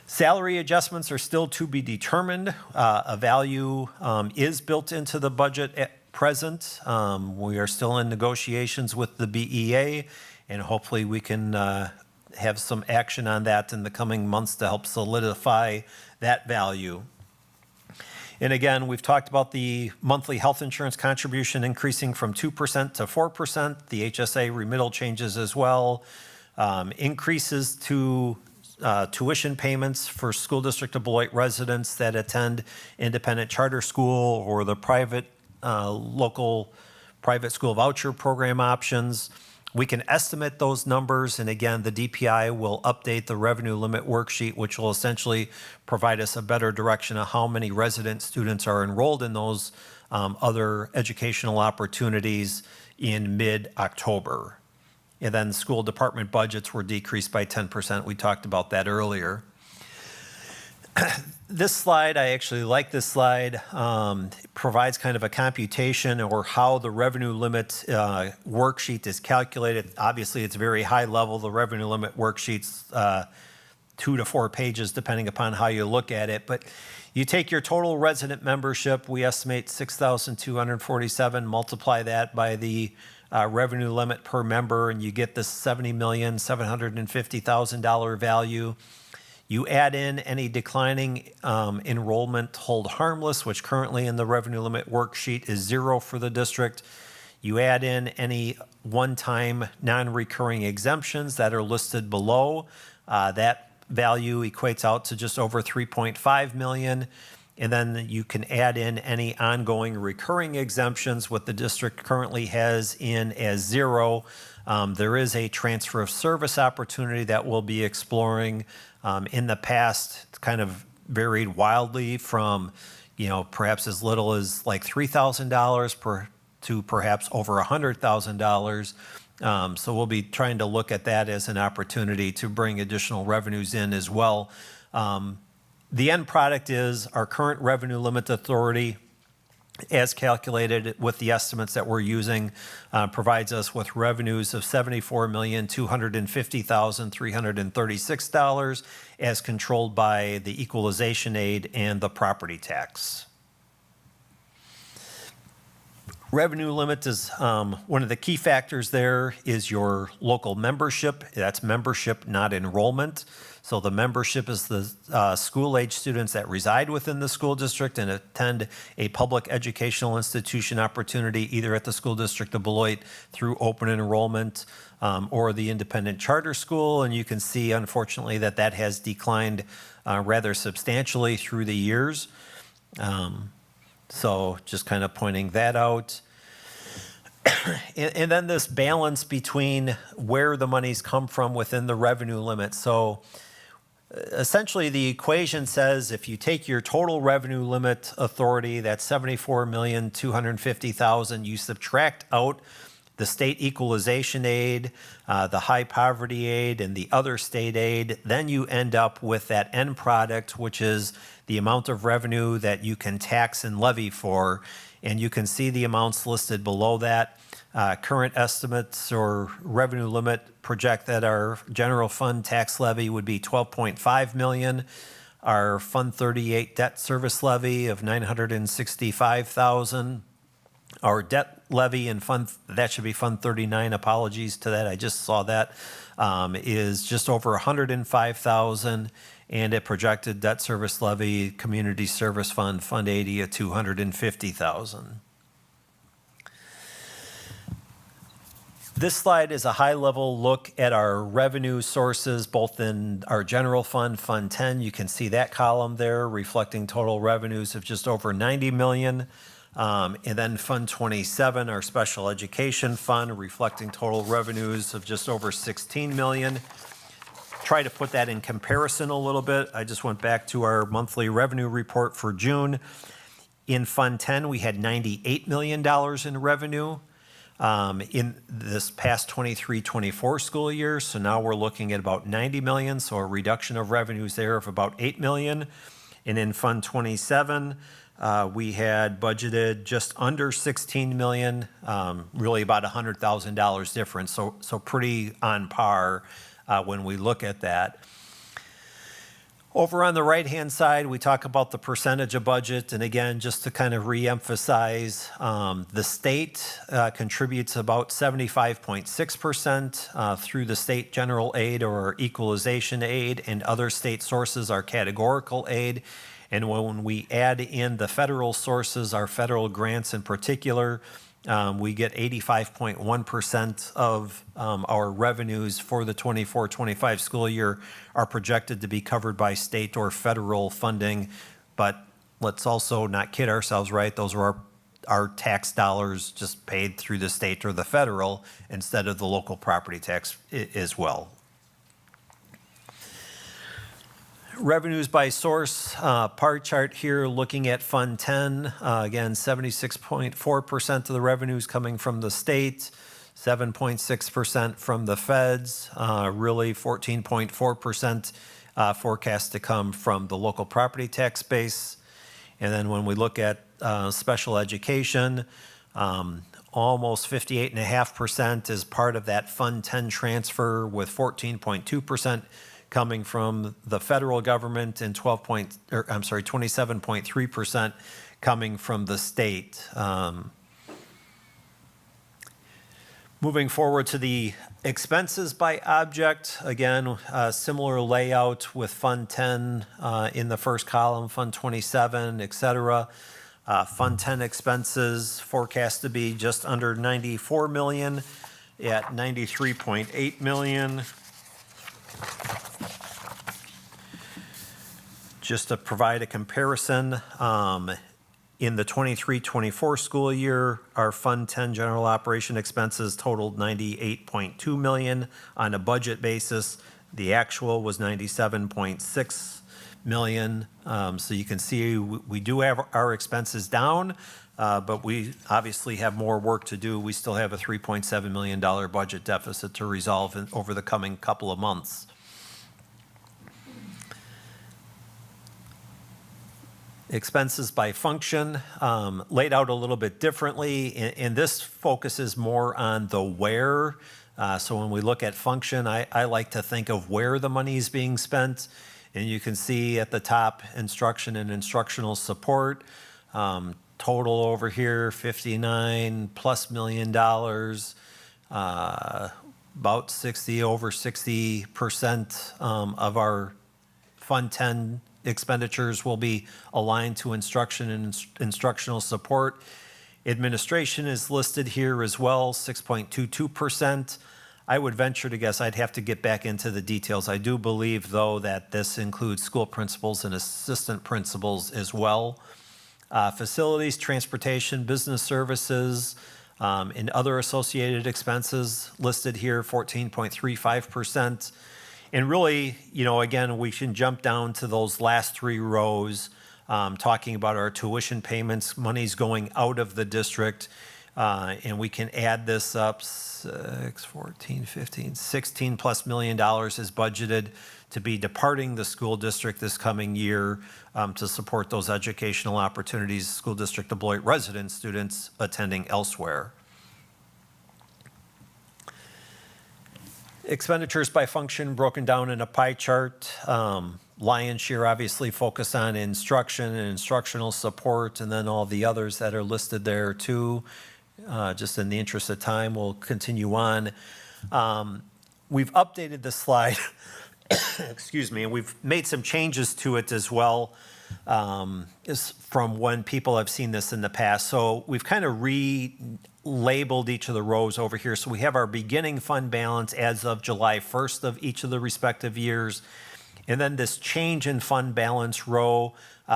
Salary adjustments are still to be determined. A value is built into the budget at present. We are still in negotiations with the BEA, and hopefully we can have some action on that in the coming months to help solidify that value. And again, we've talked about the monthly health insurance contribution increasing from 2% to 4%. The HSA remittal changes as well. Increases to tuition payments for School District of Beloit residents that attend independent charter school or the private local private school voucher program options. We can estimate those numbers, and again, the DPI will update the revenue limit worksheet, which will essentially provide us a better direction of how many resident students are enrolled in those other educational opportunities in mid-October. And then school department budgets were decreased by 10%. We talked about that earlier. This slide, I actually like this slide. It provides kind of a computation or how the revenue limit worksheet is calculated. Obviously, it's very high level. The revenue limit worksheet's 2 to 4 pages, depending upon how you look at it. But you take your total resident membership, we estimate 6,247, multiply that by the revenue limit per member, and you get this $70,750,000 value. You add in any declining enrollment, hold harmless, which currently in the revenue limit worksheet is 0 for the district. You add in any one-time non-recurring exemptions that are listed below. That value equates out to just over $3.5 million. And then you can add in any ongoing recurring exemptions, what the district currently has in as 0. There is a transfer of service opportunity that we'll be exploring. In the past, it's kind of varied wildly from, perhaps as little as like $3,000 to perhaps over $100,000. So we'll be trying to look at that as an opportunity to bring additional revenues in as well. The end product is our current revenue limit authority, as calculated with the estimates that we're using, provides us with revenues of $74,250,336 as controlled by the equalization aid and the property tax. Revenue limit is one of the key factors there is your local membership. That's membership, not enrollment. So the membership is the school-age students that reside within the school district and attend a public educational institution opportunity either at the school district of Beloit through open enrollment or the independent charter school. And you can see, unfortunately, that that has declined rather substantially through the years. So just kind of pointing that out. And then this balance between where the monies come from within the revenue limit. So essentially the equation says if you take your total revenue limit authority, that's $74,250,000, you subtract out the state equalization aid, the high poverty aid, and the other state aid, then you end up with that end product, which is the amount of revenue that you can tax and levy for. And you can see the amounts listed below that. Current estimates or revenue limit project that our general fund tax levy would be 12.5 million. Our Fund 38 debt service levy of 965,000. Our debt levy and fund, that should be Fund 39, apologies to that, I just saw that, is just over 105,000. And a projected debt service levy, community service fund, Fund 80 at 250,000. This slide is a high-level look at our revenue sources, both in our general fund, Fund 10. You can see that column there reflecting total revenues of just over 90 million. And then Fund 27, our special education fund, reflecting total revenues of just over 16 million. Try to put that in comparison a little bit. I just went back to our monthly revenue report for June. In Fund 10, we had $98 million in revenue in this past 23-24 school year. So now we're looking at about 90 million, so a reduction of revenues there of about 8 million. And in Fund 27, we had budgeted just under 16 million, really about $100,000 difference. So pretty on par when we look at that. Over on the right-hand side, we talk about the percentage of budget. And again, just to kind of reemphasize, the state contributes about 75.6% through the state general aid or equalization aid, and other state sources are categorical aid. And when we add in the federal sources, our federal grants in particular, we get 85.1% of our revenues for the 24-25 school year are projected to be covered by state or federal funding. But let's also not kid ourselves, right? Those are our tax dollars just paid through the state or the federal instead of the local property tax as well. Revenues by source, pie chart here looking at Fund 10. Again, 76.4% of the revenues coming from the state, 7.6% from the feds, really 14.4% forecast to come from the local property tax base. And then when we look at special education, almost 58.5% is part of that Fund 10 transfer, with 14.2% coming from the federal government and 27.3% coming from the state. Moving forward to the expenses by object, again, similar layout with Fund 10 in the first column, Fund 27, et cetera. Fund 10 expenses forecast to be just under 94 million at 93.8 million. Just to provide a comparison, in the 23-24 school year, our Fund 10 general operation expenses totaled 98.2 million on a budget basis. The actual was 97.6 million. So you can see we do have our expenses down, but we obviously have more work to do. We still have a $3.7 million budget deficit to resolve over the coming couple of months. Expenses by function, laid out a little bit differently, and this focuses more on the where. So when we look at function, I like to think of where the money is being spent. And you can see at the top, instruction and instructional support, total over here, 59 plus million dollars. About 60, over 60% of our Fund 10 expenditures will be aligned to instruction and instructional support. Administration is listed here as well, 6.22%. I would venture to guess, I'd have to get back into the details. I do believe, though, that this includes school principals and assistant principals as well. Facilities, transportation, business services, and other associated expenses listed here, 14.35%. And really, again, we can jump down to those last three rows, talking about our tuition payments, monies going out of the district, and we can add this up, 6, 14, 15, 16 plus million dollars is budgeted to be departing the school district this coming year to support those educational opportunities school district of Beloit resident students attending elsewhere. Expenditures by function broken down in a pie chart. Lion's share obviously focus on instruction and instructional support, and then all the others that are listed there too. Just in the interest of time, we'll continue on. We've updated the slide, excuse me, and we've made some changes to it as well is from when people have seen this in the past. So we've kind of relabeled each of the rows over here. So we have our beginning fund balance as of July 1st of each of the respective years. And then this change in fund balance row,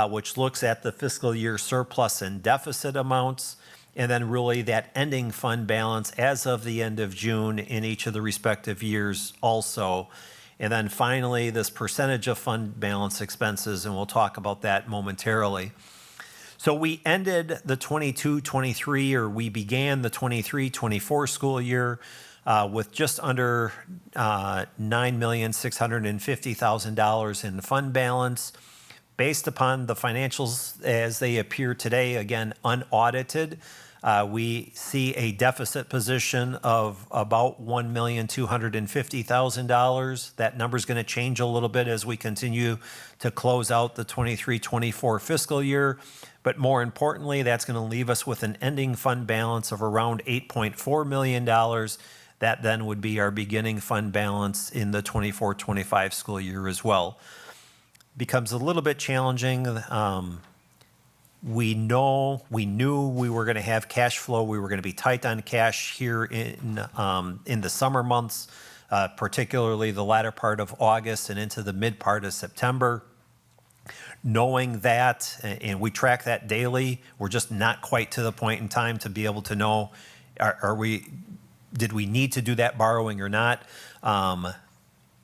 which looks at the fiscal year surplus and deficit amounts. And then really that ending fund balance as of the end of June in each of the respective years also. And then finally, this percentage of fund balance expenses, and we'll talk about that momentarily. So we ended the 22-23, or we began the 23-24 school year with just under $9,650,000 in fund balance. Based upon the financials as they appear today, again, unaudited, we see a deficit position of about $1,250,000. That number is going to change a little bit as we continue to close out the 23-24 fiscal year. But more importantly, that's going to leave us with an ending fund balance of around $8.4 million. That then would be our beginning fund balance in the 24-25 school year as well. Becomes a little bit challenging. We knew we were going to have cash flow. We were going to be tight on cash here in the summer months, particularly the latter part of August and into the mid part of September. Knowing that, and we track that daily, we're just not quite to the point in time to be able to know, did we need to do that borrowing or not?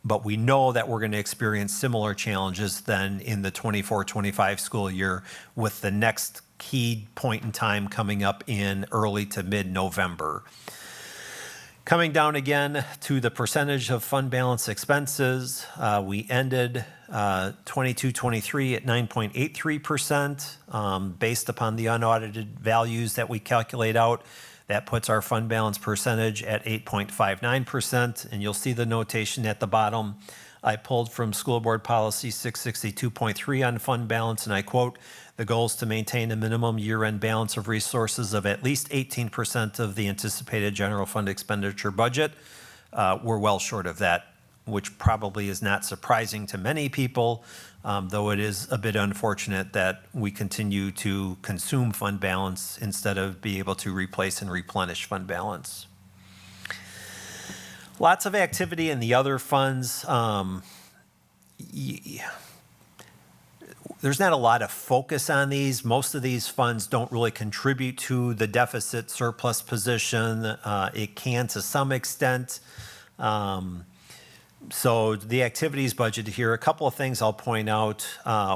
But we know that we're going to experience similar challenges then in the 24-25 school year, with the next key point in time coming up in early to mid-November. Coming down again to the percentage of fund balance expenses, we ended 22-23 at 9.83%. Based upon the unaudited values that we calculate out, that puts our fund balance percentage at 8.59%, and you'll see the notation at the bottom. I pulled from School Board Policy 662.3 on fund balance, and I quote, "The goal is to maintain a minimum year-end balance of resources of at least 18% of the anticipated general fund expenditure budget." We're well short of that, which probably is not surprising to many people, though it is a bit unfortunate that we continue to consume fund balance instead of be able to replace and replenish fund balance. Lots of activity in the other funds. There's not a lot of focus on these. Most of these funds don't really contribute to the deficit surplus position. It can to some extent. So the activities budget here, a couple of things I'll point out.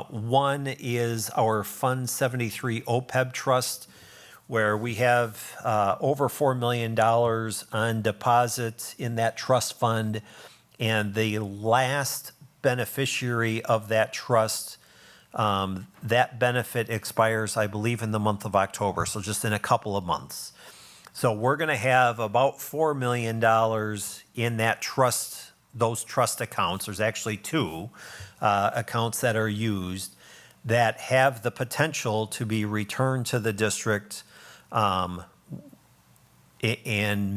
One is our Fund 73 OPEB trust, where we have over $4 million on deposit in that trust fund. And the last beneficiary of that trust, that benefit expires, I believe, in the month of October, so just in a couple of months. So we're going to have about $4 million in that trust, those trust accounts. There's actually two accounts that are used. that have the potential to be returned to the district and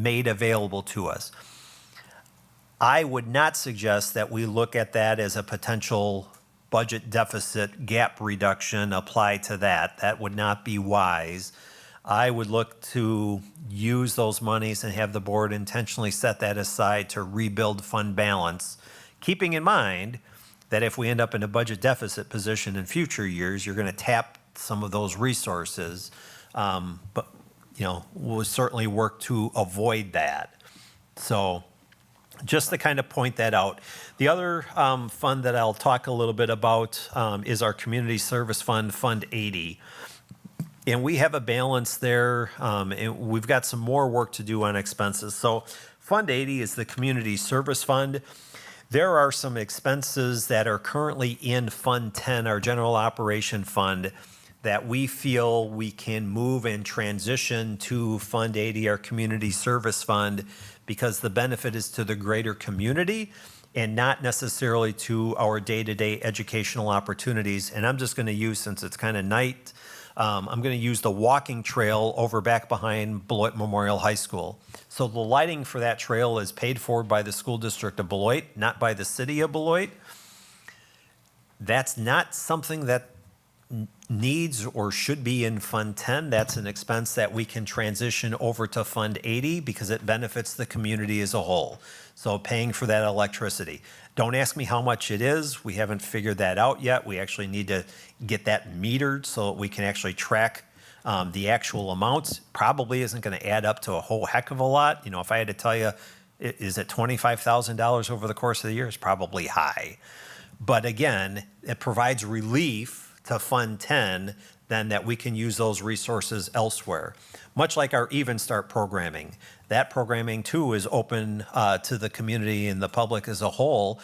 made available to us. I would not suggest that we look at that as a potential budget deficit gap reduction applied to that. That would not be wise. I would look to use those monies and have the board intentionally set that aside to rebuild fund balance, keeping in mind that if we end up in a budget deficit position in future years, you're going to tap some of those resources. But, we'll certainly work to avoid that. So just to kind of point that out. The other fund that I'll talk a little bit about is our Community Service Fund, Fund 80. And we have a balance there, and we've got some more work to do on expenses. So Fund 80 is the Community Service Fund. There are some expenses that are currently in Fund 10, our General Operation Fund, that we feel we can move and transition to Fund 80, our Community Service Fund, because the benefit is to the greater community and not necessarily to our day-to-day educational opportunities. And I'm just going to use, since it's kind of night, I'm going to use the walking trail over back behind Beloit Memorial High School. So the lighting for that trail is paid for by the school district of Beloit, not by the city of Beloit. That's not something that needs or should be in Fund 10. That's an expense that we can transition over to Fund 80 because it benefits the community as a whole. So paying for that electricity. Don't ask me how much it is. We haven't figured that out yet. We actually need to get that metered so that we can actually track the actual amounts. Probably isn't going to add up to a whole heck of a lot. If I had to tell you, is it $25,000 over the course of the year? It's probably high. But again, it provides relief to Fund 10, then that we can use those resources elsewhere. Much like our Even Start programming. That programming too is open to the community and the public as a whole,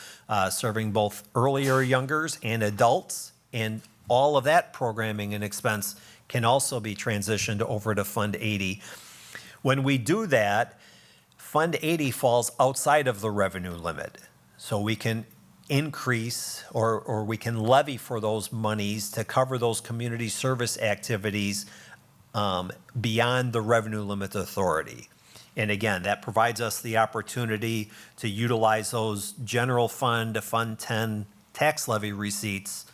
serving both earlier youngers and adults. And all of that programming and expense can also be transitioned over to Fund 80. When we do that, Fund 80 falls outside of the revenue limit. So we can increase or we can levy for those monies to cover those community service activities beyond the revenue limit authority. And again, that provides us the opportunity to utilize those general fund, Fund 10 tax levy receipts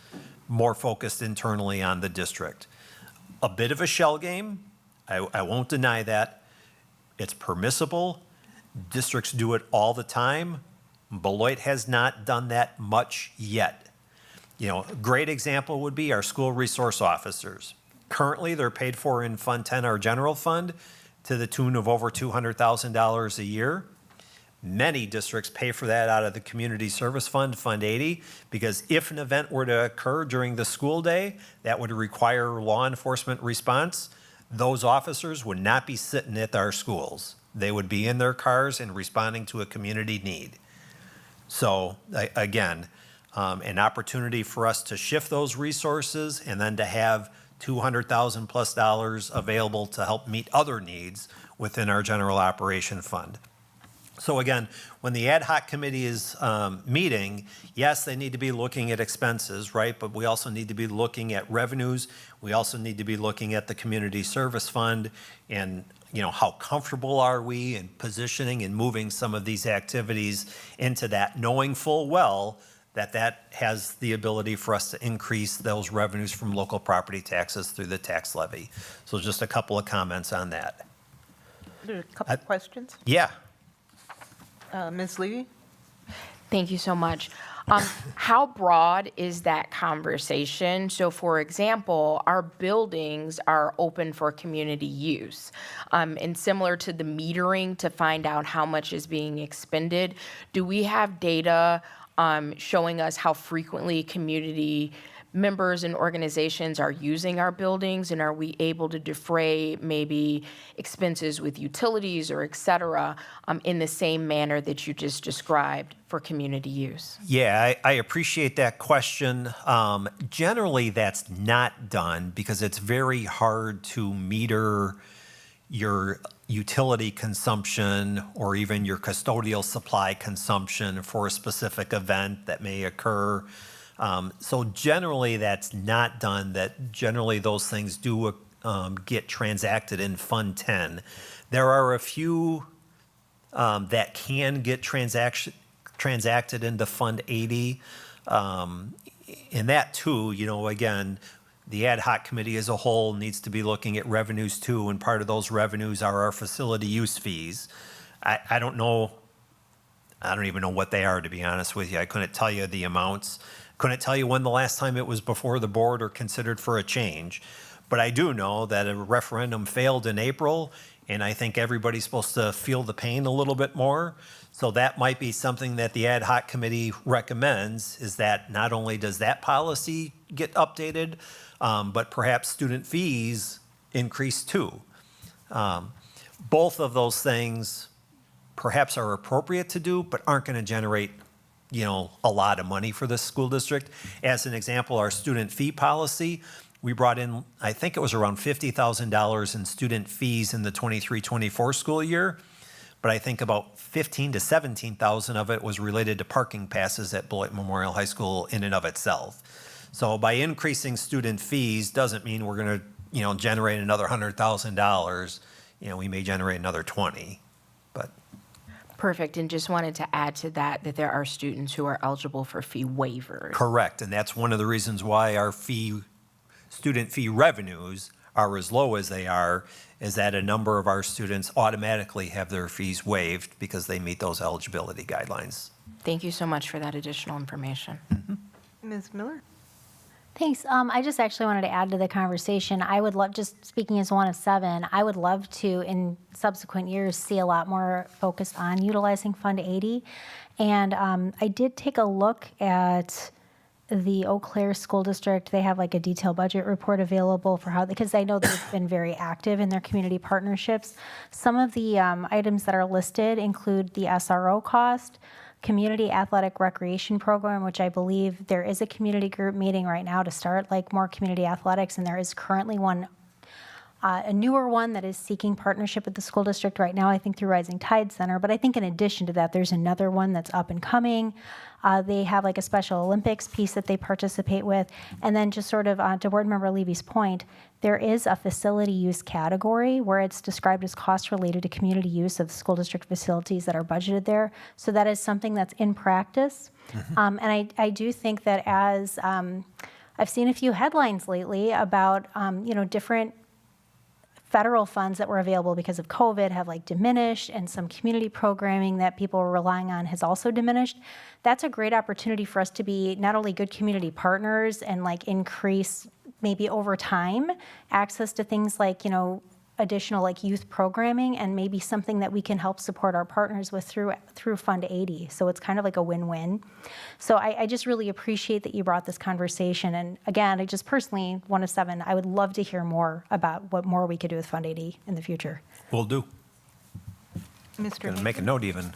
more focused internally on the district. A bit of a shell game, I won't deny that. It's permissible. Districts do it all the time. Beloit has not done that much yet. A great example would be our school resource officers. Currently, they're paid for in Fund 10, our general fund, to the tune of over $200,000 a year. Many districts pay for that out of the Community Service Fund, Fund 80, because if an event were to occur during the school day that would require law enforcement response, those officers would not be sitting at our schools. They would be in their cars and responding to a community need. So again, an opportunity for us to shift those resources and then to have $200,000 plus available to help meet other needs within our general operation fund. So again, when the ad hoc committee is meeting, yes, they need to be looking at expenses, right? But we also need to be looking at revenues. We also need to be looking at the community service fund and how comfortable are we in positioning and moving some of these activities into that, knowing full well that that has the ability for us to increase those revenues from local property taxes through the tax levy. So just a couple of comments on that. There are a couple of questions. Yeah. Ms. Levy? Thank you so much. How broad is that conversation? So for example, our buildings are open for community use. And similar to the metering to find out how much is being expended, do we have data showing us how frequently community members and organizations are using our buildings, and are we able to defray maybe expenses with utilities or et cetera in the same manner that you just described for community use? Yeah, I appreciate that question. Generally, that's not done because it's very hard to meter your utility consumption or even your custodial supply consumption for a specific event that may occur. So generally, that's not done, that generally those things do get transacted in Fund 10. There are a few that can get transacted into Fund 80. And that too, again, the ad hoc committee as a whole needs to be looking at revenues too, and part of those revenues are our facility use fees. I don't even know what they are, to be honest with you. I couldn't tell you the amounts. Couldn't tell you when the last time it was before the board or considered for a change. But I do know that a referendum failed in April, and I think everybody's supposed to feel the pain a little bit more. So that might be something that the ad hoc committee recommends, is that not only does that policy get updated, but perhaps student fees increase too. Both of those things perhaps are appropriate to do, but aren't going to generate, a lot of money for this school district. As an example, our student fee policy, we brought in, I think it was around $50,000 in student fees in the 23-24 school year, but I think about $15,000 to $17,000 of it was related to parking passes at Beloit Memorial High School in and of itself. So by increasing student fees doesn't mean we're going to, generate another $100,000. We may generate another 20, but. Perfect, and just wanted to add to that there are students who are eligible for fee waivers. Correct, and that's one of the reasons why our student fee revenues are as low as they are, is that a number of our students automatically have their fees waived because they meet those eligibility guidelines. Thank you so much for that additional information. Ms. Miller? Thanks. I just actually wanted to add to the conversation. I would love, just speaking as one of 7, I would love to, in subsequent years, see a lot more focused on utilizing Fund 80. And I did take a look at the Eau Claire School District. They have like a detailed budget report available for how, because I know they've been very active in their community partnerships. Some of the items that are listed include the SRO cost, Community Athletic Recreation Program, which I believe there is a community group meeting right now to start like more community athletics, and there is currently one, a newer one that is seeking partnership with the school district right now, I think through Rising Tide Center. But I think in addition to that, there's another one that's up and coming. They have like a Special Olympics piece that they participate with. And then just sort of to Board Member Levy's point, there is a facility use category where it's described as costs related to community use of school district facilities that are budgeted there. So that is something that's in practice. And I do think that as I've seen a few headlines lately about, different federal funds that were available because of COVID have like diminished, and some community programming that people were relying on has also diminished. That's a great opportunity for us to be not only good community partners and like increase maybe over time access to things like, additional like youth programming, and maybe something that we can help support our partners with through Fund 80. So it's kind of like a win-win. So I just really appreciate that you brought this conversation. And again, I just personally, one of 7, I would love to hear more about what more we could do with Fund 80 in the future. Will do. Mr. Gonna make a note even.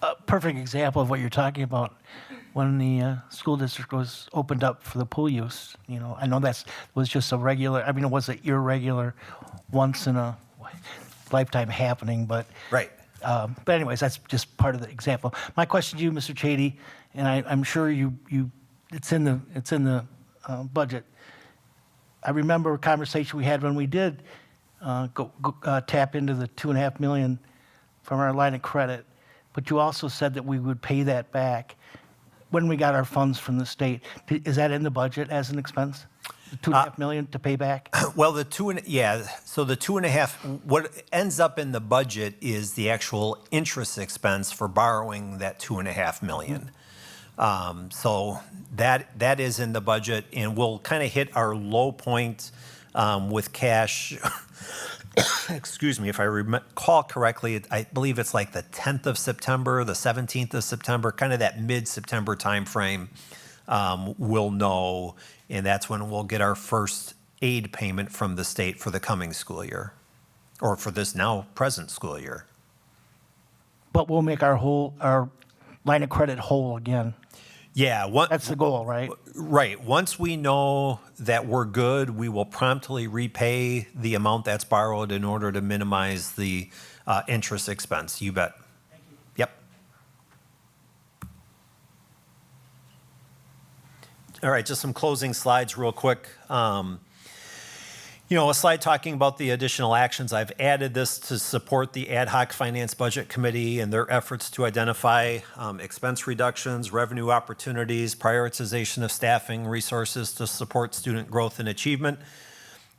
A perfect example of what you're talking about. When the school district was opened up for the pool use, I know that was just a regular, it was an irregular, once in a lifetime happening, but. Right. But anyways, that's just part of the example. My question to you, Mr. Chady, and I'm sure it's in the budget. I remember a conversation we had when we did tap into the $2.5 million from our line of credit, but you also said that we would pay that back when we got our funds from the state. Is that in the budget as an expense? The $2.5 million to pay back? Well, so the 2.5, what ends up in the budget is the actual interest expense for borrowing that $2.5 million. So that is in the budget, and we'll kind of hit our low point with cash. Excuse me, if I recall correctly, I believe it's like the 10th of September, the 17th of September, kind of that mid-September timeframe. We'll know, and that's when we'll get our first aid payment from the state for the coming school year, or for this now present school year. But we'll make our line of credit whole again. Yeah. That's the goal, right? Right. Once we know that we're good, we will promptly repay the amount that's borrowed in order to minimize the interest expense. You bet. Thank you. Yep. All right, just some closing slides real quick. A slide talking about the additional actions. I've added this to support the Ad Hoc Finance Budget Committee and their efforts to identify expense reductions, revenue opportunities, prioritization of staffing resources to support student growth and achievement.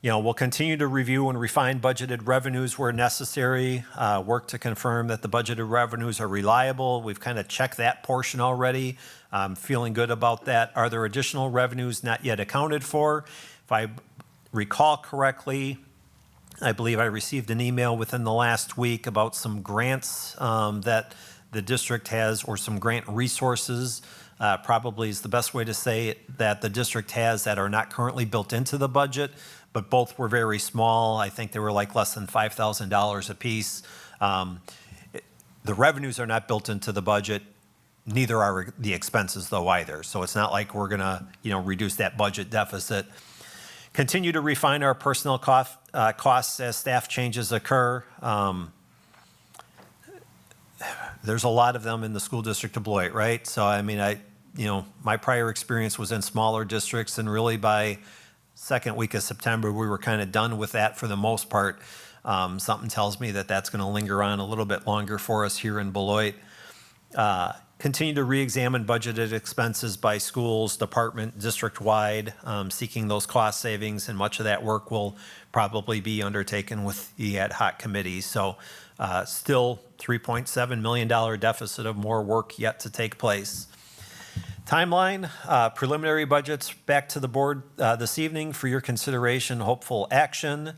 We'll continue to review and refine budgeted revenues where necessary, work to confirm that the budgeted revenues are reliable. We've kind of checked that portion already. I'm feeling good about that. Are there additional revenues not yet accounted for? If I recall correctly, I believe I received an email within the last week about some grants that the district has, or some grant resources, probably is the best way to say it, that the district has that are not currently built into the budget, but both were very small. I think they were like less than $5,000 a piece. The revenues are not built into the budget. Neither are the expenses, though, either. So it's not like we're going to, reduce that budget deficit. Continue to refine our personnel costs as staff changes occur. There's a lot of them in the school district of Beloit, right? So, my prior experience was in smaller districts, and really by second week of September, we were kind of done with that for the most part. Something tells me that that's going to linger on a little bit longer for us here in Beloit. Continue to re-examine budgeted expenses by schools, department, district-wide, seeking those cost savings, and much of that work will probably be undertaken with the ad hoc committee. So still $3.7 million deficit of more work yet to take place. Timeline, preliminary budgets back to the board this evening for your consideration. Hopeful action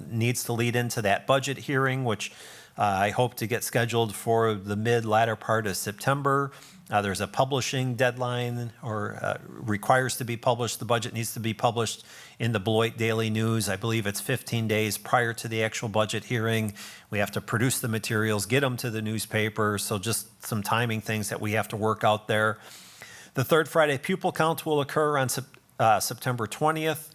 needs to lead into that budget hearing, which I hope to get scheduled for the latter part of September. There's a publishing deadline, or requires to be published. The budget needs to be published in the Beloit Daily News. I believe it's 15 days prior to the actual budget hearing. We have to produce the materials, get them to the newspaper. So just some timing things that we have to work out there. The third Friday pupil count will occur on September 20th.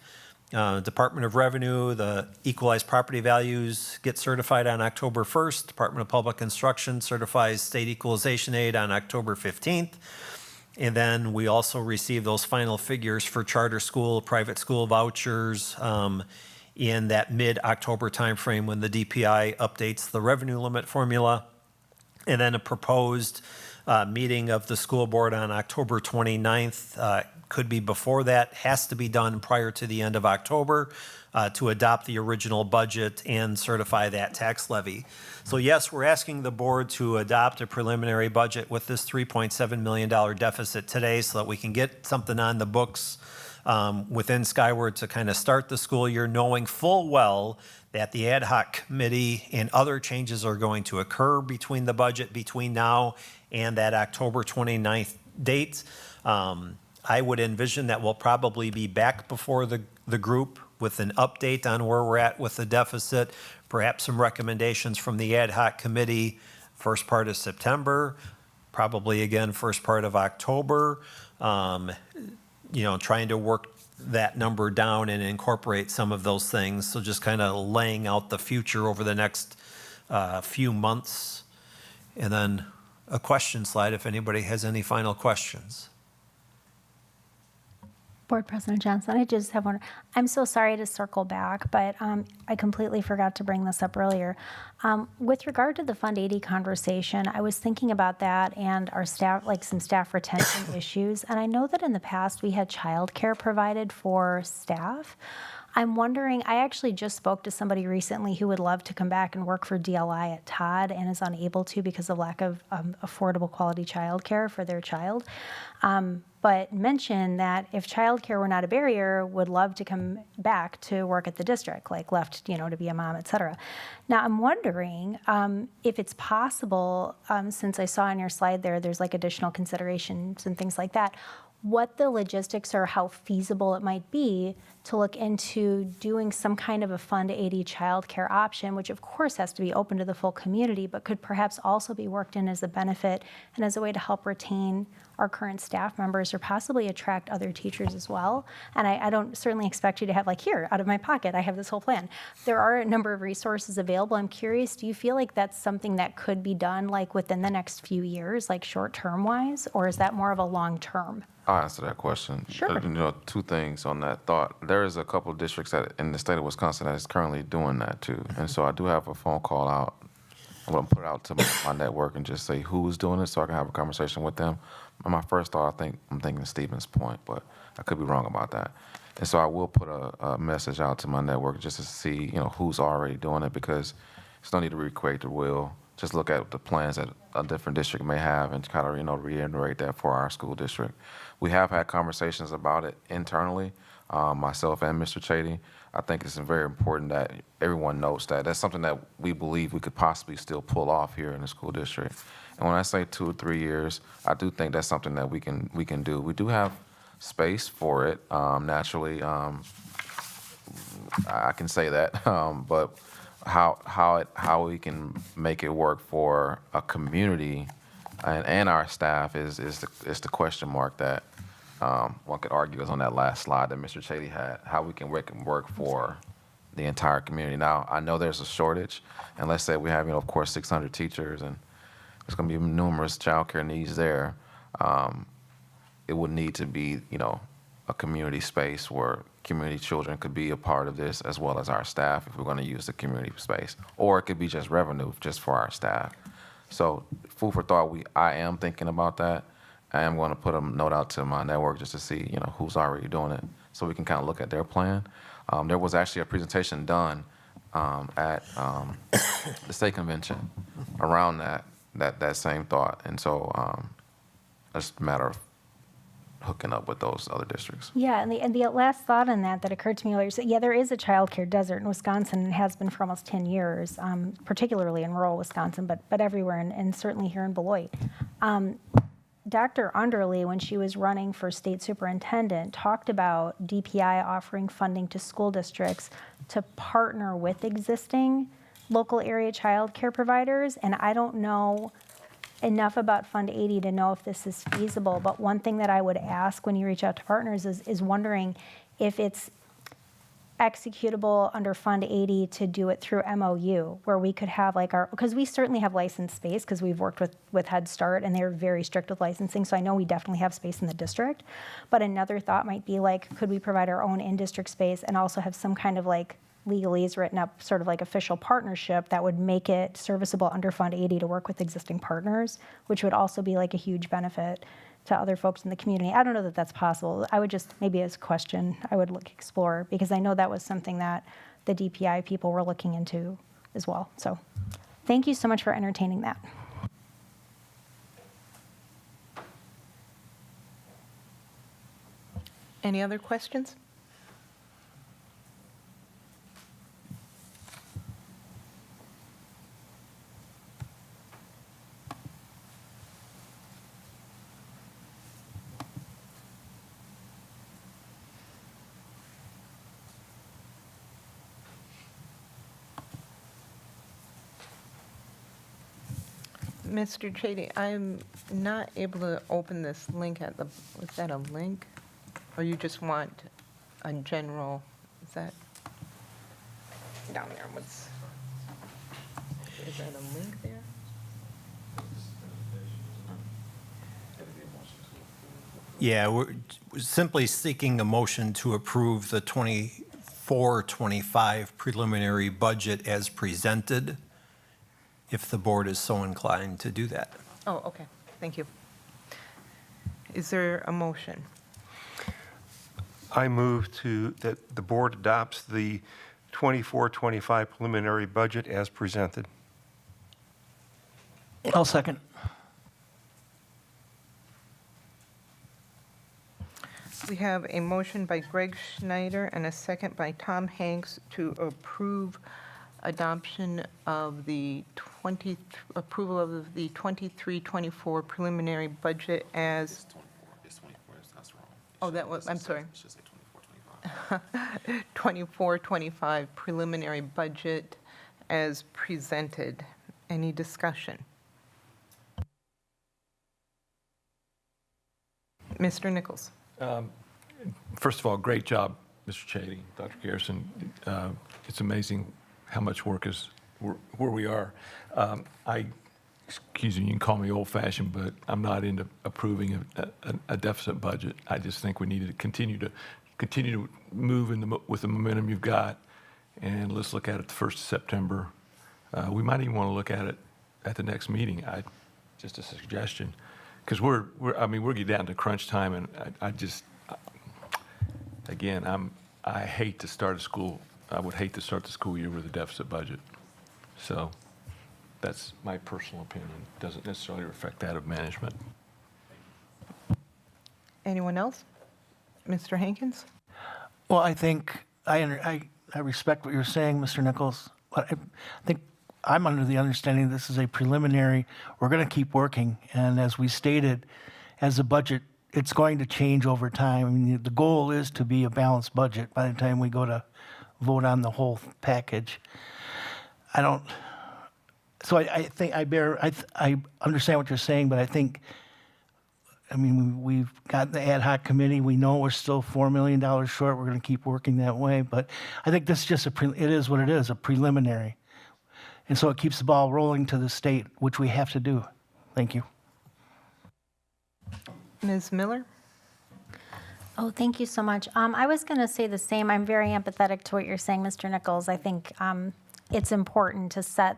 Department of Revenue, the equalized property values get certified on October 1st. Department of Public Instruction certifies state equalization aid on October 15th. And then we also receive those final figures for charter school, private school vouchers in that mid-October timeframe when the DPI updates the revenue limit formula. And then a proposed meeting of the school board on October 29th. Could be before that, has to be done prior to the end of October to adopt the original budget and certify that tax levy. So yes, we're asking the board to adopt a preliminary budget with this $3.7 million deficit today so that we can get something on the books within Skyward to kind of start the school year, knowing full well that the ad hoc committee and other changes are going to occur between the budget between now and that October 29th date. I would envision that we'll probably be back before the group with an update on where we're at with the deficit, perhaps some recommendations from the ad hoc committee first part of September, probably again first part of October, trying to work that number down and incorporate some of those things. So just kind of laying out the future over the next few months. And then a question slide if anybody has any final questions. Board President Johnson, I just have one. I'm so sorry to circle back, but I completely forgot to bring this up earlier. With regard to the Fund 80 conversation, I was thinking about that and our staff, like some staff retention issues. And I know that in the past we had childcare provided for staff. I'm wondering, I actually just spoke to somebody recently who would love to come back and work for DLI at Todd and is unable to because of lack of affordable quality childcare for their child. But mentioned that if childcare were not a barrier, would love to come back to work at the district, like left, to be a mom, et cetera. Now, I'm wondering if it's possible, since I saw on your slide there's like additional considerations and things like that, what the logistics or how feasible it might be to look into doing some kind of a Fund 80 childcare option, which of course has to be open to the full community, but could perhaps also be worked in as a benefit and as a way to help retain our current staff members or possibly attract other teachers as well. And I don't certainly expect you to have like, here, out of my pocket, I have this whole plan. There are a number of resources available. I'm curious, do you feel like that's something that could be done like within the next few years, like short-term wise, or is that more of a long-term? I'll answer that question. Sure. You know, two things on that thought. There is a couple of districts that in the state of Wisconsin that is currently doing that too. And so I do have a phone call out. I'm going to put it out to my network and just say who's doing it so I can have a conversation with them. And my first thought, I'm thinking Stevens Point, but I could be wrong about that. And so I will put a message out to my network just to see, you know, who's already doing it, because there's no need to recreate the wheel. Just look at the plans that a different district may have and kind of, you know, reiterate that for our school district. We have had conversations about it internally, myself and Mr. Chady. I think it's very important that everyone notes that that's something that we believe we could possibly still pull off here in the school district. And when I say 2 or 3 years, I do think that's something that we can do. We do have space for it, naturally. I can say that, but how we can make it work for a community and our staff is the question mark that one could argue is on that last slide that Mr. Chady had, how we can make it work for the entire community. Now, I know there's a shortage, and let's say we have, you know, of course, 600 teachers, and there's going to be numerous childcare needs there. It would need to be, you know, a community space where community children could be a part of this, as well as our staff, if we're going to use the community space. Or it could be just revenue just for our staff. So food for thought, I am thinking about that. I am going to put a note out to my network just to see, you know, who's already doing it, so we can kind of look at their plan. There was actually a presentation done at the state convention around that same thought. And so it's a matter of hooking up with those other districts. Yeah, and the last thought on that occurred to me earlier, so yeah, there is a childcare desert in Wisconsin and has been for almost 10 years, particularly in rural Wisconsin, but everywhere, and certainly here in Beloit. Dr. Underly, when she was running for state superintendent, talked about DPI offering funding to school districts to partner with existing local area child care providers. And I don't know enough about Fund 80 to know if this is feasible, but one thing that I would ask when you reach out to partners is wondering if it's executable under Fund 80 to do it through MOU, where we could have like because we certainly have licensed space because we've worked with Head Start and they're very strict with licensing, so I know we definitely have space in the district. But another thought might be like, could we provide our own in-district space and also have some kind of like legalese written up, sort of like official partnership that would make it serviceable under Fund 80 to work with existing partners, which would also be like a huge benefit to other folks in the community. I don't know that that's possible. I would just, maybe as a question, I would explore, because I know that was something that the DPI people were looking into as well. So thank you so much for entertaining that. Any other questions? Mr. Chady, I'm not able to open this link at the, is that a link? Or you just want a general, is that down there, is that a link there? Yeah, we're simply seeking a motion to approve the 24-25 preliminary budget as presented, if the board is so inclined to do that. Oh, okay, thank you. Is there a motion? I move that the board adopts the 24-25 preliminary budget as presented. I'll second. We have a motion by Greg Schneider and a second by Tom Hanks to approve adoption of the approval of the 23-24 preliminary budget as. It's 24, that's wrong. Oh, that was, I'm sorry. It should say 24-25. 24-25 preliminary budget as presented. Any discussion? Mr. Nichols. First of all, great job, Mr. Chady, Dr. Garrison. It's amazing how much work is where we are. I excuse me, you can call me old-fashioned, but I'm not into approving a deficit budget. I just think we need to continue to move with the momentum you've got, and let's look at it the 1st of September. We might even want to look at it at the next meeting. Just a suggestion, because we're getting down to crunch time, and I hate to start a school. I would hate to start the school year with a deficit budget. So that's my personal opinion. Doesn't necessarily reflect that of management. Anyone else? Mr. Hankins? Well, I think I respect what you're saying, Mr. Nichols, but I think I'm under the understanding this is a preliminary. We're going to keep working, and as we stated, as a budget, it's going to change over time. I mean, the goal is to be a balanced budget by the time we go to vote on the whole package. So I think I understand what you're saying, but I think, we've got the ad hoc committee. We know we're still $4 million short. We're going to keep working that way. But I think this is just it is what it is, a preliminary. And so it keeps the ball rolling to the state, which we have to do. Thank you. Ms. Miller? Oh, thank you so much. I was going to say the same. I'm very empathetic to what you're saying, Mr. Nichols. I think it's important to set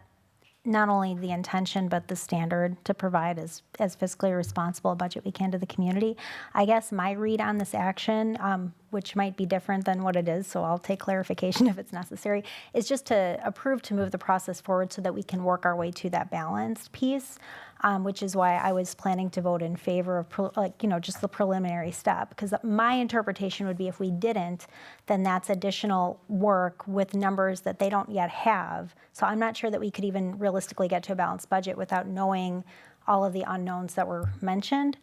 not only the intention, but the standard to provide as fiscally responsible a budget we can to the community. I guess my read on this action, which might be different than what it is, so I'll take clarification if it's necessary, is just to approve to move the process forward so that we can work our way to that balanced piece, which is why I was planning to vote in favor of just the preliminary step. Because my interpretation would be if we didn't, then that's additional work with numbers that they don't yet have. So I'm not sure that we could even realistically get to a balanced budget without knowing all of the unknowns that were mentioned.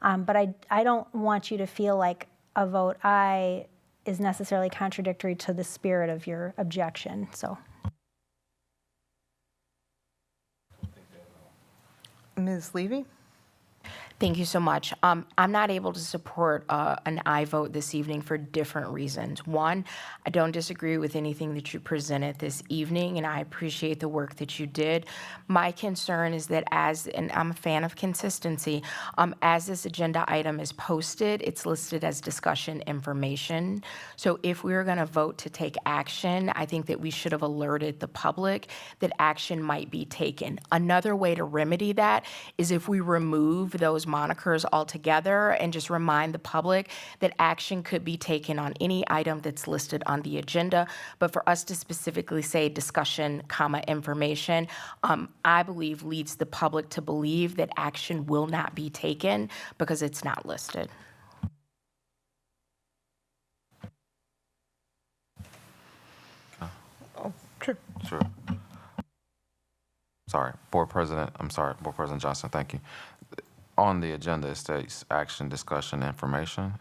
But I don't want you to feel like a vote aye is necessarily contradictory to the spirit of your objection. So. Ms. Levy? Thank you so much. I'm not able to support an aye vote this evening for different reasons. One, I don't disagree with anything that you presented this evening, and I appreciate the work that you did. My concern is that and I'm a fan of consistency, as this agenda item is posted, it's listed as discussion information. So if we were going to vote to take action, I think that we should have alerted the public that action might be taken. Another way to remedy that is if we remove those monikers altogether and just remind the public that action could be taken on any item that's listed on the agenda. But for us to specifically say discussion, information, I believe leads the public to believe that action will not be taken because it's not listed. Oh, sure. Sure. Board President Johnson, thank you. On the agenda, it states action, discussion, information.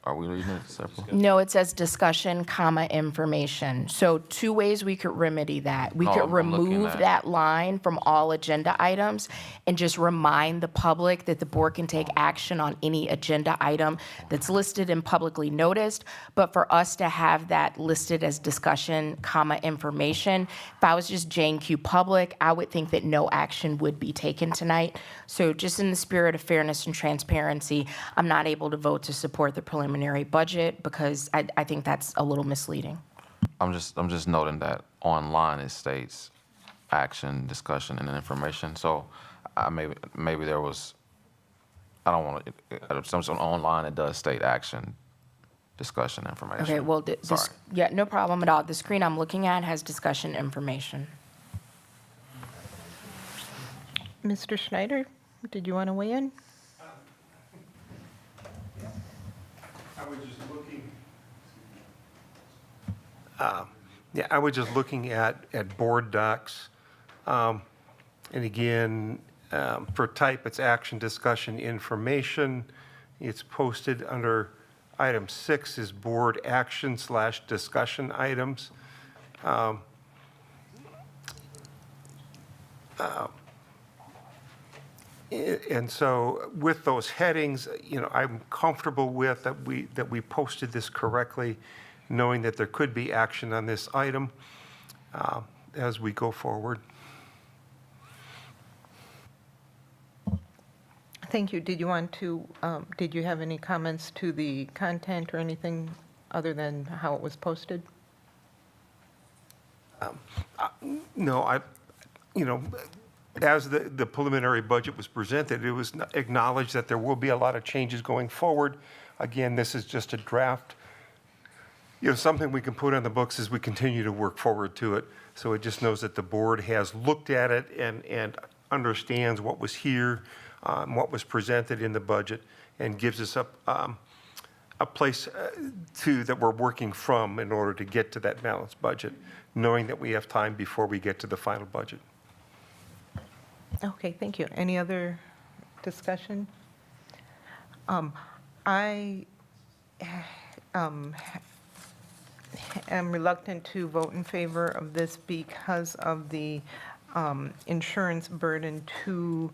Are we reading it separately? No, it says discussion, information. So two ways we could remedy that. We No, could I'm looking remove at- that line from all agenda items and just remind the public that the board can take action on any agenda item that's listed and publicly noticed. But for us to have that listed as discussion, information, if I was just J&Q Public, I would think that no action would be taken tonight. So just in the spirit of fairness and transparency, I'm not able to vote to support the preliminary budget because I think that's a little misleading. I'm just noting that online it states action, discussion, and information. So maybe there was, I don't want to, online it does state action, discussion, information. Okay, well, Sorry. yeah, no problem at all. The screen I'm looking at has discussion information. Mr. Schneider, did you want to weigh in? I was just looking at board docs. And again, for type, it's action, discussion, information. It's posted under item 6 is board action / discussion items. And so with those headings, I'm comfortable with that we posted this correctly, knowing that there could be action on this item as we go forward. Thank you. Did you want to, did you have any comments to the content or anything other than how it was posted? No, as the preliminary budget was presented, it was acknowledged that there will be a lot of changes going forward. Again, this is just a draft, something we can put on the books as we continue to work forward to it. So it just knows that the board has looked at it and understands what was here, what was presented in the budget, and gives us a place that we're working from in order to get to that balanced budget, knowing that we have time before we get to the final budget. Okay, thank you. Any other discussion? I am reluctant to vote in favor of this because of the insurance burden to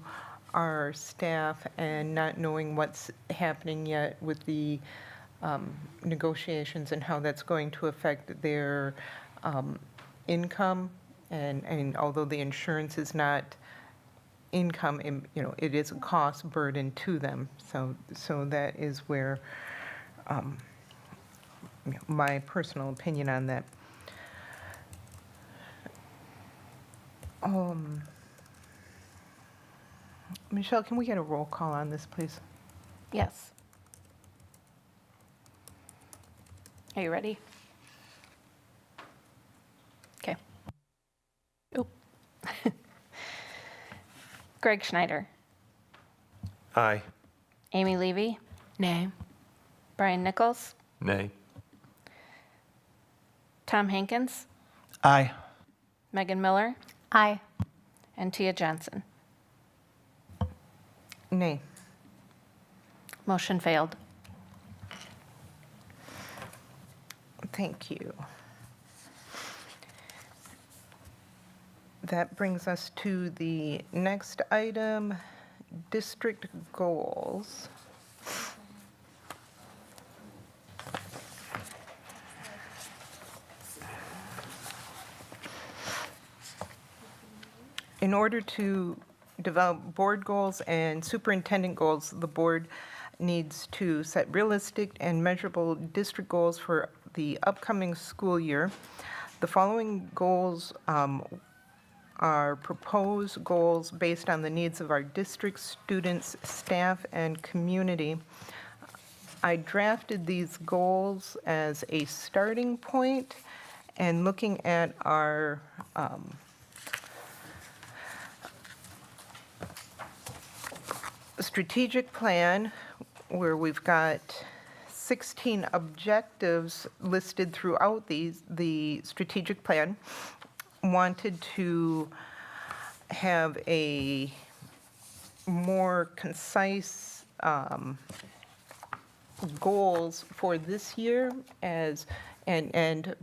our staff and not knowing what's happening yet with the negotiations and how that's going to affect their income. And although the insurance is not income, it is a cost burden to them. So that is where my personal opinion on that. Michelle, can we get a roll call on this, please? Yes. Are you ready? Okay. Oop. Greg Schneider. Aye. Amy Levy. Nay. Brian Nichols. Nay. Tom Hankins. Aye. Megan Miller. Aye. And Tia Johnson. Nay. Motion failed. Thank you. That brings us to the next item, district goals. In order to develop board goals and superintendent goals, the board needs to set realistic and measurable district goals for the upcoming school year. The following goals are proposed goals based on the needs of our district, students, staff, and community. I drafted these goals as a starting point and looking at our strategic plan, where we've got 16 objectives listed throughout the strategic plan. Wanted to have a more concise goals for this year and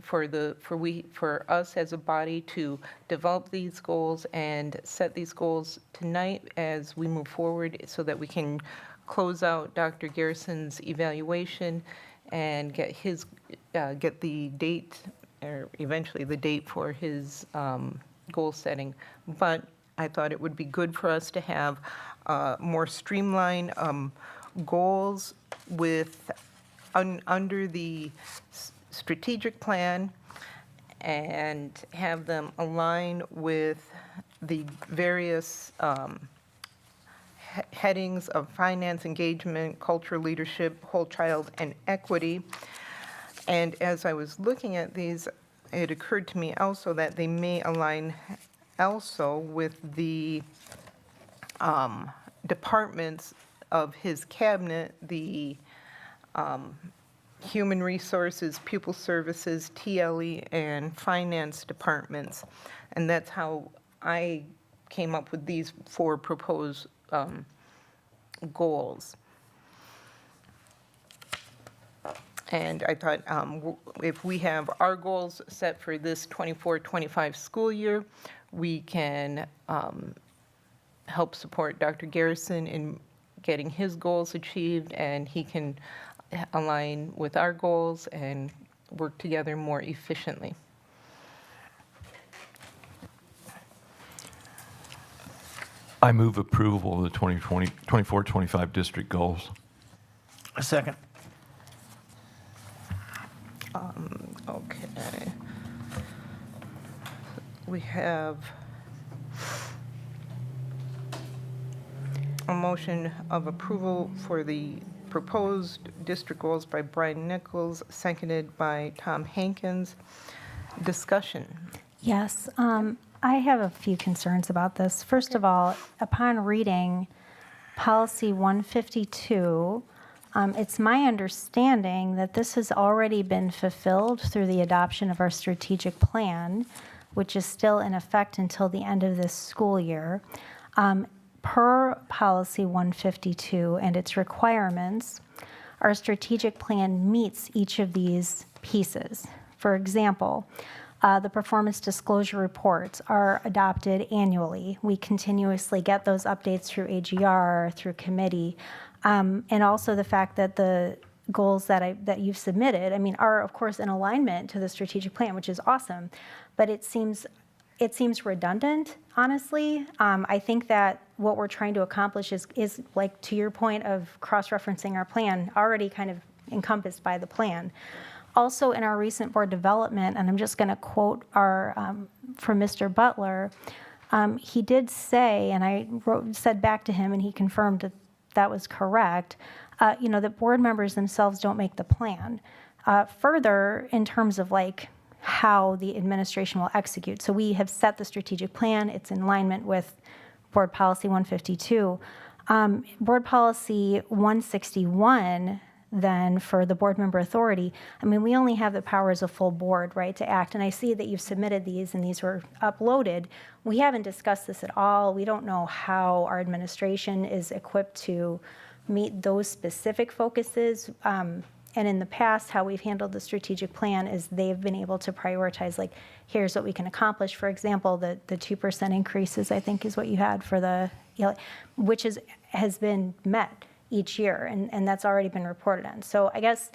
for us as a body to develop these goals and set these goals tonight as we move forward so that we can close out Dr. Garrison's evaluation and get the date, or eventually the date for his goal setting. But I thought it would be good for us to have more streamlined goals with under the strategic plan and have them align with the various headings of finance, engagement, culture, leadership, whole child, and equity. And as I was looking at these, it occurred to me also that they may align also with the departments of his cabinet, the Human Resources, Pupil Services, TLE, and Finance departments. And that's how I came up with these 4 proposed goals. And I thought if we have our goals set for this 24-25 school year, we can help support Dr. Garrison in getting his goals achieved, and he can align with our goals and work together more efficiently. I move approval of the 24-25 district goals. A second. Okay. We have a motion of approval for the proposed district goals by Brian Nichols, seconded by Tom Hankins. Discussion. Yes, I have a few concerns about this. First of all, upon reading policy 152, it's my understanding that this has already been fulfilled through the adoption of our strategic plan, which is still in effect until the end of this school year. Per policy 152 and its requirements, our strategic plan meets each of these pieces. For example, the performance disclosure reports are adopted annually. We continuously get those updates through AGR, through committee, and also the fact that the goals that you've submitted, I mean, are of course in alignment to the strategic plan, which is awesome, but it seems redundant, honestly. I think that what we're trying to accomplish is like, to your point of cross-referencing our plan, already kind of encompassed by the plan. Also, in our recent board development, and I'm just going to quote from Mr. Butler, he did say, and I said back to him, and he confirmed that was correct, that board members themselves don't make the plan. Further, in terms of like how the administration will execute. So we have set the strategic plan. It's in alignment with Board Policy 152. Board Policy 161, then, for the board member authority, I mean, we only have the power as a full board, right, to act. And I see that you've submitted these and these were uploaded. We haven't discussed this at all. We don't know how our administration is equipped to meet those specific focuses. And in the past, how we've handled the strategic plan is they've been able to prioritize, like, here's what we can accomplish. For example, the 2% increases, I think, is what you had for the, which has been met each year, and that's already been reported on. So I guess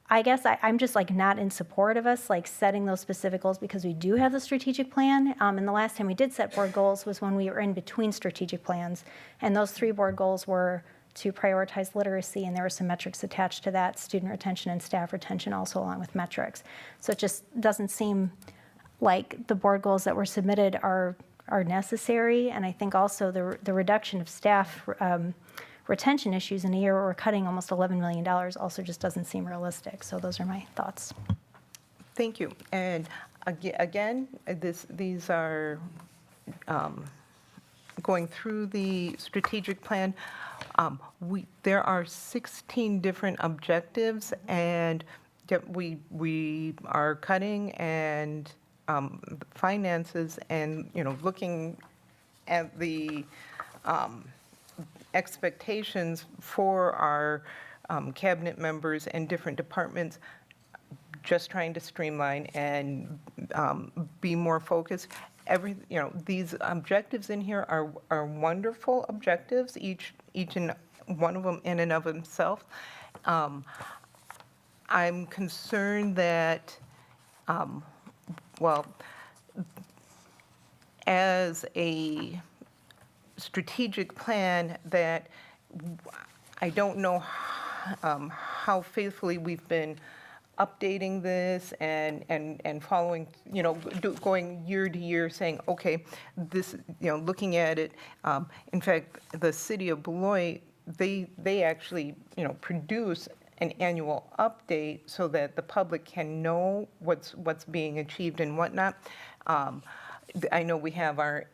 I'm just like not in support of us like setting those specific goals, because we do have the strategic plan. And the last time we did set board goals was when we were in between strategic plans, and those 3 board goals were to prioritize literacy, and there were some metrics attached to that, student retention and staff retention also, along with metrics. So it just doesn't seem like the board goals that were submitted are necessary. And I think also the reduction of staff retention issues in a year where we're cutting almost $11 million also just doesn't seem realistic. So those are my thoughts. Thank you. And again, these are going through the strategic plan. There are 16 different objectives, and we are cutting and finances, and looking at the expectations for our cabinet members and different departments, just trying to streamline and be more focused. These objectives in here are wonderful objectives, each and one of them in and of themselves. I'm concerned that, as a strategic plan, that I don't know how faithfully we've been updating this and following, going year to year, saying, okay, this, looking at it. In fact, the city of Beloit, they actually, produce an annual update so that the public can know what's being achieved and whatnot. I know we have our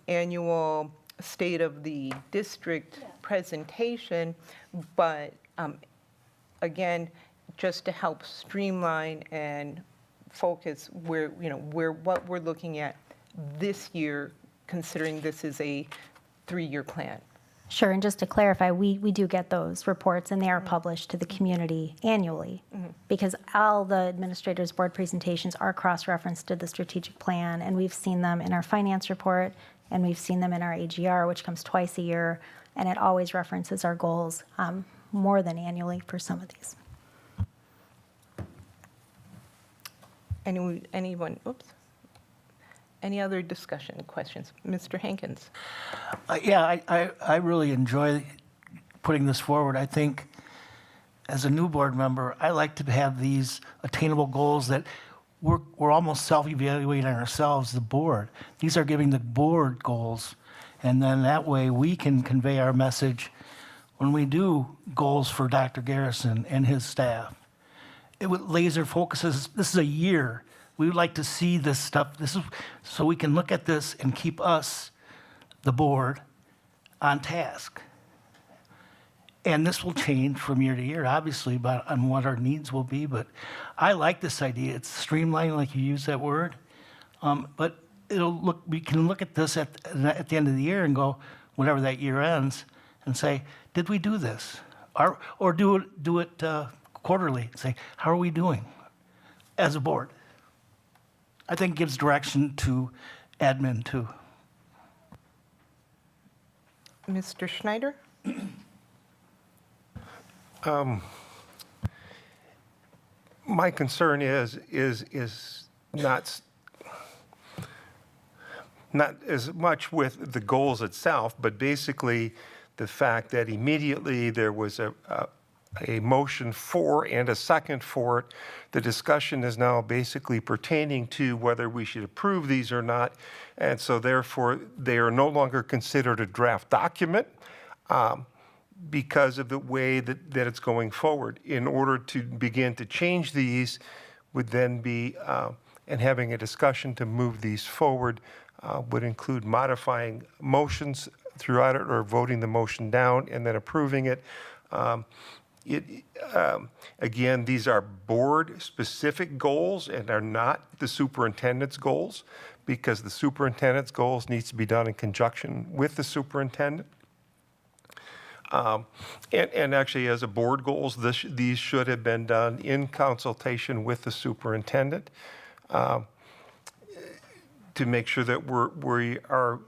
annual State of the District presentation, but again, just to help streamline and focus what we're looking at this year, considering this is a 3-year plan. Sure, and just to clarify, we do get those reports, and they are published to the community annually, because all the administrators' board presentations are cross-referenced to the strategic plan, and we've seen them in our finance report, and we've seen them in our AGR, which comes twice a year, and it always references our goals more than annually for some of these. Any other discussion, questions? Mr. Hankins? Yeah, I really enjoy putting this forward. I think as a new board member, I like to have these attainable goals that we're almost self-evaluating ourselves, the board. These are giving the board goals, and then that way we can convey our message when we do goals for Dr. Garrison and his staff. It would laser focuses, this is a year. We would like to see this stuff. This is so we can look at this and keep us, the board, on task. And this will change from year to year, obviously, but on what our needs will be. But I like this idea. It's streamlined, like you use that word. But we can look at this at the end of the year and go, whenever that year ends, and say, did we do this? Or do it quarterly. Say, how are we doing as a board? I think it gives direction to admin too. Mr. Schneider? My concern is not as much with the goals itself, but basically the fact that immediately there was a motion for and a second for it. The discussion is now basically pertaining to whether we should approve these or not, and so therefore they are no longer considered a draft document because of the way that it's going forward. In order to begin to change these would then be, and having a discussion to move these forward would include modifying motions throughout it or voting the motion down and then approving it. Again, these are board-specific goals and are not the superintendent's goals, because the superintendent's goals needs to be done in conjunction with the superintendent. And actually, as a board goals, these should have been done in consultation with the superintendent to make sure that we are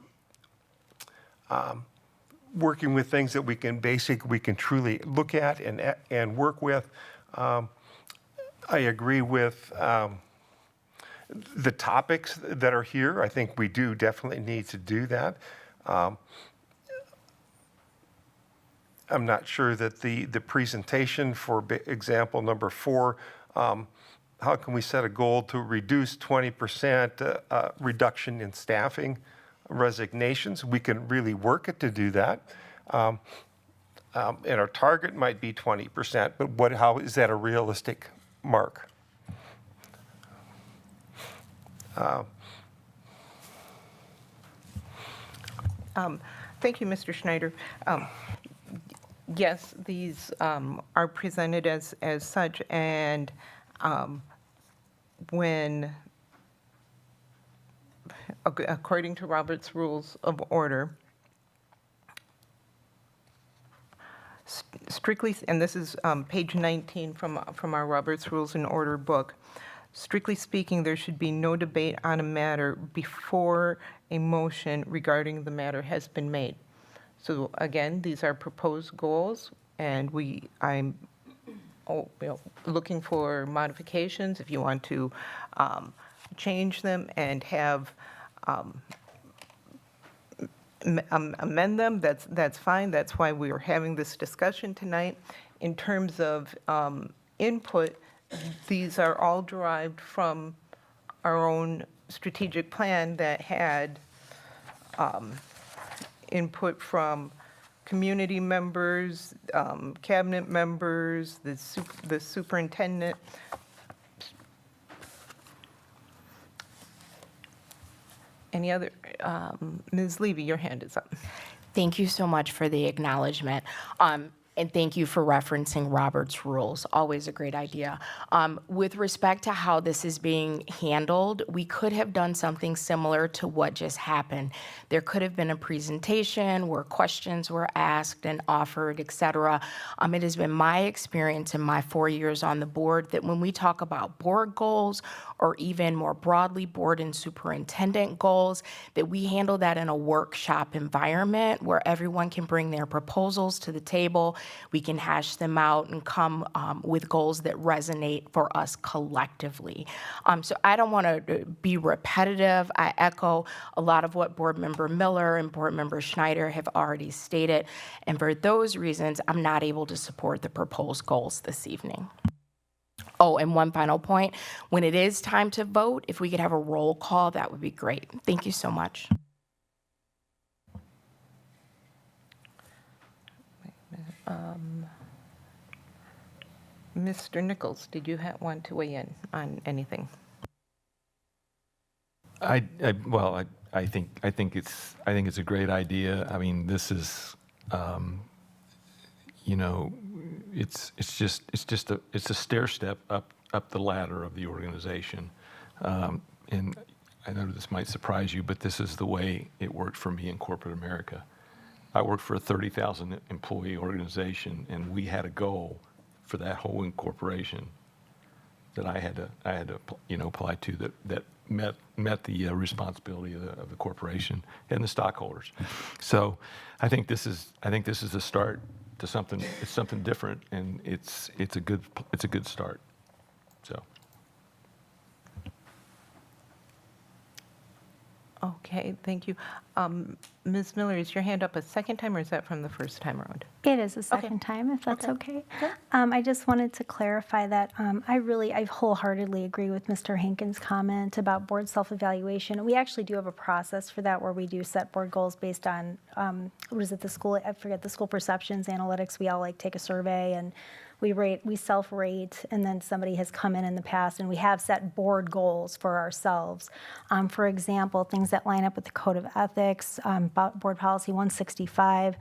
working with things that we can truly look at and work with. I agree with the topics that are here. I think we do definitely need to do that. I'm not sure that the presentation, for example, number 4, how can we set a goal to reduce 20% reduction in staffing resignations? We can really work it to do that. And our target might be 20%, but how is that a realistic mark? Thank you, Mr. Schneider. Yes, these are presented as such, and when, according to Robert's Rules of Order, strictly, and this is page 19 from our Robert's Rules and Order book, strictly speaking, there should be no debate on a matter before a motion regarding the matter has been made. So again, these are proposed goals, and I'm looking for modifications if you want to change them and have amend them. That's fine. That's why we are having this discussion tonight. In terms of input, these are all derived from our own strategic plan that had input from community members, cabinet members, the superintendent. Any other? Ms. Levy, your hand is up. Thank you so much for the acknowledgement. And thank you for referencing Robert's Rules, always a great idea. With respect to how this is being handled, we could have done something similar to what just happened. There could have been a presentation where questions were asked and offered, et cetera. It has been my experience in my 4 years on the board that when we talk about board goals, or even more broadly, board and superintendent goals, that we handle that in a workshop environment where everyone can bring their proposals to the table we can hash them out and come with goals that resonate for us collectively. So I don't want to be repetitive. I echo a lot of what Board Member Miller and Board Member Schneider have already stated. And for those reasons, I'm not able to support the proposed goals this evening. Oh, and one final point. When it is time to vote, if we could have a roll call, that would be great. Thank you so much. Mr. Nichols, did you want to weigh in on anything? Well, I think it's a great idea. I mean, this is, you know, it's a stair step up the ladder of the organization. And I know this might surprise you, but this is the way it worked for me in corporate America. I worked for a 30,000 employee organization, and we had a goal for that whole incorporation that I had to you know, apply to that met the responsibility of the corporation and the stockholders. So I think this is a start to something. It's something different, and it's a good start. So. Okay, thank you. Ms. Miller, is your hand up a second time, or is that from the first time around? It is the second time, if that's okay. I just wanted to clarify that I wholeheartedly agree with Mr. Hankins' comment about board self-evaluation. We actually do have a process for that where we do set board goals based on, what is it, the school perceptions analytics. We all take a survey and we self-rate, and then somebody has come in the past, and we have set board goals for ourselves. For example, things that line up with the Code of Ethics, Board Policy 165.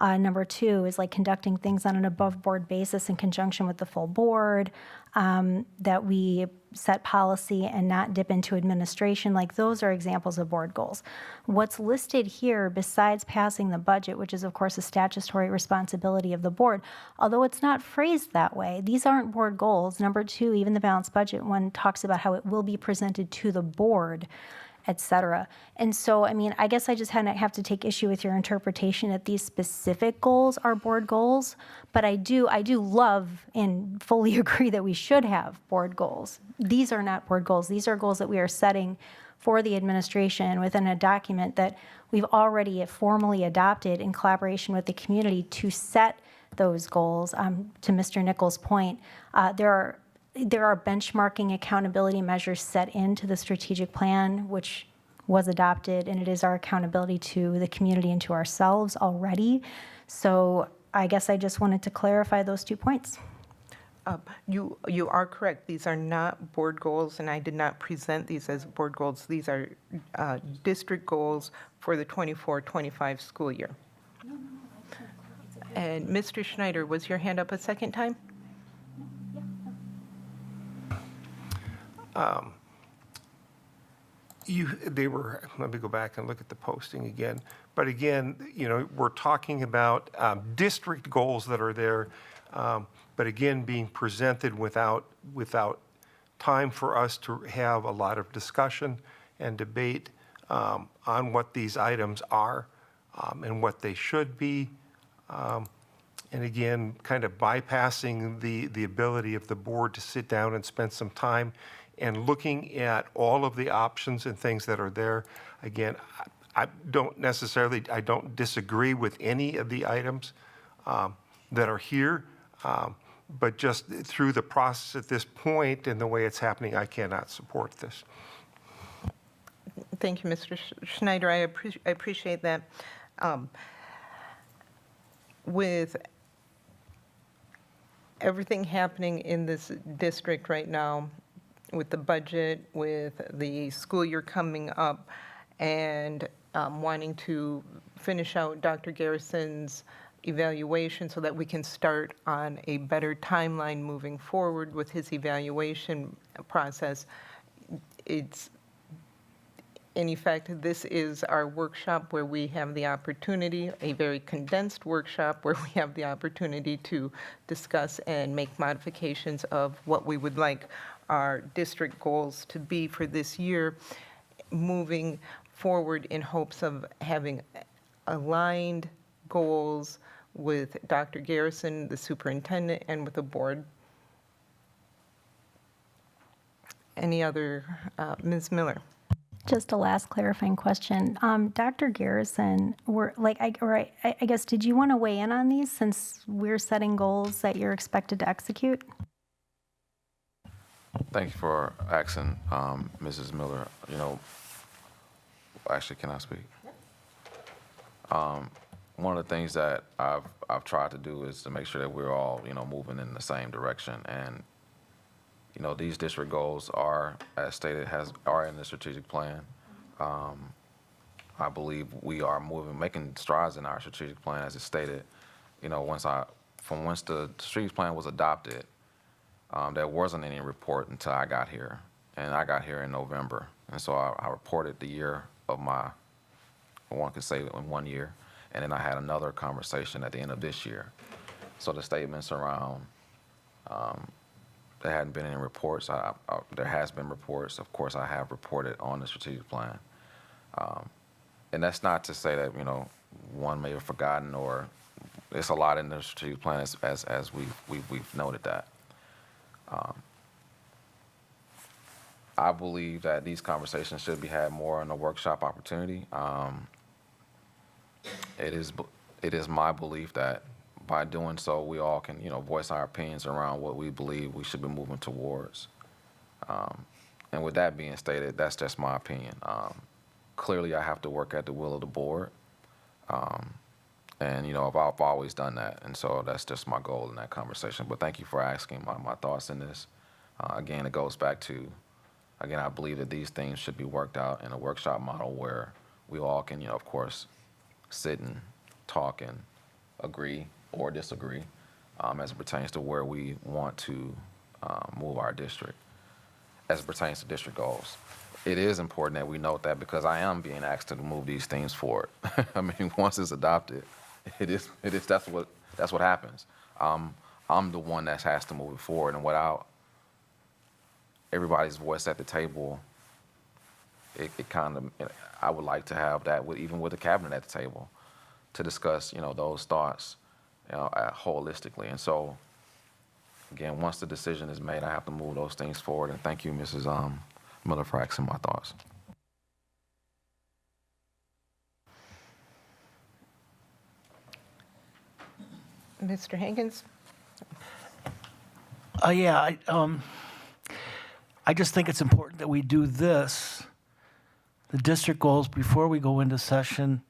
Number 2 is conducting things on an above-board basis in conjunction with the full board, that we set policy and not dip into administration. Those are examples of board goals. What's listed here, besides passing the budget, which is of course a statutory responsibility of the board, although it's not phrased that way, these aren't board goals. Number 2, even the balanced budget one talks about how it will be presented to the board, et cetera. And so, I mean, I guess I just have to take issue with your interpretation that these specific goals are board goals, but I do love and fully agree that we should have board goals. These are not board goals. These are goals that we are setting for the administration within a document that we've already formally adopted in collaboration with the community to set those goals. To Mr. Nichols' point, there are benchmarking accountability measures set into the strategic plan, which was adopted, and it is our accountability to the community and to ourselves already. So I guess I just wanted to clarify those 2 points. You are correct. These are not board goals, and I did not present these as board goals. These are district goals for the 24-25 school year. And Mr. Schneider, was your hand up a second time? Let me go back and look at the posting again. But again, you know, we're talking about district goals that are there, but again, being presented without time for us to have a lot of discussion and debate on what these items are and what they should be. And again, kind of bypassing the ability of the board to sit down and spend some time and looking at all of the options and things that are there. Again, I don't disagree with any of the items that are here, but just through the process at this point and the way it's happening, I cannot support this. Thank you, Mr. Schneider. I appreciate that. With everything happening in this district right now, with the budget, with the school year coming up, and wanting to finish out Dr. Garrison's evaluation so that we can start on a better timeline moving forward with his evaluation process, in effect, this is our workshop where we have the opportunity, a very condensed workshop where we have the opportunity to discuss and make modifications of what we would like our district goals to be for this year, moving forward in hopes of having aligned goals with Dr. Garrison, the superintendent, and with the board. Any other, Ms. Miller? Just a last clarifying question. Dr. Garrison, I guess, did you want to weigh in on these since we're setting goals that you're expected to execute? Thank you for asking, Mrs. Miller. You know, actually, can I speak? One of the things that I've tried to do is to make sure that we're all, you know, moving in the same direction. And, you know, these district goals are, as stated, are in the strategic plan. I believe we are making strides in our strategic plan, as it's stated. You know, once the strategic plan was adopted, there wasn't any report until I got here, and I got here in November. And so I reported the year of one could say in 1 year, and then I had another conversation at the end of this year. So the statements around there hadn't been any reports. There has been reports. Of course, I have reported on the strategic plan. And that's not to say that, you know, one may have forgotten, or there's a lot in the strategic plan as we've noted that. I believe that these conversations should be had more in a workshop opportunity. It is my belief that by doing so, we all can, you know, voice our opinions around what we believe we should be moving towards. And with that being stated, that's just my opinion. Clearly, I have to work at the will of the board. And, you know, I've always done that. And so that's just my goal in that conversation. But thank you for asking my thoughts in this. Again, it goes back to, again, I believe that these things should be worked out in a workshop model where we all can, you know, of course, sit and talk and agree or disagree as it pertains to where we want to move our district, as it pertains to district goals. It is important that we note that, because I am being asked to move these things forward. I mean, once it's adopted, that's what happens. I'm the one that has to move it forward, and without everybody's voice at the table, it kind of, I would like to have that even with the cabinet at the table to discuss, you know, those thoughts, you know, holistically. And so, again, once the decision is made, I have to move those things forward. And thank you, Mrs. Miller, for asking my thoughts. Mr. Hankins? I just think it's important that we do this, the district goals, before we go into session,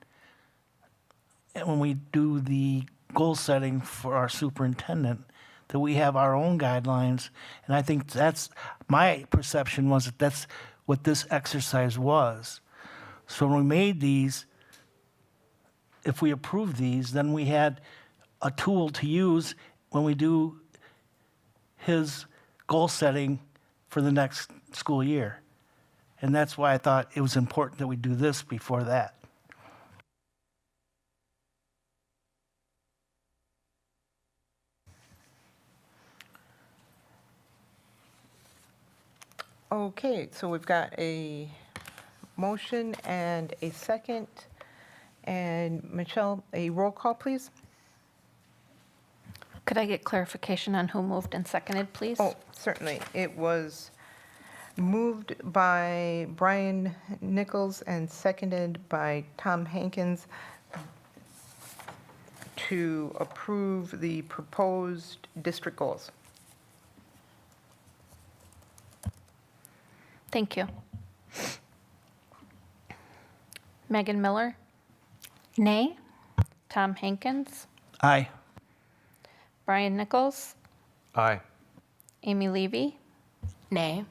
and when we do the goal setting for our superintendent, that we have our own guidelines. And I think that's, my perception was that that's what this exercise was. So when we made these, if we approved these, then we had a tool to use when we do his goal setting for the next school year. And that's why I thought it was important that we do this before that. Okay, so we've got a motion and a second. And Michelle, a roll call, please? Could I get clarification on who moved and seconded, please? Oh, certainly. It was moved by Brian Nichols and seconded by Tom Hankins to approve the proposed district goals. Thank you. Megan Miller, Nay? Tom Hankins, Aye. Brian Nichols, Aye. Amy Levy, Nay.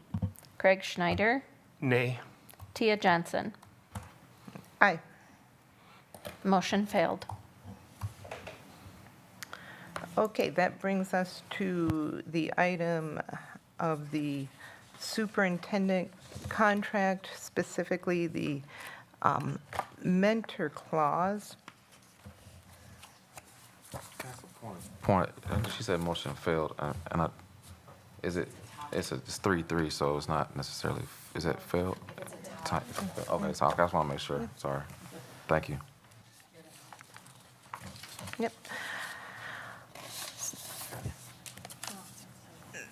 Craig Schneider, Nay. Tia Johnson. Aye. Motion failed. Okay, that brings us to the item of the superintendent contract, specifically the mentor clause. Point. She said motion failed, and it's 3-3, so it's not necessarily. Is it failed? Okay, so I just want to make sure. Sorry. Thank you. Yep.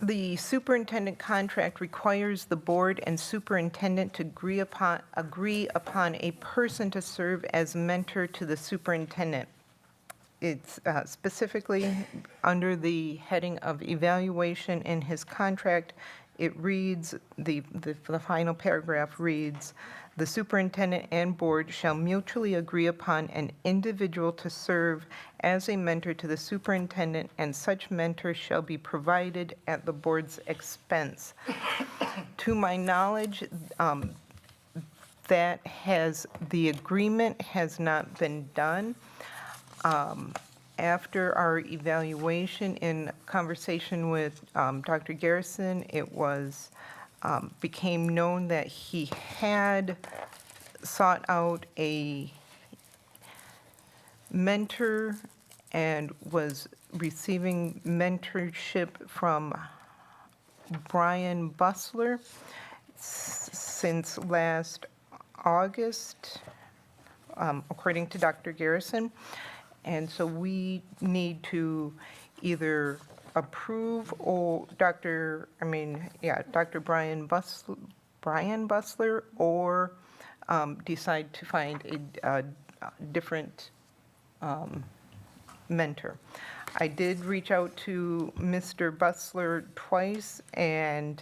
The superintendent contract requires the board and superintendent to agree upon a person to serve as mentor to the superintendent. It's specifically under the heading of evaluation in his contract. It reads, the final paragraph reads, "The superintendent and board shall mutually agree upon an individual to serve as a mentor to the superintendent, and such mentor shall be provided at the board's expense." To my knowledge, the agreement has not been done. After our evaluation in conversation with Dr. Garrison, it was, became known that he had sought out a mentor and was receiving mentorship from Brian Bustler since last August, according to Dr. Garrison. And so we need to either approve or Dr. Brian Bustler, or decide to find a different mentor. I did reach out to Mr. Bustler twice and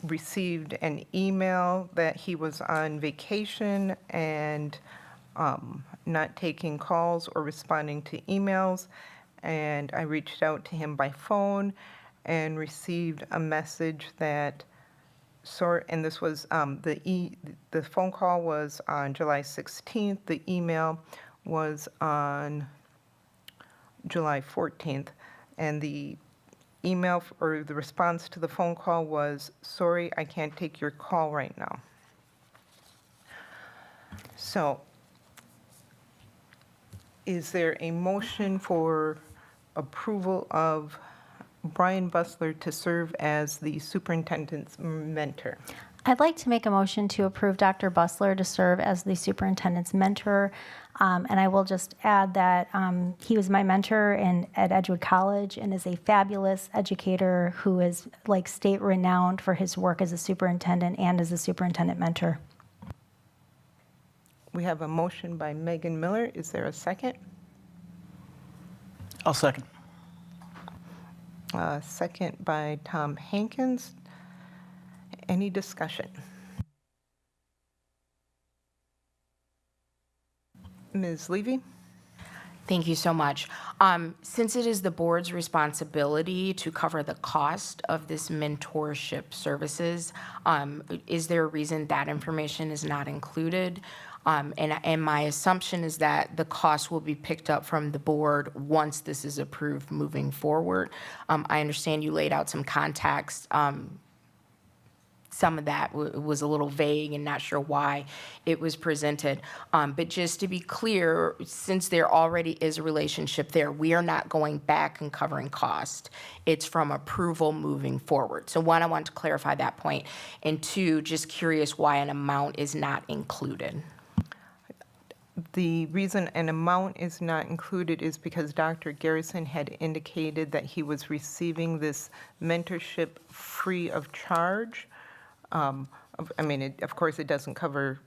received an email that he was on vacation and not taking calls or responding to emails. And I reached out to him by phone and received a message that, and this was, the phone call was on July 16th. The email was on July 14th. And the email or the response to the phone call was, "Sorry, I can't take your call right now." So is there a motion for approval of Brian Bustler to serve as the superintendent's mentor? I'd like to make a motion to approve Dr. Bustler to serve as the superintendent's mentor. And I will just add that he was my mentor at Edgewood College and is a fabulous educator who is like state renowned for his work as a superintendent and as a superintendent mentor. We have a motion by Megan Miller. Is there a second? I'll second. Second by Tom Hankins. Any discussion? Ms. Levy? Thank you so much. Since it is the board's responsibility to cover the cost of this mentorship services, is there a reason that information is not included? And my assumption is that the cost will be picked up from the board once this is approved moving forward. I understand you laid out some context. Some of that was a little vague and not sure why it was presented. But just to be clear, since there already is a relationship there, we are not going back and covering cost. It's from approval moving forward. So one, I want to clarify that point. And two, just curious why an amount is not included. The reason an amount is not included is because Dr. Garrison had indicated that he was receiving this mentorship free of charge. Of course, it doesn't cover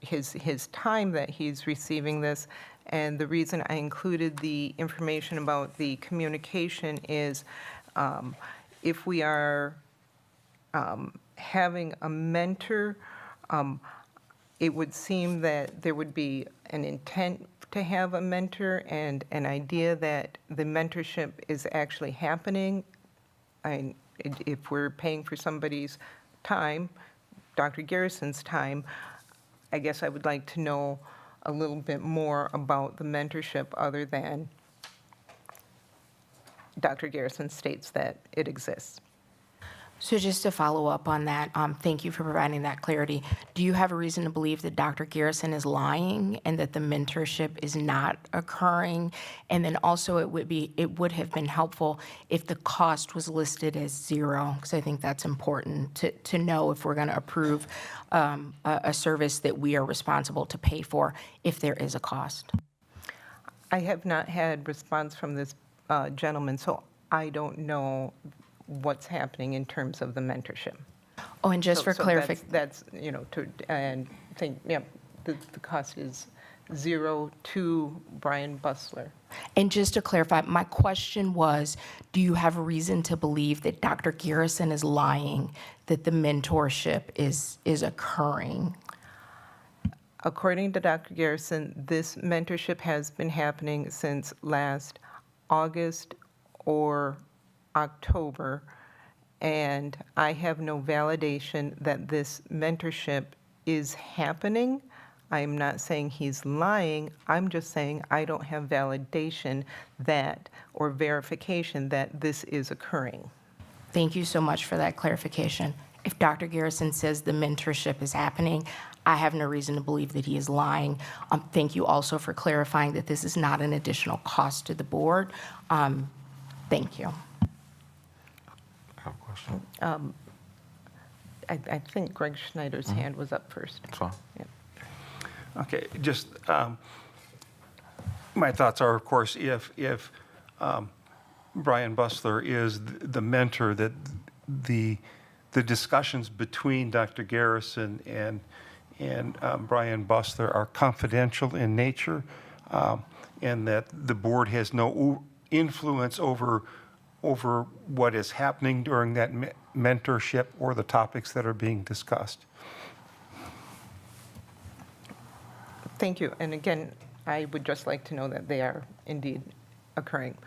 his time that he's receiving this. And the reason I included the information about the communication is if we are having a mentor, it would seem that there would be an intent to have a mentor and an idea that the mentorship is actually happening. If we're paying for somebody's time, Dr. Garrison's time, I guess I would like to know a little bit more about the mentorship other than Dr. Garrison states that it exists. So just to follow up on that, thank you for providing that clarity. Do you have a reason to believe that Dr. Garrison is lying and that the mentorship is not occurring? And then also it would have been helpful if the cost was listed as zero, because I think that's important to know if we're going to approve a service that we are responsible to pay for if there is a cost. I have not had response from this gentleman, so I don't know what's happening in terms of the mentorship. Oh, and just So- for so clarification. That's, and think, yeah, the cost is 0 to Brian Bustler. And just to clarify, my question was, do you have a reason to believe that Dr. Garrison is lying, that the mentorship is occurring? According to Dr. Garrison, this mentorship has been happening since last August or October, and I have no validation that this mentorship is happening. I am not saying he's lying. I'm just saying I don't have validation that, or verification that this is occurring. Thank you so much for that clarification. If Dr. Garrison says the mentorship is happening, I have no reason to believe that he is lying. Thank you also for clarifying that this is not an additional cost to the board. Thank you. I have a question. I think Greg Schneider's hand was up first. That's fine. Yeah. Okay, just, my thoughts are, of course, if Brian Bustler is the mentor, that the discussions between Dr. Garrison and Brian Bustler are confidential in nature, and that the board has no influence over what is happening during that mentorship or the topics that are being discussed. Thank you. And again, I would just like to know that they are indeed occurring.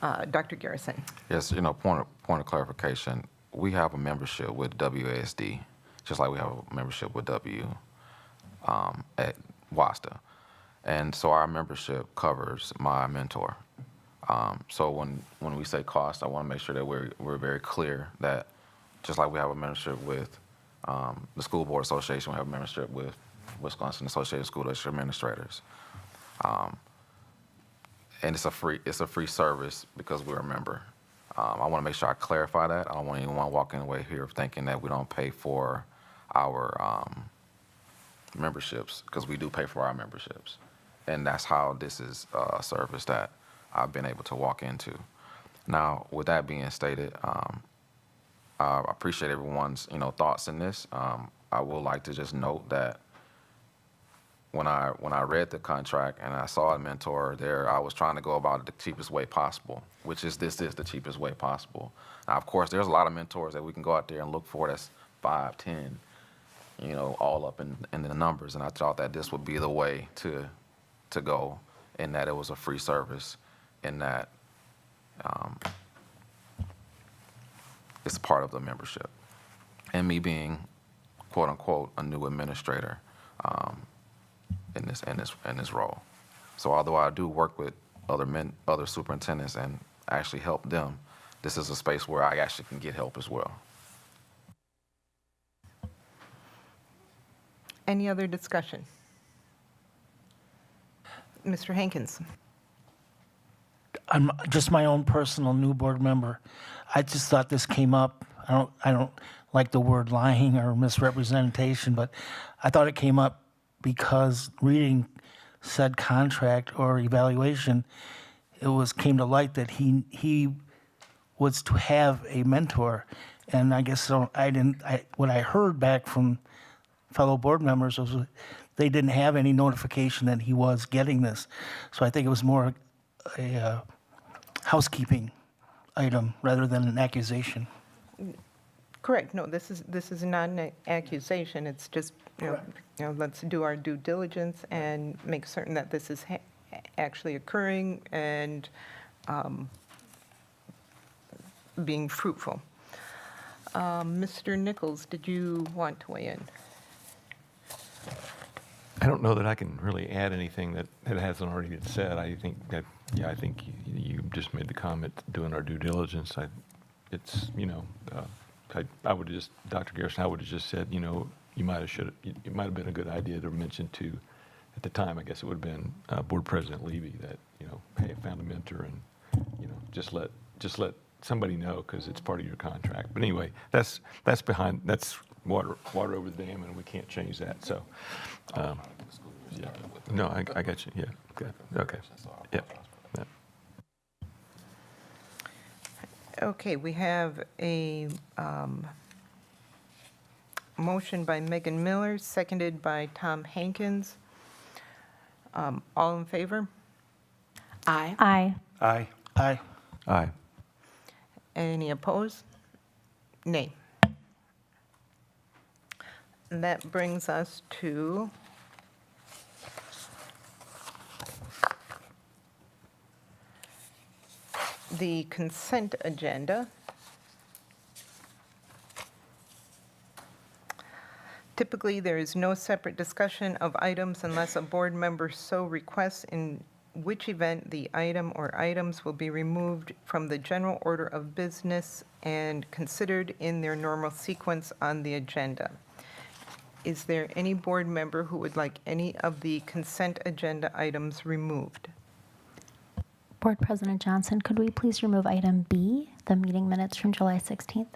Dr. Garrison. Yes, point of clarification. We have a membership with WASD, just like we have a membership with at WASDA. And so our membership covers my mentor. So when we say cost, I want to make sure that we're very clear that just like we have a membership with the School Board Association, we have a membership with Wisconsin Associated School District Administrators. And it's a free service because we're a member. I want to make sure I clarify that. I don't want anyone walking away here thinking that we don't pay for our memberships, because we do pay for our memberships. And that's how this is a service that I've been able to walk into. Now, with that being stated, I appreciate everyone's thoughts in this. I would like to just note that when I read the contract and I saw a mentor there, I was trying to go about it the cheapest way possible, which is this is the cheapest way possible. Now, of course, there's a lot of mentors that we can go out there and look for that's 5, 10, all up in the numbers. And I thought that this would be the way to go, in that it was a free service, in that it's part of the membership. And me being, quote unquote, a new administrator, in this role. So although I do work with other superintendents and actually help them, this is a space where I actually can get help as well. Any other discussion? Mr. Hankins. I'm just my own personal new board member. I just thought this came up. I don't like the word lying or misrepresentation, but I thought it came up because reading said contract or evaluation, it came to light that he was to have a mentor, and I guess so. What I heard back from fellow board members was they didn't have any notification that he was getting this, so I think it was more a housekeeping item rather than an accusation. Correct. No, this is not an accusation. It's just, let's do our due diligence and make certain that this is actually occurring and being fruitful. Mr. Nichols, did you want to weigh in? I don't know that I can really add anything that hasn't already been said. I think that, I think you just made the comment, doing our due diligence. I would just, Dr. Garrison, I would have just said, it might have been a good idea to mention to, at the time, I guess it would have been Board President Levy that, hey, I found a mentor, and, just let somebody know, because it's part of your contract. But anyway, that's water over the dam, and we can't change that. So, yeah. No, I got you. Yeah. Okay. Yeah. Okay, we have a motion by Megan Miller, seconded by Tom Hankins. All in favor? Aye. Aye. Aye. Aye. Aye. Any opposed? Nay. And that brings us to the consent agenda. Typically, there is no separate discussion of items unless a board member so requests, in which event the item or items will be removed from the general order of business and considered in their normal sequence on the agenda. Is there any board member who would like any of the consent agenda items removed? Board President Johnson, could we please remove item B, the meeting minutes from July 16th?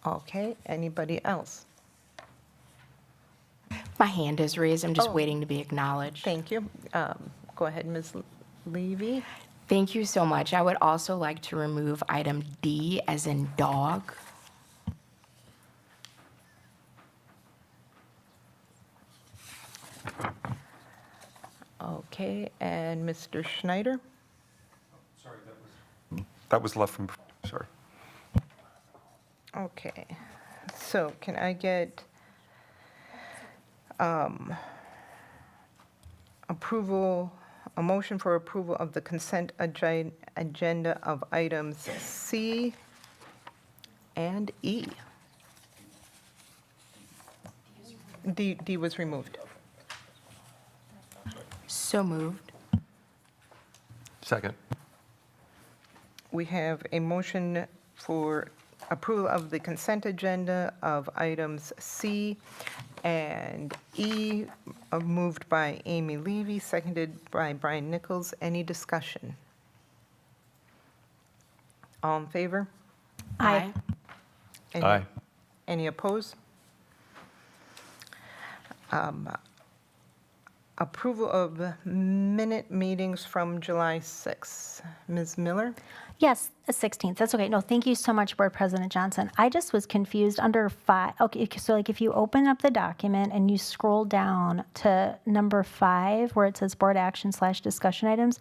Okay, anybody else? My hand is raised. I'm just Oh. waiting to be acknowledged. Thank you. Go ahead, Ms. Levy. Thank you so much. I would also like to remove item D as in dog. Okay, and Mr. Schneider? That was left from, sorry. Okay, so can I get approval, a motion for approval of the consent agenda of items C and E? D was removed. So moved. Second. We have a motion for approval of the consent agenda of items C and E, moved by Amy Levy, seconded by Brian Nichols. Any discussion? All in favor? Aye. Any- Aye. Any opposed? Approval of minute meetings from July 6th. Ms. Miller? Yes, the 16th. That's okay. No, thank you so much, Board President Johnson. I just was confused under 5. Okay, so like if you open up the document and you scroll down to number 5, where it says board action / discussion items,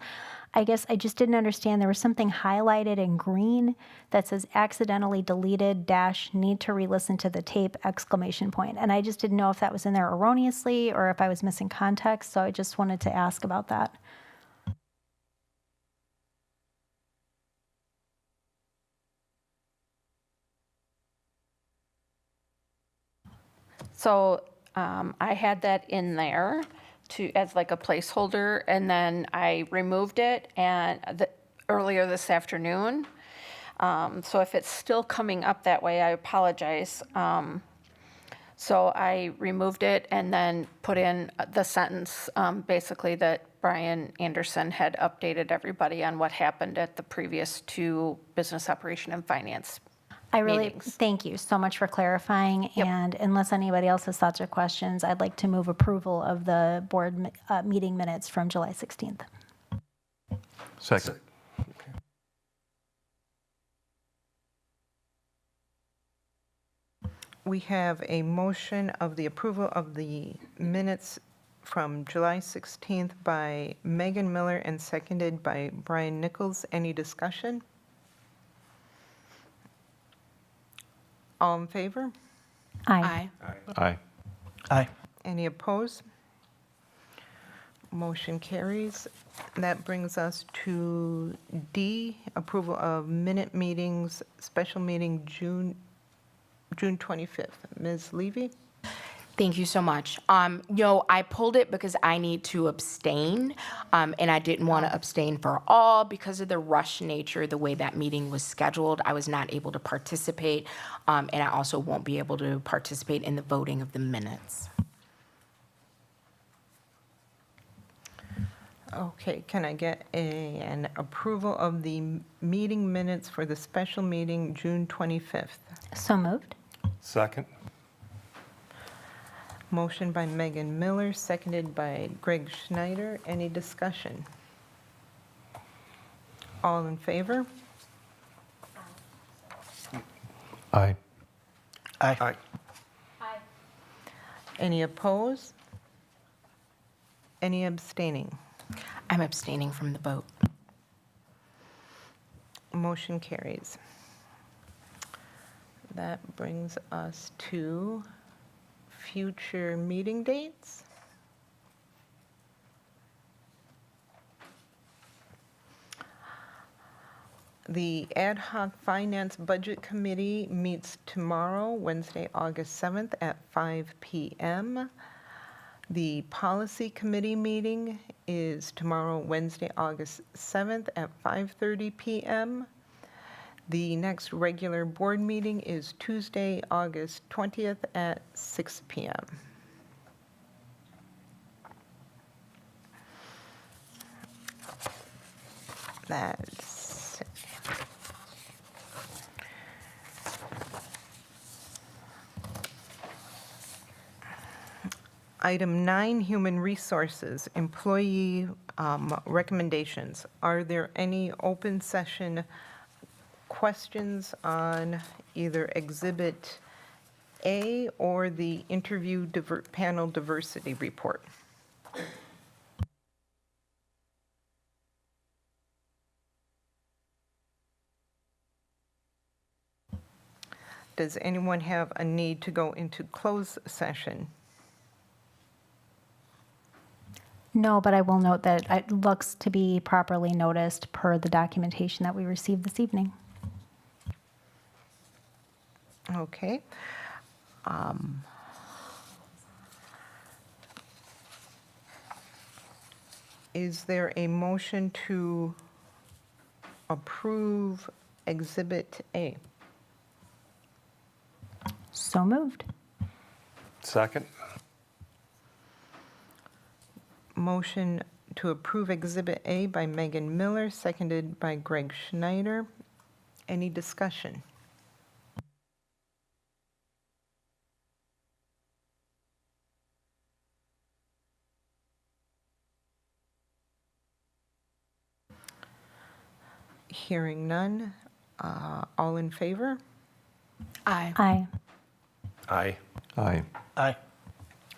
I guess I just didn't understand. There was something highlighted in green that says accidentally deleted - need to re-listen to the tape ! And I just didn't know if that was in there erroneously or if I was missing context. So I just wanted to ask about that. So I had that in there as like a placeholder, and then I removed it earlier this afternoon. So if it's still coming up that way, I apologize. So I removed it and then put in the sentence, basically that Brian Anderson had updated everybody on what happened at the previous 2 business operation and finance I really meetings. thank you so much for clarifying. Yep. And unless anybody else has thoughts or questions, I'd like to move approval of the board meeting minutes from July 16th. Second. We have a motion of the approval of the minutes from July 16th by Megan Miller and seconded by Brian Nichols. Any discussion? All in favor? Aye. Aye. Aye. Any opposed? Motion carries. That brings us to D, approval of minute meetings, special meeting June 25th. Ms. Levy? Thank you so much. No, I pulled it because I need to abstain, and I didn't want to abstain for all because of the rush nature, the way that meeting was scheduled. I was not able to participate, and I also won't be able to participate in the voting of the minutes. Okay, can I get an approval of the meeting minutes for the special meeting June 25th? So moved. Second. Motion by Megan Miller, seconded by Greg Schneider. Any discussion? All in favor? Aye. Aye. Any opposed? Any abstaining? I'm abstaining from the vote. Motion carries. That brings us to future meeting dates. The Ad hoc Finance Budget Committee meets tomorrow, Wednesday, August 7th at 5 p.m. The Policy Committee meeting is tomorrow, Wednesday, August 7th at 5:30 p.m. The next regular board meeting is Tuesday, August 20th at 6 p.m. That's it. Item 9, Human Resources, Employee Recommendations. Are there any open session questions on either Exhibit A or the interview panel diversity report? Does anyone have a need to go into closed session? No, but I will note that it looks to be properly noticed per the documentation that we received this evening. Okay. Is there a motion to approve Exhibit A? So moved. Second? Motion to approve Exhibit A by Megan Miller, seconded by Greg Schneider. Any discussion? Hearing none. All in favor? Aye. Aye. Aye. Aye. Aye.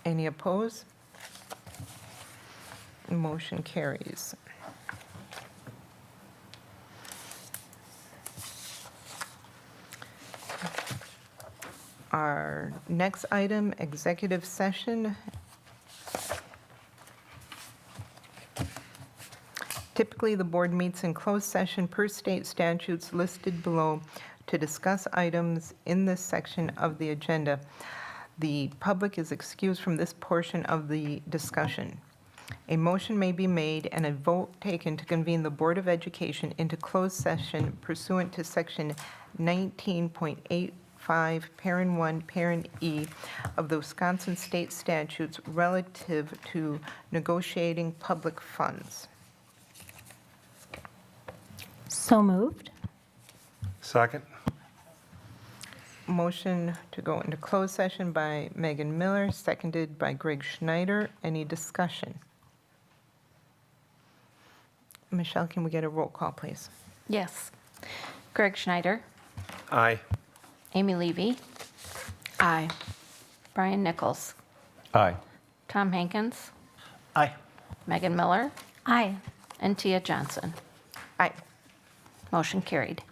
Any opposed? Motion carries. Our next item, executive session. Typically, the board meets in closed session per state statutes listed below to discuss items in this section of the agenda. The public is excused from this portion of the discussion. A motion may be made and a vote taken to convene the Board of Education into closed session pursuant to Section 19.85, Parent 1, Parent E of the Wisconsin State Statutes relative to negotiating public funds. So moved. Second? Motion to go into closed session by Megan Miller, seconded by Greg Schneider. Any discussion? Michelle, can we get a roll call, please? Yes. Greg Schneider, Aye. Amy Levy, Aye. Brian Nichols, Aye. Tom Hankins, Aye. Megan Miller, Aye. and Tia Johnson. Aye. Motion carried.